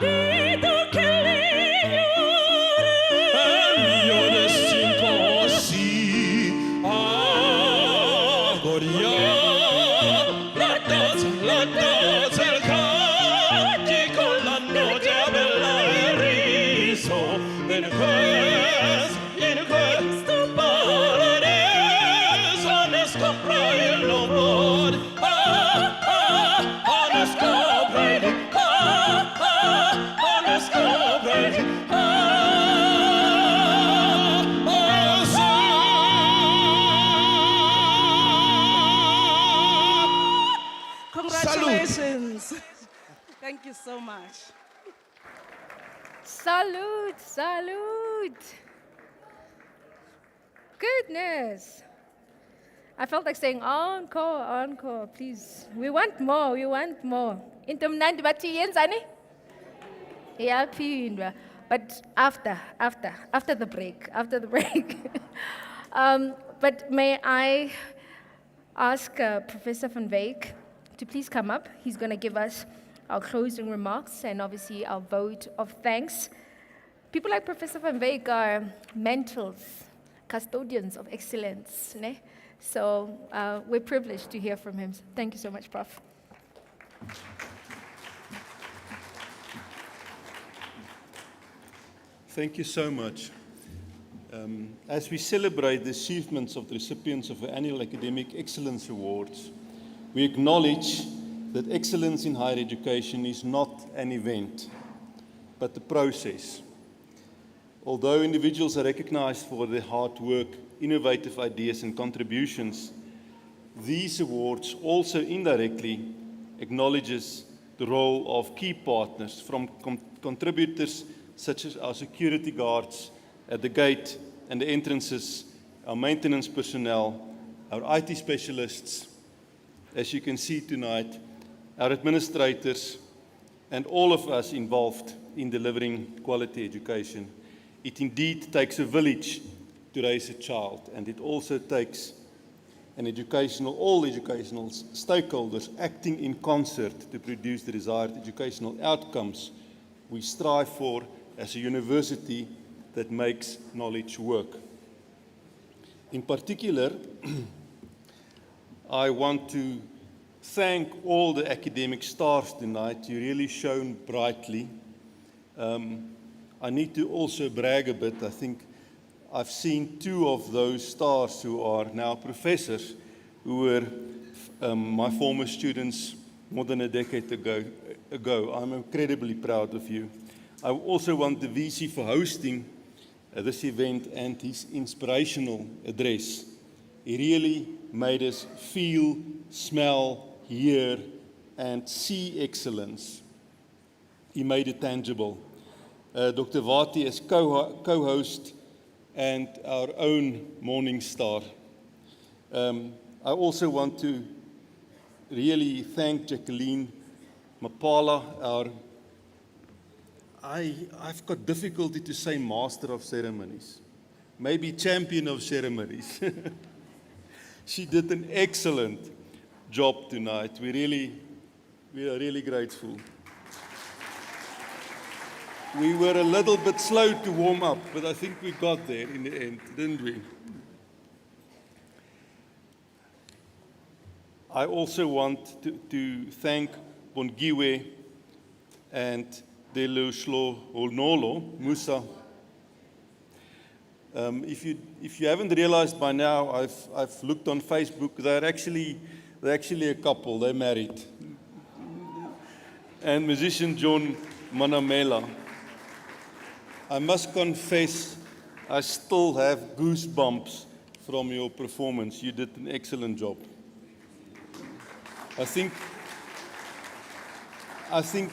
[SPEAKER 5] l'udito che l'ignore.
[SPEAKER 6] Il mio destino così. Godiamo, la danza, il cantico, la noce bella e riso. In questo paradiso ne scopra il amore. Ne scopre, ne scopre.
[SPEAKER 5] Congratulations. Thank you so much.
[SPEAKER 1] Salute, salute. Goodness. I felt like saying encore, encore, please. We want more, we want more. Into mnandi bathi yenzani? Iyaphindwa. But after the break, but may I ask Professor van Wyk to please come up. He's going to give us our closing remarks and obviously our vote of thanks. People like Professor van Wyk are mentors, custodians of excellence. Ne? So we're privileged to hear from him. Thank you so much, Prof.
[SPEAKER 8] Thank you so much. As we celebrate the achievements of the recipients of the annual Academic Excellence Awards, we acknowledge that excellence in higher education is not an event, but a process. Although individuals are recognized for their hard work, innovative ideas and contributions, these awards also indirectly acknowledges the role of key partners from contributors such as our security guards at the gate and the entrances, our maintenance personnel, our IT specialists, as you can see tonight, our administrators, and all of us involved in delivering quality education. It indeed takes a village to raise a child, and it also takes all educational stakeholders acting in concert to produce the desired educational outcomes we strive for as a university that makes knowledge work. In particular, I want to thank all the academic stars tonight. You really shone brightly. I need to also brag a bit. I think I've seen 2 of those stars who are now professors, who were my former students more than a decade ago. I'm incredibly proud of you. I also want the VC for hosting this event and his inspirational address. He really made us feel, smell, hear, and see excellence. He made it tangible. Dr. Vati as co-host and our own morning star. I also want to really thank Jacqueline Mapala, I've got difficulty to say master of ceremonies, maybe champion of ceremonies. She did an excellent job tonight. We are really grateful. We were a little bit slow to warm up, but I think we got there in the end, didn't we? I also want to thank Bongiwe and Delushlo Olnolo Musa. If you haven't realized by now, I've looked on Facebook. They're actually a couple. They're married. And musician John Manamela. I must confess, I still have goosebumps from your performance. You did an excellent job. I think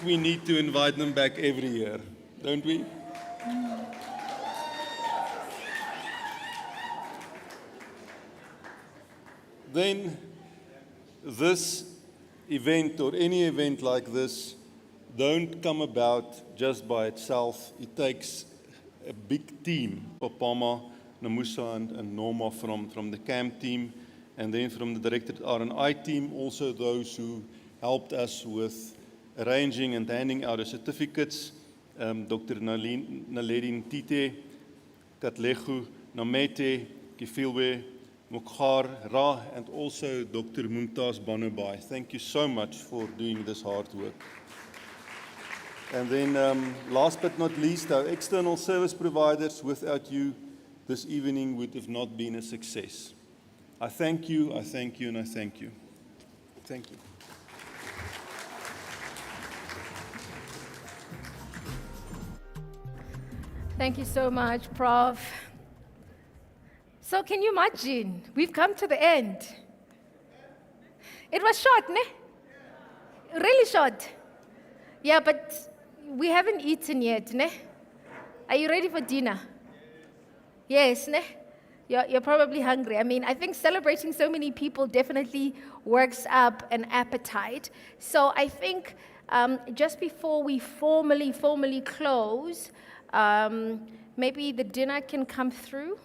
[SPEAKER 8] we need to invite them back every year, don't we? Then this event or any event like this don't come about just by itself. It takes a big team. Papama, Namusa and Norma from the CAMP team, and then from the directed R&I team, also those who helped us with arranging and handing out the certificates, Dr. Naledi Ntite, Katlego Namete, Kifilwe, Mokhar Ra, and also Dr. Mumtaz Banubai. Thank you so much for doing this hard work. And then last but not least, our external service providers. Without you, this evening would have not been a success. I thank you, I thank you, and I thank you. Thank you.
[SPEAKER 1] Thank you so much, Prof. So can you imagine? We've come to the end. It was short, ne? Really short. Yeah, but we haven't eaten yet, ne? Are you ready for dinner? Yes, ne? You're probably hungry. I mean, I think celebrating so many people definitely works up an appetite. So I think just before we formally close, maybe the dinner can come through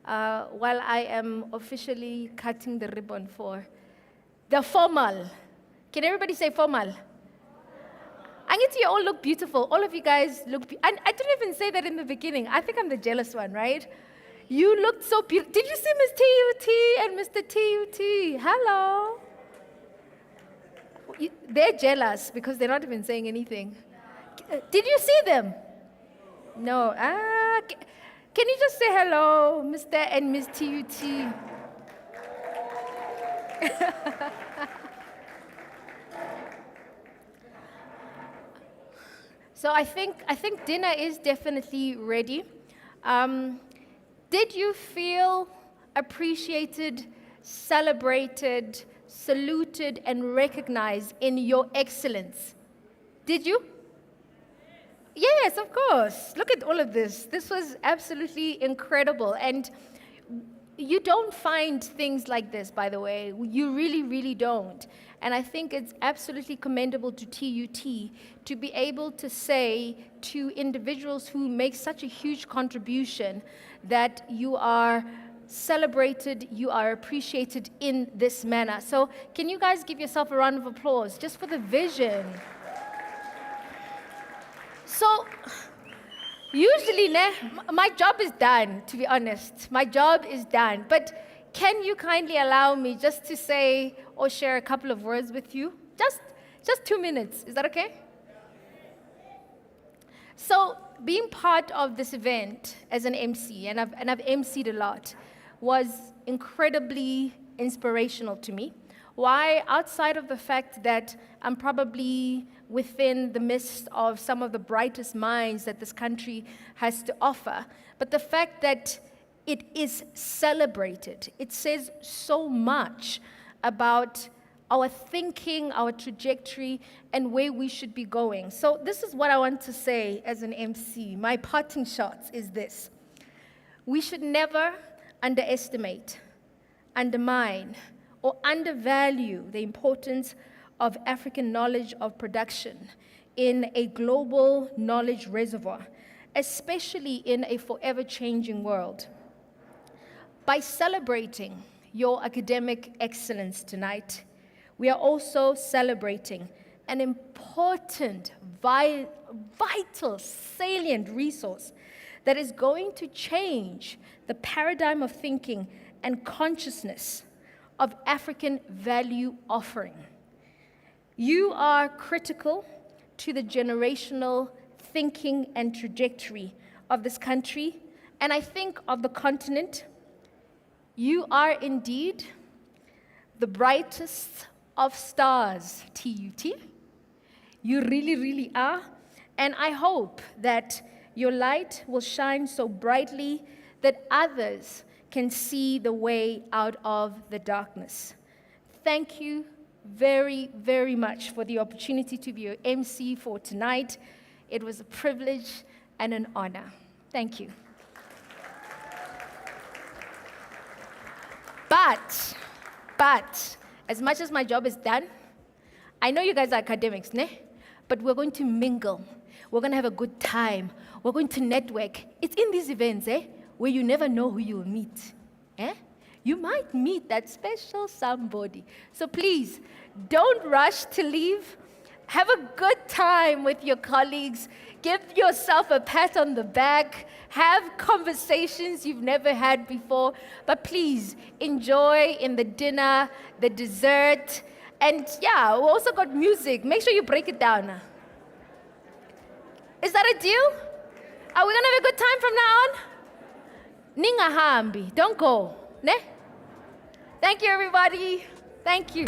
[SPEAKER 1] while I am officially cutting the ribbon for the formal. Can everybody say formal? I get you all look beautiful. All of you guys look beautiful. I didn't even say that in the beginning. I think I'm the jealous one, right? You looked so beautiful. Did you see Miss TUT and Mr. TUT? Hello. They're jealous because they're not even saying anything. Did you see them? No. Can you just say hello, Mr. and Miss TUT? So I think dinner is definitely ready. Did you feel appreciated, celebrated, saluted, and recognized in your excellence? Did you? Yes, of course. Look at all of this. This was absolutely incredible. And you don't find things like this, by the way. You really, really don't. And I think it's absolutely commendable to TUT to be able to say to individuals who make such a huge contribution that you are celebrated, you are appreciated in this manner. So can you guys give yourself a round of applause just for the vision? So usually, my job is done, to be honest. My job is done. But can you kindly allow me just to say or share a couple of words with you? Just 2 minutes. Is that okay? So, being part of this event as an MC, and I've MC'd a lot, was incredibly inspirational to me. Why? Outside of the fact that I'm probably within the midst of some of the brightest minds that this country has to offer, but the fact that it is celebrated, it says so much about our thinking, our trajectory, and where we should be going. So this is what I want to say as an MC. My parting shots is this. We should never underestimate, undermine, or undervalue the importance of African knowledge of production in a global knowledge reservoir, especially in a forever changing world. By celebrating your academic excellence tonight, we are also celebrating an important, vital, salient resource that is going to change the paradigm of thinking and consciousness of African value offering. You are critical to the generational thinking and trajectory of this country, and I think of the continent. You are indeed the brightest of stars, TUT. You really, really are. And I hope that your light will shine so brightly that others can see the way out of the darkness. Thank you very, very much for the opportunity to be your MC for tonight. It was a privilege and an honor. Thank you. But, as much as my job is done, I know you guys are academics, ne? But we're going to mingle. We're going to have a good time. We're going to network. It's in these events, where you never know who you'll meet. You might meet that special somebody. So please, don't rush to leave. Have a good time with your colleagues. Give yourself a pat on the back. Have conversations you've never had before. But please, enjoy in the dinner, the dessert. And yeah, we also got music. Make sure you break it down. Is that a deal? Are we going to have a good time from now on? Ninga hambi. Don't go. Ne? Thank you, everybody. Thank you.